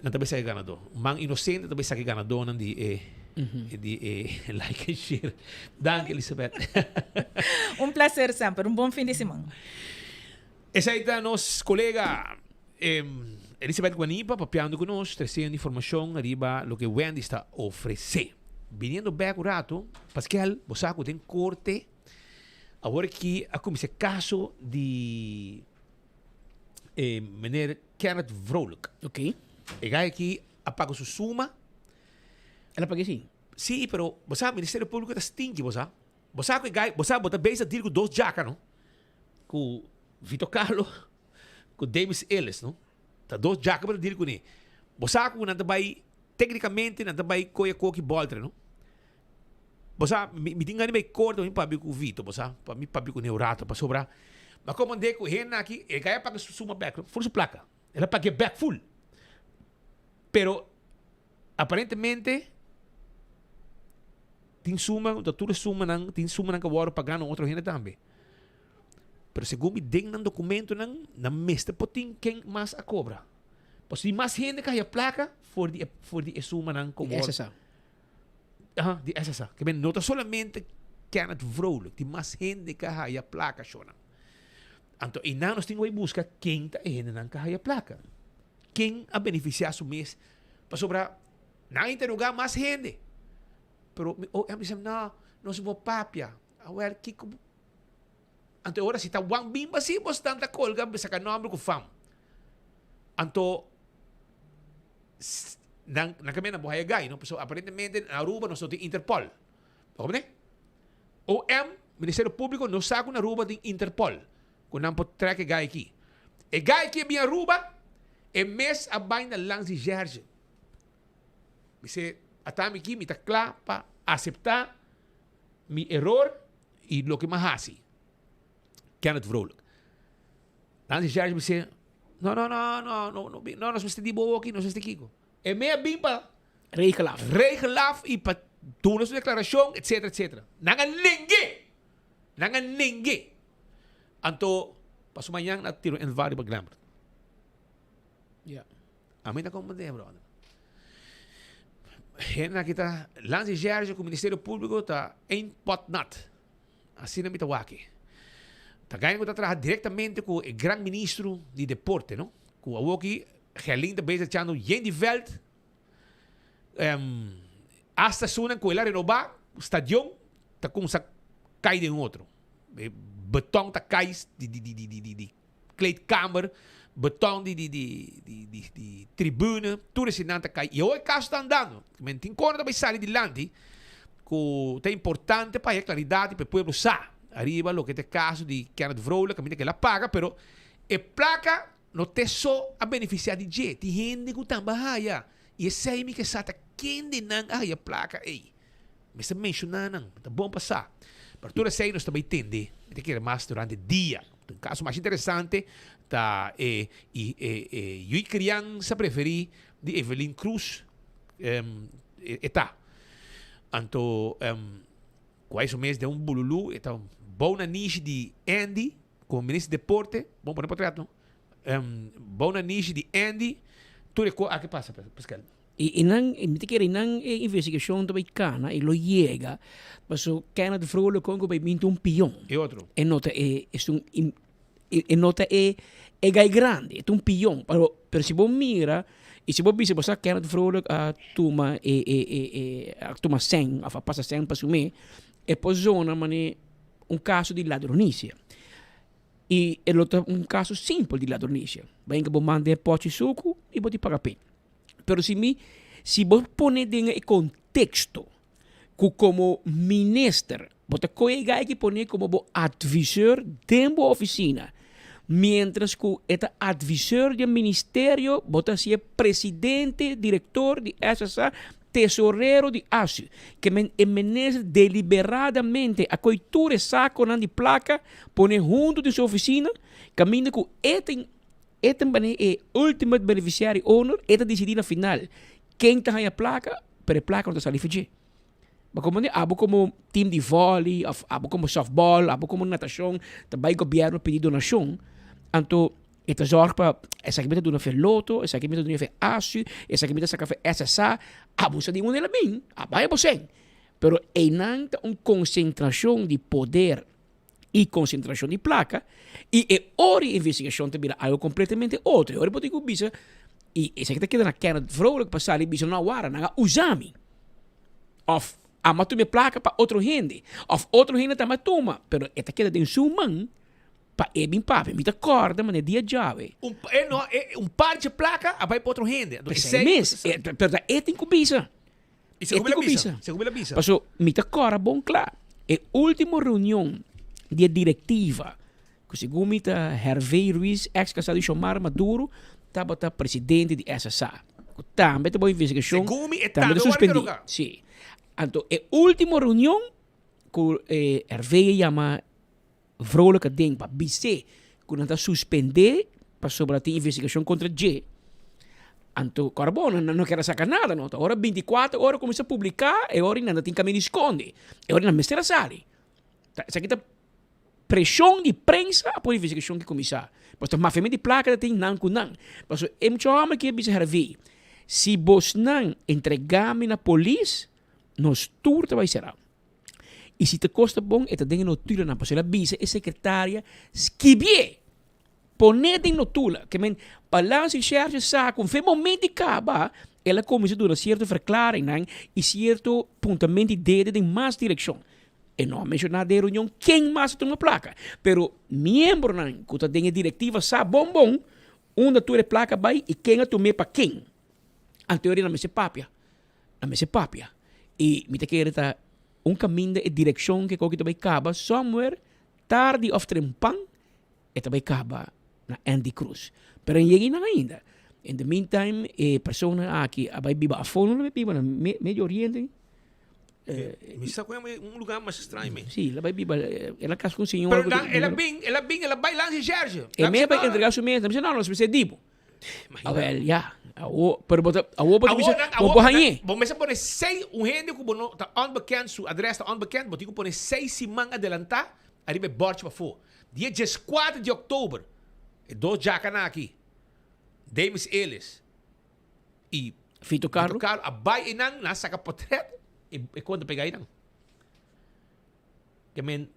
No te sabe ganador. Man inocente te sabe ganador nan di like and share. Danke, Elizabeth. Placer sempre, bom fim de semana. Essa aí está nos colega Elizabeth Guanipa papeando com nós, trazendo informação arriba lo que Wendy está oferecendo. Viniendo back un rato, Pascal, Bosaco tem corte, agora que a como esse caso de meneer Kenneth Vrolijk. Ok. E gai aqui apaga sua suma. Ela paga sim? Sim, pero Bosaco, Ministério Público está stinky, Bosaco. Bosaco e gai, Bosaco bota bem a dir com 2 jacas, não? Com Vitor Carlo, com Davis Ellis, não? Tá 2 jacas para dir com ele. Bosaco não vai tecnicamente não vai coia coque boltre, não? Você me tinha nem corto para mim com o Vitor, você para mim para mim com o Neurato para sobrar. Mas como andei com ele aqui, ele ganha para suma back, full placa. Ela paga back full. Pero aparentemente tem suma, doutor suma não, tem suma não que agora pagando outro gente também. Pero segundo me den um documento não, na mesta potin quem mais a cobra. Pois se mais gente que a placa for de suma não como essa. De essa. Que bem, não solamente Kenneth Vrolijk, tem mais gente que a placa chona. Então, e não nós temos que buscar quem está indo na que a placa. quem a beneficiar su mês para sobrar não interrogar mais gente. Pero eu disse, não se vou papia. Well, que como anto ora si ta wang bimba si bos tanta colga sa kanombre ko fam. Anto nang kami na buhay gay, no? So aparentemente na Aruba no so ti Interpol. Como ne? Ministério Público no saco na Aruba din Interpol. Kung nang po track gay aqui. E gay aqui bi Aruba e mes abay na lang si Gerge. Dice, atami aqui mi takla pa aceptar mi error e lo que mais hace. Kenneth Vrolijk. Dan si Gerge me dice, no, nós vamos ter boa aqui, nós vamos ter aqui. É meia bimba. Regelaf e para doen a sua declaração, etc, etc. Nangan ninguém. Anto, passo manhã na tiro em vários baglamber. Yeah. A mim tá como de brother. Hena kita Lance Gerge com o Ministério Público tá em potnat. Assim na mitawaki. Tá ganhando que tá trabalhar diretamente com o grande ministro de deporte, não? Com o aqui Gerlinda bezig chando Jendi Veld. Hasta sunan com ela renovar o stadion tá com sa cai de outro. Beton tá cai de kleedkamer, beton de tribune, tudo esse nanta cai. E hoje caso tá andando. Men tem corda vai sair de lante. Que é importante para a claridade para o povo sa. Arriba lo que é caso de Kenneth Vrolijk, que ela paga, pero a placa não tem só a beneficiar de gente, tem gente que também haya. E esse aí me que sata quem de não a placa ei. Mas se mencionar não, tá bom passar. Para tudo isso aí nós também entender, tem que ir mais durante o dia. Um caso mais interessante tá eu criança preferi de Evelyn Cruz tá. Anto quais o mês de bululu então bom na niche de Andy como ministro de deporte bom para retrato bom na niche de Andy tudo que passa Pascal e não te quer não investigação também cana e lo llega passo cana de frolo com que vai minto peão e outro e nota nota é gai grande é peão pero se bom mira e se você bisa cana de frolo a tuma tuma sen a passa sen para sumir é posiziona mane caso de ladronícia. E é caso simples de ladronícia. Bem que você manda pote suco e você paga pena. Pero se você põe em contexto que como ministro, você colega que põe como advisor dentro da oficina, mientras que este advisor do ministério, você é presidente, diretor de SSA, tesoreiro de ASU, que menece deliberadamente a coitura saco de placa, põe junto de sua oficina, caminha com este último beneficiário owner, este decidir na final quem está a placa, para a placa não está ali fugir. Mas como time de vôlei, como softball, como natação, também o governo pedir donação, então esta zorg para essa que me dá uma loto, essa que me dá uma ASU, essa que me dá SSA, abusa de um elemento, vai você. Pero é não concentração de poder e concentração de placa, e é hora de investigação também algo completamente outro. Hora pode bisa e essa que está quedando na Kenneth Vrolijk passar ali bisa na hora, na usami. Of amatu me placa para outro gente, of outro gente também toma, pero esta queda de sumang pa bem papi, me corda, mas é dia jave. Par de placa, vai para outro rende. Pero tem que bisa. E segura a bisa. Passo, me corda, bom claro. É última reunião de diretiva, que segundo me Hervé Ruiz, ex-casado de Xomar Maduro, estava presidente de SSA. Também tem boa investigação. Também suspendido. Sim. Então, é última reunião que Hervé chama Vrolijk ding para BC quando está suspender para sobre a investigação contra G. Então, Carbono não quer sacar nada, não. Agora 24 horas começa a publicar e agora ainda tem caminho esconde. E agora não mestra sale. Isso aqui tá pressão de prensa para a investigação que começar. Mas a máfia de placa tem não com não. Mas é muito homem que bisa Hervé. Se você não entregar-me na polícia, nós tudo vai ser. E se te custa bom, é te dengue no tira na pessoa bisa e secretária skibie poner de notula, que men balans e charge sa com fe momento acaba, ela começa a dar certa verklaring e certo pontamento de mais direção. E não mencionar de reunião quem mais tem uma placa, pero membro que tem a diretiva sa bom, onde tu é placa vai e quem a tu me para quem. A teoria não me se papia. E me te quer tá caminho de direção que qualquer também acaba somewhere tarde of trempang e também acaba na Andy Cruz. Pero não ainda. In the meantime, persona aqui vai biba a fono na biba na Medio Oriente. Me está com lugar mais estranho, man. Sim, ela vai biba, ela casa com o senhor. Pero ela vai lá em Sérgio. E me vai entregar o mesmo, mas não, nós precisa dibo. Well, yeah. Pero bota Bom, mas pone 6 gente que bono tá onbekend, su adres tá onbekend, botico pone 6 semana adelantar, arriba bord para fora. Dia 4 de outubro. E 2 jacana aqui. Davis Ellis e Fito Carlo abai inang nasa kapotret e quando pegar inang que men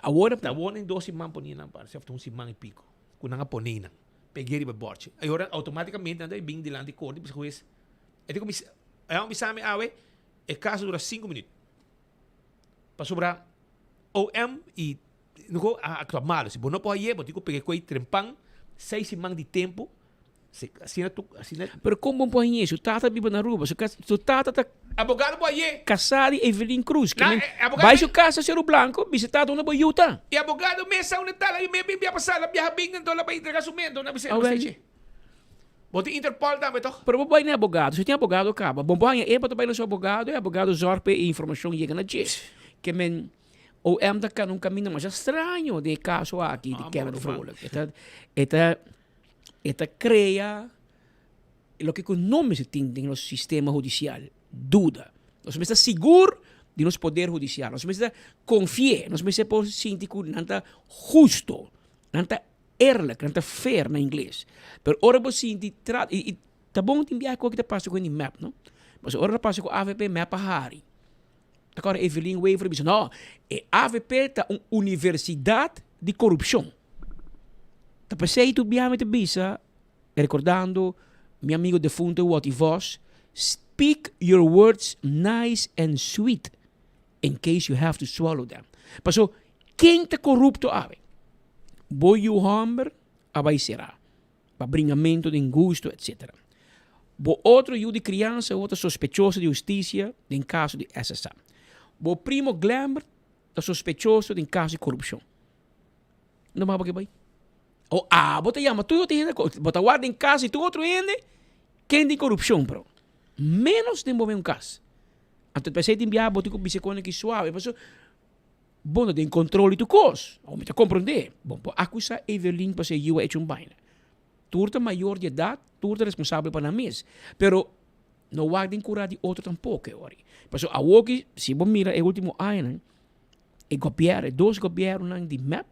agora em 12 man ponina para se um simang e pico kunanga ponina peguei ba borche agora automaticamente anda bing de land de cor depois juiz é como é um bisame awe e caso dura 5 minutos para sobrar OM e não a malo se bono pode ir botico peguei coi trempang 6 semana de tempo. Pero como põe isso? Tata vive na rua. Su tata tá abogado boye. Casado Evelyn Cruz. Vai su casa Cerro Blanco, visitado na boyuta. E abogado mesa una tala e me bia passar la viaja bing então lá para entregar sumendo na visita. Boti Interpol também to. Pero boy não é abogado. Se tem abogado acaba. Bom põe é para também seu abogado, é abogado zorpe e informação chega na G. Que men o em da can caminho mais estranho de caso aqui de Kevin Frolik. Esta crea lo que no me se tiene en los sistemas judicial. Duda. Nos me está seguro de los poder judicial. Nos me está confie. Nos me está por sentir que nanta justo. Nanta eerlijk. Nanta fair na inglês. Pero ora vos sentir e tá bom te enviar o que te passa com o map, não? Mas ora passa com AVP map a Hari. Agora Evelyn Waver diz, não, AVP tá uma universidade de corrupção. Tá passei tu biame te bisa, recordando meu amigo defunto what he was, speak your words nice and sweet in case you have to swallow them. Paso, quem te corrupto ave? Boy you humber, abai será. Abringamento de injusto, etc. Bo outro you de criança, outro sospechoso de justiça, em caso de SSA. Bo primo Glamour, tá sospechoso de caso de corrupção. Não vai vai. Bota chama, tu te bota guarda em casa e tu outro ende, quem tem corrupção, bro. Menos de mover um caso. Então, pensei em enviar, bota com bicicleta que suave, mas bom, tem controle do coisa. Ou me te compreender. Bom, acusar Evelyn para ser eu hecho um baile. Turta maior de idade, turta responsável para a mesa. Pero, não guarda em curar de outro tampouco, ori. Mas a Woki, se você mira o último ano, e governo, 2 governos de map,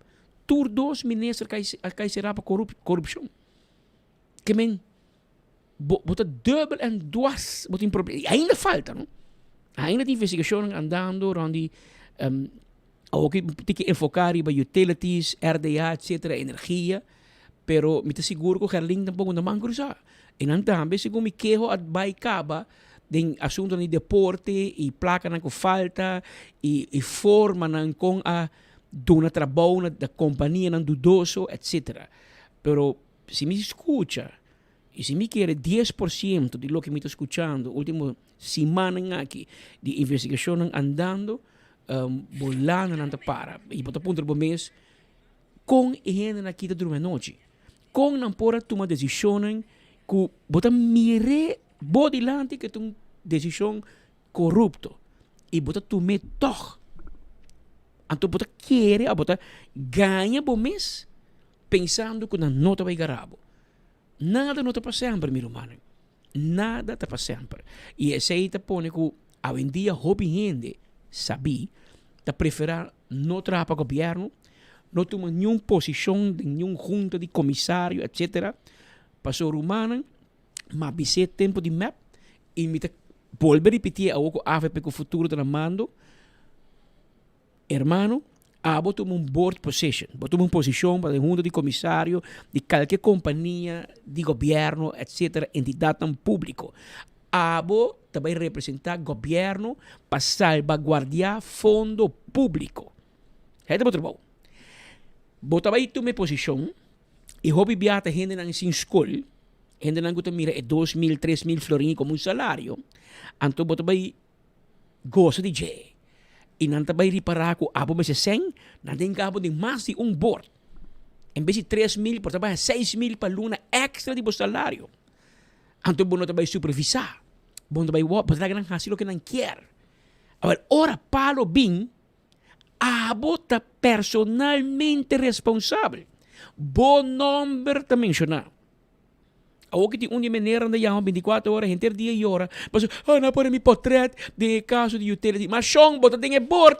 tur 2 ministros que será para corrupção. Que men, bota dubbel en dwars, bota problema. E ainda falta, não? Ainda tem investigação andando, onde tem que enfocar em utilities, RDA, etc., energia, pero me te seguro que o Gerling tampouco não vai cruzar. E não também, segundo me quejo, vai acabar de assunto de deporte e placa que falta e forma com a dona trabalho da companhia não dudoso, etc. Pero se me escuta e se me quer 10% de lo que me está escuchando, última semana aqui de investigação andando, bolando não para e bota ponto do mês com gente aqui da durante noite, com não pora tomar decisão que bota mire bodilante que tem decisão corrupto e bota tomar toch. Então, bota querer, bota ganha bom mês, pensando que não está bem garabo. Nada não está para sempre, meu irmão. Nada está para sempre. E esse aí está põe que, hoje em dia, hobby gente, sabe, está preferir não trabalhar para o governo, não tomar nenhuma posição, de nenhuma junta de comissário, etc. Passou o humano, mas bise tempo de map, e me volver a repetir a AVP que o futuro está mando. Hermano, Abo toma un board position. Bo toma una posición para el junta de comisario de cualquier compañía, de gobierno, etcétera, entidad tan público. Abo também representar governo para salvaguardar fundo público. É muito bom. Bota aí tua posição e hobby biata gente na sin escola, gente na guta mira é 2.000, 3.000 florini como um salário. Então bota aí gosta de J. E não também reparar que abo mas 100, não tem cabo de mais de um board. Em vez de 3.000, por também 6.000 para luna extra de bo salário. Então bom também supervisar. Bom também botar gran hasil que não quer. Agora, ora palo bem, abo tá personalmente responsável. Bom número tá mencionar. O que tem uma maneira de chamar 24 horas, entre dia e hora. Mas, não pode me portrait de caso de utility. Mas, chong, bota tem board.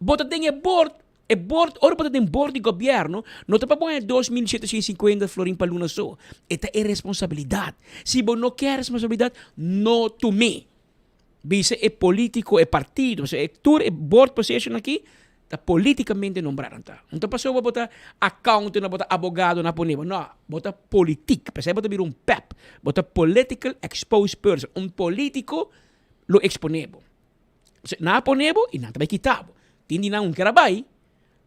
Bota tem board. E board, ora bota tem board de governo, não tá para pôr 2.750 florin para luna só. Esta é responsabilidade. Se você não quer responsabilidade, não tome. Bisa é político, é partido. Mas é tour, é board position aqui, tá politicamente nombrado. Então, passou a botar account, não botar abogado, não ponemos. Não, botar político. Pensei botar vir PEP. Botar political exposed person. Político, lo exponemos. Não ponemos e não também quitamos. Tindi não trabalho.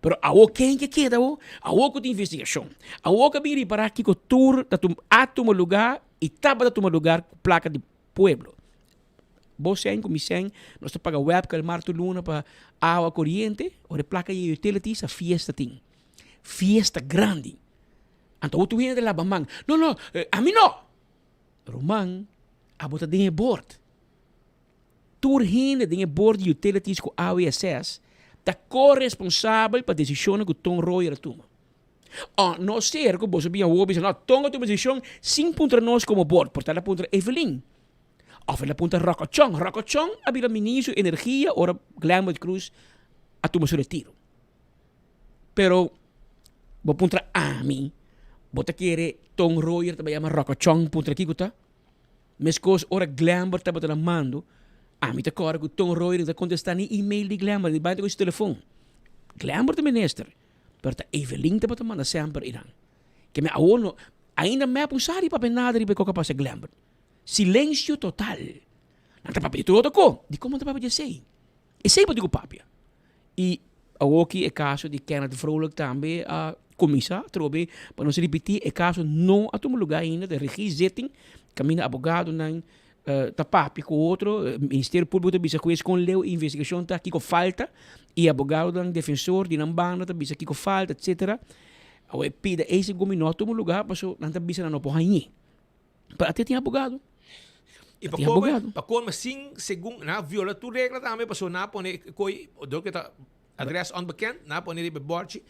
Pero awo quem que queda awo de investigação. Awo que vir para aqui com tour da tum lugar e taba da tum lugar com placa de pueblo. Você com misen, nós paga web que marto luna para água corriente, ou de placa de utilities a fiesta ting. Fiesta grande. Então tu vem de lá bamang. Não, a mim não. Romang, a bota de board. Tour hinde de board de utilities com AWSS. Está corresponsável para a decisão que o Tom Royer toma. Não ser que você bem ouve, não toma a decisão sem ponta nós como board, portanto a ponta Evelyn. Ou a ponta Rocochong. Rocochong havia ministro de energia, ora Glamour Cruz, a tomar seu retiro. Pero, a ponta a mim, você quer Tom Royer também chama Rocochong, ponta aqui, tá? Mas coisa, ora Glamour está batendo mando, a mim tá claro que o Tom Royer está contestando e-mail de Glamour, de baixo do seu telefone. Glamour é ministro. Pero tá Evelyn tá batendo manda sempre irão. Que me aono, ainda me apusari para nada de coca para Glamour. Silêncio total. Não tá papi tudo com. De como tá papi sei. E sei para digo papi. E aqui é caso de Kenneth Vrolijk também a comissar, trobe para não se repetir, é caso não a todo lugar ainda de registro, caminha abogado não tá papi com outro, Ministério Público também se com leu investigação tá aqui com falta e abogado dan defensor de nambanda também aqui com falta, etc. Aí pede esse gominou todo lugar, passou não tá bisa não porra aí. Para até tem abogado. E para como sim, segundo na viola tu regra também passou na pone coi do que tá adresse onbekend, na pone de borte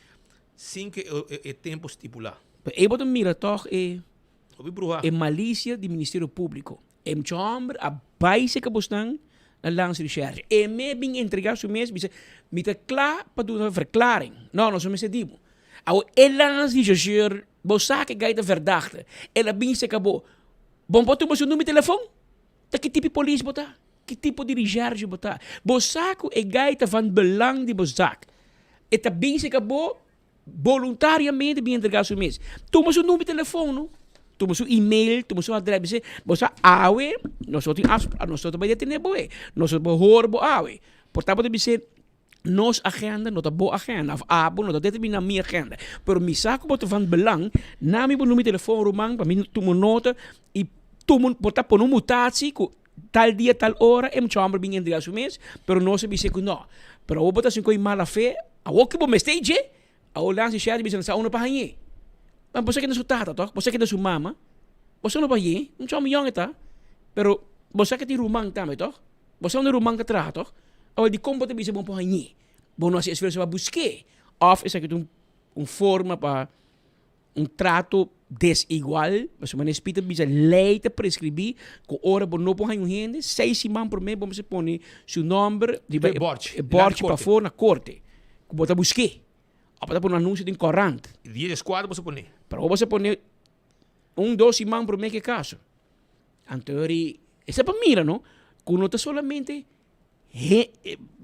sim que é tempo estipular. E botam mira toch é malícia do Ministério Público. Em chamber a base que buscam na lance de recherche. E me bem entregar su mês, me tá claro para dar uma verklaring. Não somos sedimo. Ao lance de recherche, você que gaita verdade. Ela bem se acabou. Bom, botou o seu número de telefone? Tá que tipo de polícia botar? Que tipo de recherche botar? Você que gaita van belang de você. E tá bem se acabou voluntariamente bem entregar su mês. Toma o seu número de telefone, toma seu e-mail, toma seu adresse, você awe, nós também detemos boe, nós horbo awe. Portanto, deve ser nos agenda, não tá boa agenda, abo, não tá determinar minha agenda. Pero mi saco boto van belang, na mi número de telefone romang, para mim toma nota e toma botar por mutatie, tal dia, tal hora, em chamber bem entregar su mês, pero não se dice que não. Pero o botar sem coi mala fé, a o que bom stage, a o lance share bisa sa una pa hanyi. Mas você que não é sua tata, toh? Você que não é sua mama, você não vai ir, não chama yang eta, pero você que tem rumang também, toh? Você não rumang que traz, toh? Ou de como você bisa bom para hanyi. Bom nós esforço para buscar, of essa que forma para trato desigual, mas uma espírito bisa leite prescrever, com hora bom não para hanyi, 6 semanas por mês vamos pôr seu nome de borte para fora na corte, que bota buscar. Apa tá por um anúncio de corrente. Dia de esquadro você põe. Para você põe 2 semanas por mês que caso. Então, essa é para mira, não? Que não está solamente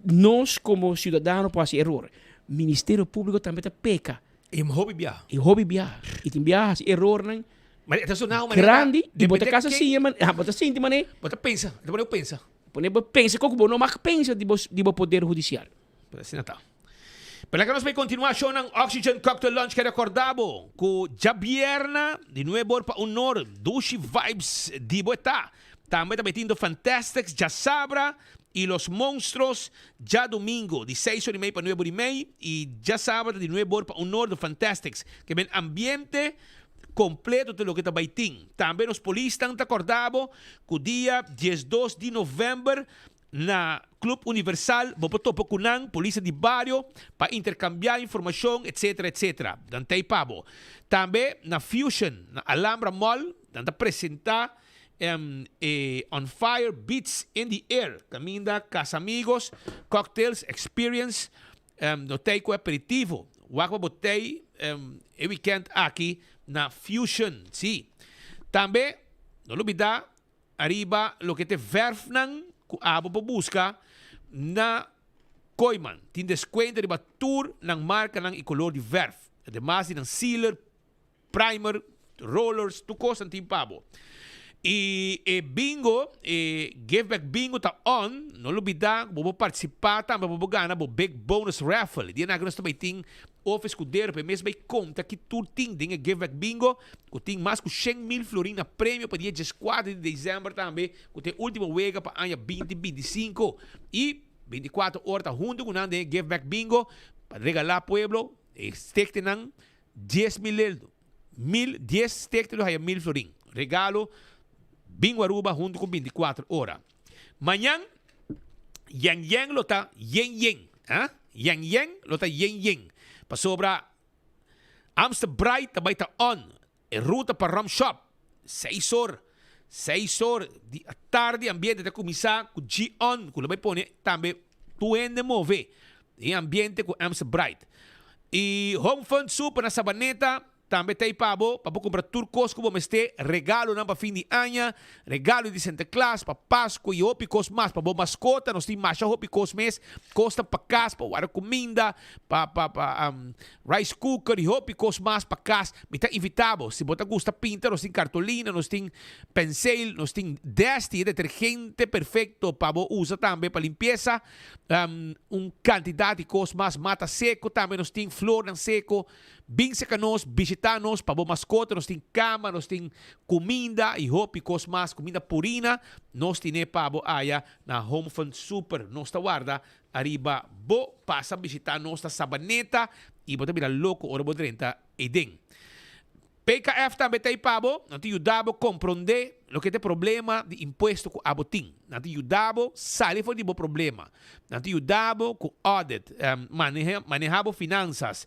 nós como cidadãos para fazer erro. Ministério Público também tá peca. E hobby biar. E hobby biar. E tem biar, error, né? Mas essa não, Grande, e bota casa assim, man. Bota assim, de maneira. Bota pensa, depois eu pensa. Pensa, como não mais pensa de poder judicial. Assim Natal. Para que nós vamos continuar show ng Oxygen Cocktail Lunch que recordavo com Jabierna de nuevo para honor Dushi Vibes de Boetá. Também metiendo Fantastics, ya Sabra y Los Monstruos ya domingo de 6:30 para 9:30 y ya sábado de nuevo para honor de Fantastics que ven ambiente completo de lo que está baiting. Também os polícias estão acordados que o dia 12 de novembro na Club Universal, vamos topo kunang polícia de barrio para intercambiar informação, etc, etc. Dantei pabo. Também na Fusion, na Alhambra Mall, danta apresentar On Fire Beats in the Air. Caminda Casa Amigos, Cocktails Experience, no teiko aperitivo. Wako botei e weekend aqui na Fusion, sim. Também, não olvidar, arriba lo que te verfnan abo po busca na Koiman. Tem desconto de tour ng marca ng ikolor de verf. Además, ng sealer, primer, rollers, tukos ang timpabo. Bingo, give back bingo ta on, não olvidar, vou participar também, vou ganhar o big bonus raffle. Dia na grande também tem office escudeiro, para mesmo conta que tu tem give back bingo, que tem mais que 100,000 florins na prêmio para dia 4 de dezembro também, que tem última wega para ano 2025 e 24 horas junto com o give back bingo para regalar pueblo, stekte ng 10,000 10 stekte lo haya 1,000 florins. Regalo Bingo Aruba junto com 24 horas. Manhã, Yang lota Yen. Yang lota Yen. Pasobra Amster Bright tabay ta on. Ruta para Ram Shop. 6 horas. Di tarde ambiente ta kumisa ku G-on. Kung labay po ni tambe tuende move. E ambiente ku Amster Bright. E Home Fund Super na Sabaneta. Também tem pabo comprar turcos como este regalo para fim de ano, regalo de Santa Claus, para Páscoa e opicos mais, para mascota, nós temos mais opicos mês, costa para casa, para comida, para rice cooker e opicos mais para casa. Me está invitado, se você gosta pinta, nós temos cartolina, nós temos pincel, nós temos deste detergente perfeito para usar também para limpeza, quantidade de coisas mais, mata seco, também nós temos flor não seco, bem secanos, visitanos, para mascota, nós temos cama, nós temos comida e hopicos mais, comida purina, nós temos pabo aya na Home Fund Super, nós guarda arriba, bo passa visitar nossa Sabaneta e bota mira louco ora bodrenta e den. PKF também tem pabo, não te ajudava a compreender o que é problema de imposto com abotim. Não te ajudava a sair fora de problema. Não te ajudava com audit, manejava finanças,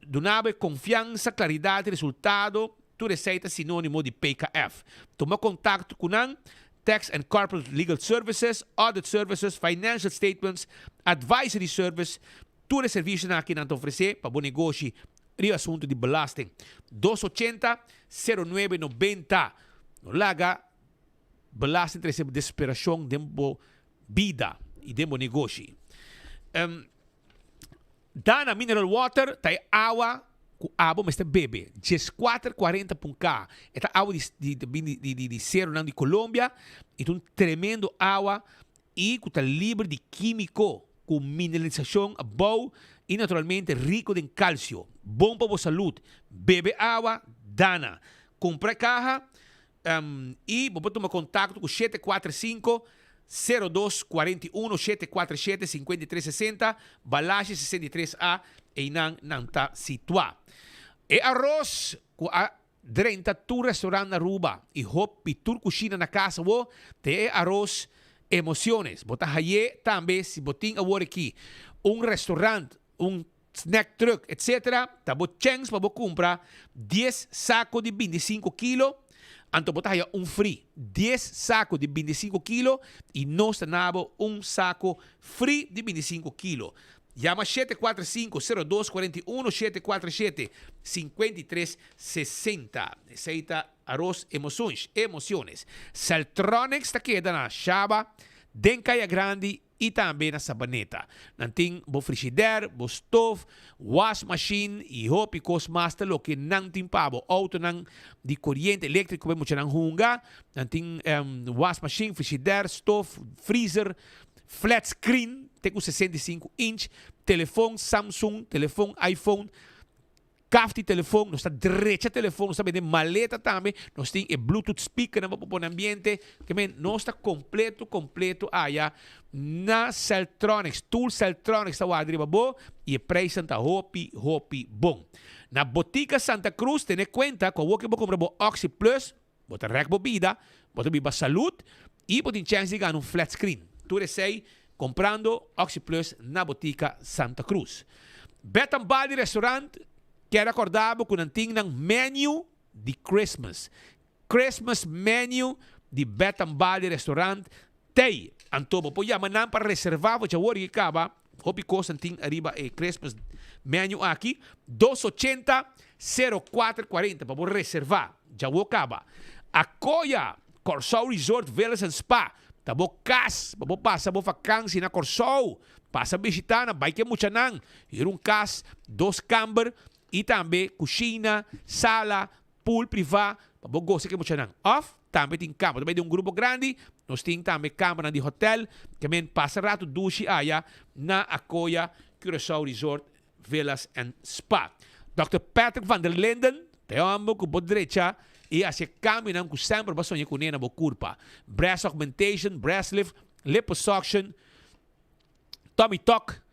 donava confiança, claridade, resultado, tu receita sinônimo de PKF. Toma contato com a Tax and Corporate Legal Services, Audit Services, Financial Statements, Advisory Service, tudo serviço aqui não te oferecer para bom negócio. Rio assunto de belasting 280-0990 no laga belasting trazer desesperação dembo vida e dembo negócio dana mineral water tai água com água mas tem bebe 440 punka esta água de zero de Colômbia e um tremendo água e que está livre de químico com mineralização bom e naturalmente rico em cálcio, bom para a saúde. Bebe água, dana. Compra caja e vou tomar contato com 745-0241, 747-5360, Balage 63A, e não está situado. E arroz com a 30 tu restaurante na Aruba e hop e tur cozinha na casa, te arroz emociones. Bota haye também, se botin agora aqui, restaurante, snack truck, etc. Tabo chance para comprar 10 sacos de 25 kg. Anto botar free 10 sacos de 25 kg e nós tenemos saco free de 25 kg. Llama 745-0241, 747-5360. Aceita arroz emociones. Saltronics está queda na Chava, Dencaya Grande e também na sabaneta. Nanting bo frigidaire, bo stove, wash machine e hopi kos master lo que nanting pa bo auto nang di corriente elétrico be mucha nang hunga. Nanting wash machine, frigidaire, stove, freezer, flat screen, teku 65 inch, telefone Samsung, telefone iPhone, kafti telefoon, nós está derecha telefoon, nós está bem maleta também, nós tem e Bluetooth speaker na popô no ambiente, que men nós está completo aya na Celtronics, tool Celtronics está wadri babo e preço está hopi bom. Na botica Santa Cruz tem conta com o que vou comprar Oxy Plus, bota rec bebida, bota biba saúde e bota chance de ganhar flat screen. Tu sei comprando Oxy Plus na botica Santa Cruz. Betan Bali Restaurant quero acordar com um ting menu de Christmas. Christmas menu de Betan Bali Restaurant. Tem. Antobo po yaman para reservar. Vou te worry que acaba. Hopi ko ting arriba Christmas menu aqui. 280-0440 para reservar. Já vou acabar. Acoya Corsol Resort Villas and Spa. Tabo kas. Para passar a vacância na Corsol. Passa a visitar na bike mucha nang. Ir cas, 2 camber. E também cozinha, sala, pool privado, para você que você não off, também tem câmera, também tem grupo grande, nós temos também câmera de hotel, que men passa rato duche aí na Acoya Curaçao Resort Villas and Spa. Dr. Patrick van der Linden, te amo com boa direita e assim caminham com sempre basonha com nena bo curpa, breast augmentation, breast lift, liposuction, tummy tuck.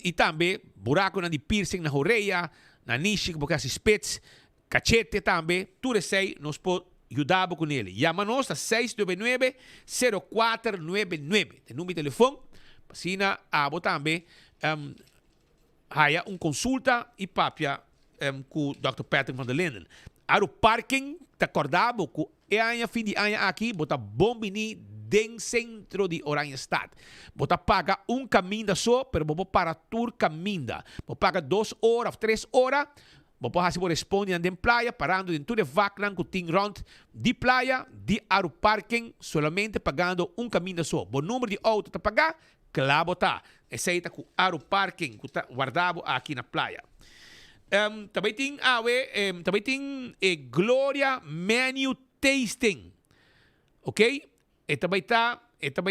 E também buraco de piercing na orelha, na niche, porque assim spits, cachete também, tudo isso aí nós podemos ajudar com ele. Chama-nos 699-0499. Tem número de telefone, para abo também, haya consulta e papia com o Dr. Patrick van der Linden. Aro parking, te acordado com a fim de ano aqui, bota bombini den centro de Oranjestad. Bota paga caminho só, pero vou para tour caminho. Vou paga 2 horas, 3 horas. Vou fazer responde na playa, parando em tudo vaclan com ting rond de playa, de aro parking, solamente pagando caminho só. Bom número de auto tá pagar, claro tá. Essa com aro parking, que tá guardado aqui na playa. Também tem Gloria Menu Tasting. Ok? Esta vai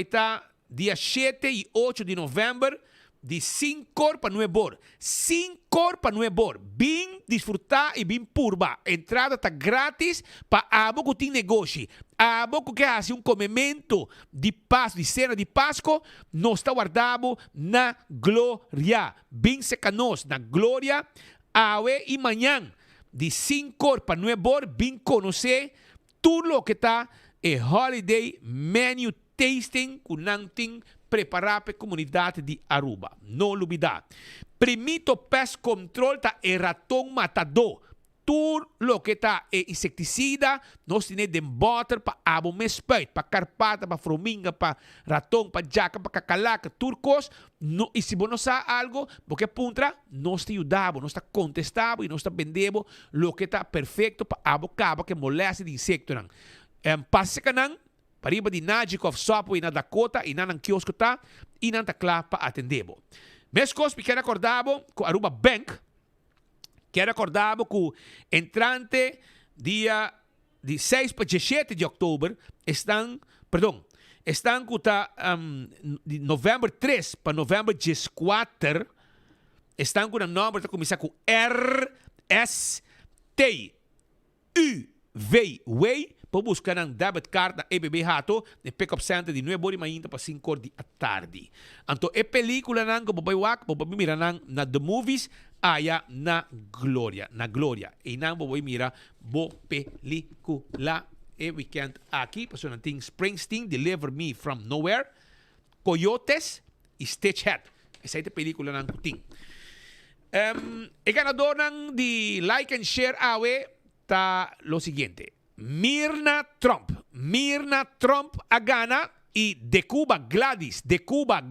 estar dia 7 e 8 de novembro, de 5 para 9 horas. 5 para 9 horas. Bem desfrutar e bem purba. Entrada está grátis para abo que tem negócio. Abo que quer fazer comimento de Páscoa, de cena de Páscoa, nós está guardado na Glória. Bem secanos na Glória. Awe e manhã, de 5 para 9 horas, bem conhecer tudo o que está holiday menu tasting com nanting preparar para a comunidade de Aruba. Não olvidar. Primito pest control tá ratão matador. Tudo o que tá inseticida, nós temos de butter para abo mespeito, para carpata, para formiga, para ratão, para jaca, para cacalaca, turcos. No, e se você não sabe algo, porque puntra, nós te ajudamos, nós está contestamos e nós está vendendo o que está perfeito para abo caba que moleste de insecto. Passe canang, pariba di Najikov Sopo e na Dakota e na ng kiosco ta e na takla pa atendebo. Mescos, quero acordabo com Aruba Bank, quero acordabo com entrante dia de 6 para 17 de outubro, estão com de novembro 3 para novembro 14, estão com o número que começa com RSTUV. Para buscar um debit card na EBB Hato, no pick-up center de 9 horas ainda para 5 horas da tarde. Então, a película nang que vou mirar na The Movies, aya na Glória. E nang vou mirar bo película e weekend aqui, para não tem Springsteen, Deliver Me From Nowhere, Coyotes e Stitchhead. Essa é a película nang kuting. E ganador nang de like and share awe ta lo siguiente. Mirna Trump a gana y de Cuba Gladys de Cuba.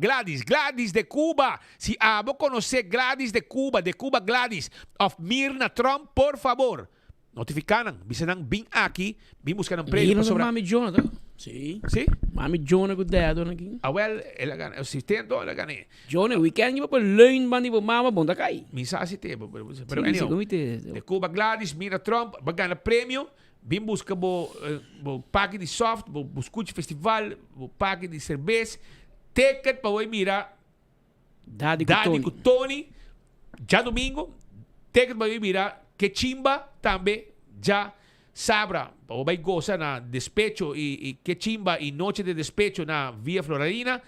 Si abo conocer Gladys de Cuba Gladys of Mirna Trump, por favor, notificanan, bisanang bing aquí, bing buscan un premio. Mami Jonathan. Sim. Sim? Mami Johnny com dedo aqui. Well, ela ganha. O sistema, ela ganha. Johnny, weekend iba pa leun ban iba mama bom da kai. Misa si te, pero Sim, anyway. De Cuba Gladys, Mira Trump, vai ganhar prêmio. Bem busca bo pack de soft, bo buscute festival, bo pack de cerveja, ticket para vai mira. Daddy com Tony. Já domingo, ticket para vai mira que chimba também já sabra. Para vai gozar na despecho e que chimba e noite de despecho na Via Floralina.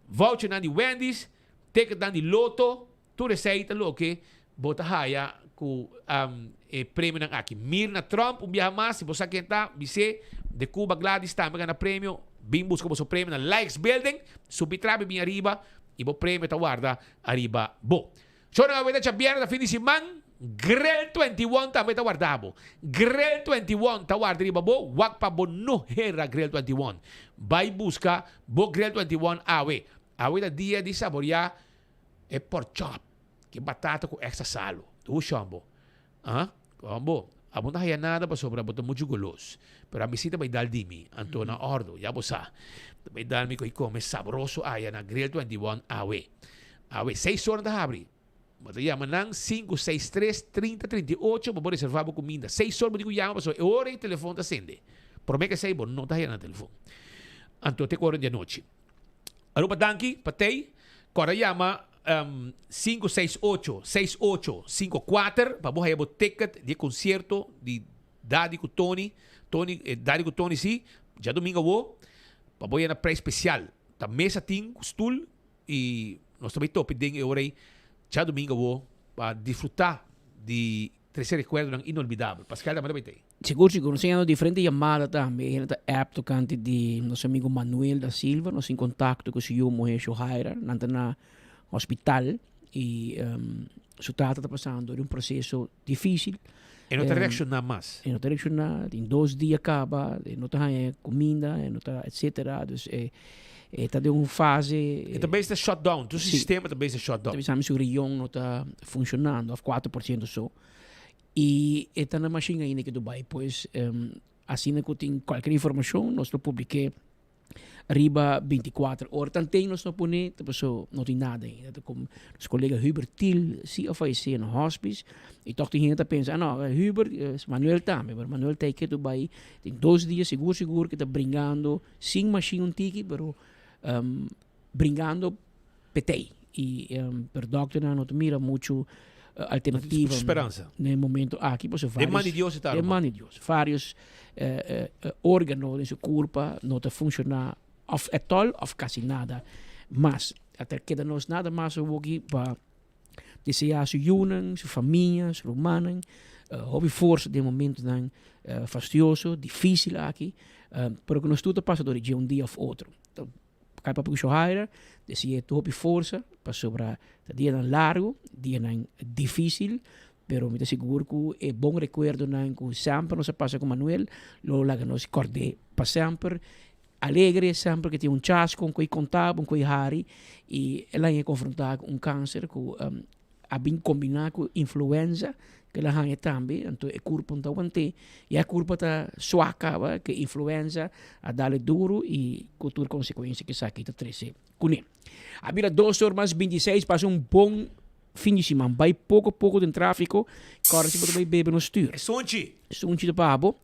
Voucher na de Wendy's, ticket na de Loto, tu receita lo que bota haya com prêmio ng aqui. Mirna Trump, biyahe mas, si Bosa Kenta, bise, de Cuba Gladys, tama na prêmio, bimbus ko mo so prêmio na Likes Building, subitrabe bem arriba, ibo prêmio tawarda, arriba, bo. So, nangawin na biyernes na fin de semana, Grel 21 também tawardabo. Grel 21 tawarda riba bo, wag pa bo no hera Grel 21. Vai busca, bo Grel 21 awe. Awe na dia de saborear, pork chop, que batata com extra salo. Tu chambo. Combo, abon na nada pa sobra boto muito gulos. Pero a misita vai dal dimi, Antona Ordo, ya bosa. Vai dal mi ko come sabroso aya na Grill 21 awe. Awe 6 horas da abri. Bota llama nang 563-3038, bo reservar bo comida. 6 horas bo llama so hora e telefone ta sende. Por me que sei bo não tá na telefone. Anto te corren de noite. Arupa danki, patei, cora llama 568-6854 para você ter ticket de concerto de Daddy com Tony sim, já domingo vou para você na pré especial da mesa tem stool e nós também top ding orei já domingo vou para desfrutar de esse recuerdo inolvidável. Pascal da maravilha. Seguro que conhecendo diferentes chamadas também, na app tocante de nosso amigo Manuel da Silva, nós em contato com o senhor Moisés Jaira, na hospital e su trata está passando de um processo difícil. E não está reaccionando mais. E não está reaccionando, em 2 dias acaba, não está comida, não está, etc. Está de uma fase... E também está shutdown, o sistema também está shutdown. Também o região não está funcionando, a 4% só. E está na machine ainda que Dubai, pois assim que tem qualquer informação, nós publiquei arriba 24 horas. Também nós não põe, não tem nada ainda. Como nosso colega Hubert Thiel, se oferecer no hospice, e toch tem gente a pensar, não, Hubert, Manuel também, mas Manuel tem que Dubai, tem 2 dias seguro que está brincando, sem machine um ticket, pero brincando petei. E per doctor não mira muito alternativa. Esperança. No momento aqui, você vários. Mano de Deus, vários órgãos de sua culpa não está funcionando. Of at all, of quase nada. Mas, até que nós nada mais aqui para desejar sua união, sua família, sua humana, hobby força de momento fastidioso, difícil aqui, pero que nós tudo passa de um dia ou outro. Então, cai para o Shohaira, desejar tu hobby força, para sobrar dia largo, dia difícil, pero me seguro que é bom recuerdo que sempre nós passa com Manuel, logo que nós acordei para sempre, alegre sempre que tem chasco com quem contava, com quem hari e ela ia confrontar com câncer que a bem combinar com influenza que ela hanya também, então é culpa não aguente e a culpa tá suaca que influenza a dar duro e com toda consequência que saque tá 13 com ele. A mira 2 horas mais 26 passa bom fim de semana, vai pouco de tráfego, agora se vai beber no stuur. É sonchi de pabo.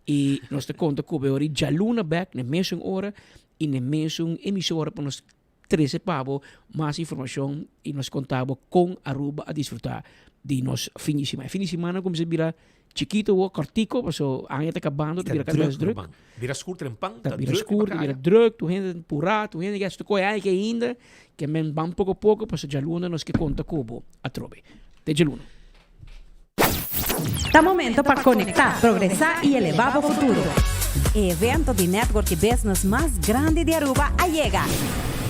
E nós te conta que o já luna back na mesma hora e na mesma emissora para nós 13 pabo mais informação e nós contamos com Aruba a desfrutar de nosso fim de semana. Fim de semana como se vira chiquito ou cortico, porque a está acabando, vira cada vez druk. Vira escuro em pão, vira escuro, vira druk, tu gente empurrar, tu gente que está com que ainda que men van pouco porque já luna nós que conta cubo a trobe. De luna. Está momento para conectar, progresar y elevar el futuro. Evento de network business más grande de Aruba llega.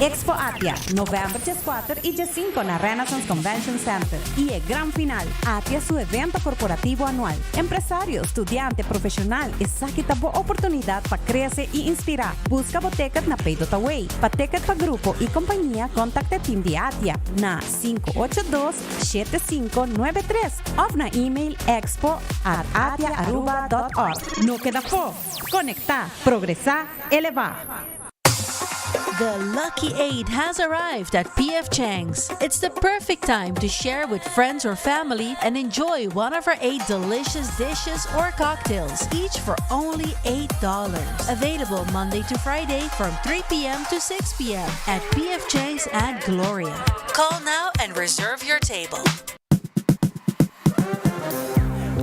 Expo Atia, novembro 4 e dia 5 na Renaissance Convention Center. E é gran final, Atia su evento corporativo anual. Empresário, estudiante, profissional, essa que tá boa oportunidade para crescer e inspirar. Busca o ticket na Pay.Away. Para ticket para grupo e companhia, contacte team de Atia na 582-7593 ou na email expo@atiaaruba.org. No queda for. Conectar, progressar, elevar. The Lucky 8 has arrived at PF Chang's. It's the perfect time to share with friends or family and enjoy one of our 8 delicious dishes or cocktails, each for only $8. Available Monday to Friday from 3 p.m. to 6 p.m. at PF Chang's at Gloria. Call now and reserve your table.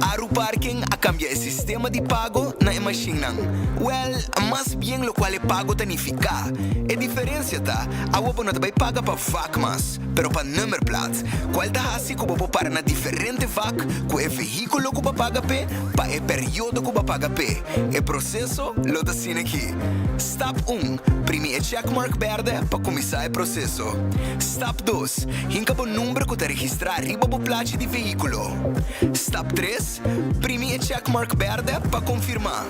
Aru Parking a cambia el sistema de pago na machine nang. Well, mas bien lo qual é pago tanifica. A diferença tá, a wopo não vai paga pa vac mas, pero pa nummerplaat. Qual tá assim que wopo para na diferente vac, com o veículo que paga pe, pa e período que paga pe. E processo lo tá assim aqui. Step 1, primi e checkmark verde pa começar o processo. Step 2, hinca po número que tá registrar riba po placa de veículo. Step 3, primi e checkmark verde para confirmar.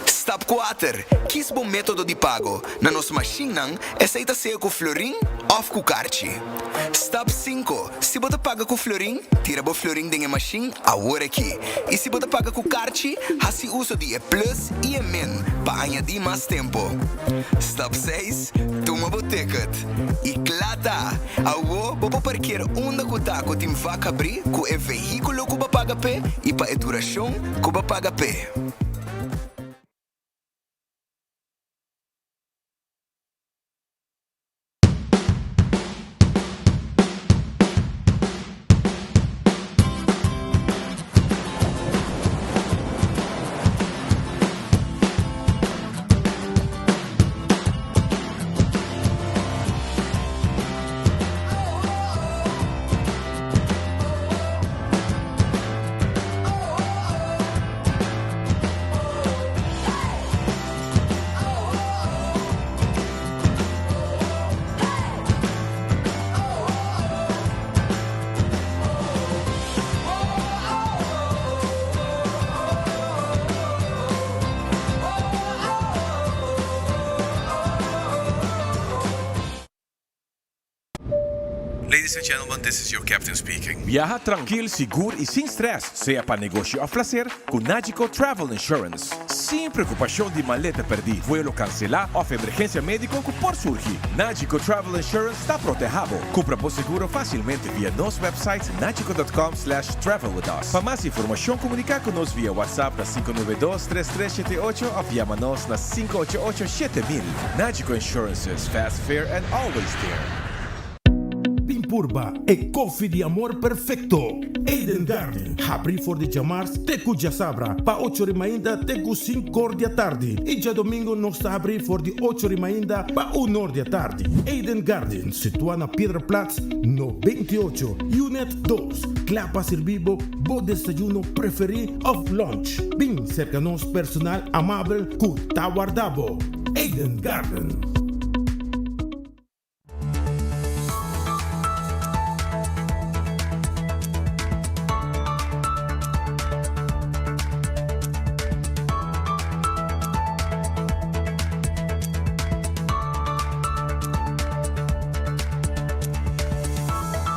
Step 4. Quis bom método de pago. Na nossa machine não, aceita ser com florim ou com cartão. Step 5. Se você paga com florim, tira o florim da machine agora aqui. E se você paga com cartão, assim uso de E plus e E min para añadir mais tempo. Step 6. Toma o ticket. E clata, agora você parquear onde você está com o vaca abrir com o veículo que você paga pé e para a duração que você paga pé. Ladies and gentlemen, this is your captain speaking. Viaja tranquilo, seguro e sem stress, seja para negócio ou placer, com Nagico Travel Insurance. Sem preocupação de maleta perdida, vuelo cancelar ou emergência médica que por surgir. Nagico Travel Insurance está protegido. Compra por seguro facilmente via nosso website nagico.com/travel with us. Para mais informação, comunicar com nós via WhatsApp na 592-3378 ou via-nos na 588-7000. Nagico Insurances, fast, fair and always there. Purba e coffee de amor perfecto. Eden Garden, abri for de chamars teku já sabra, pa 8h ainda teku 5h da tarde. E já domingo nós está abri for de 8h ainda pa 1h da tarde. Eden Garden, situado na Piedraplatz, no 28, Unit 2. Clapa servibo, bo desayuno preferi of lunch. Bem cerca nos personal amável que tá guardado. Eden Garden.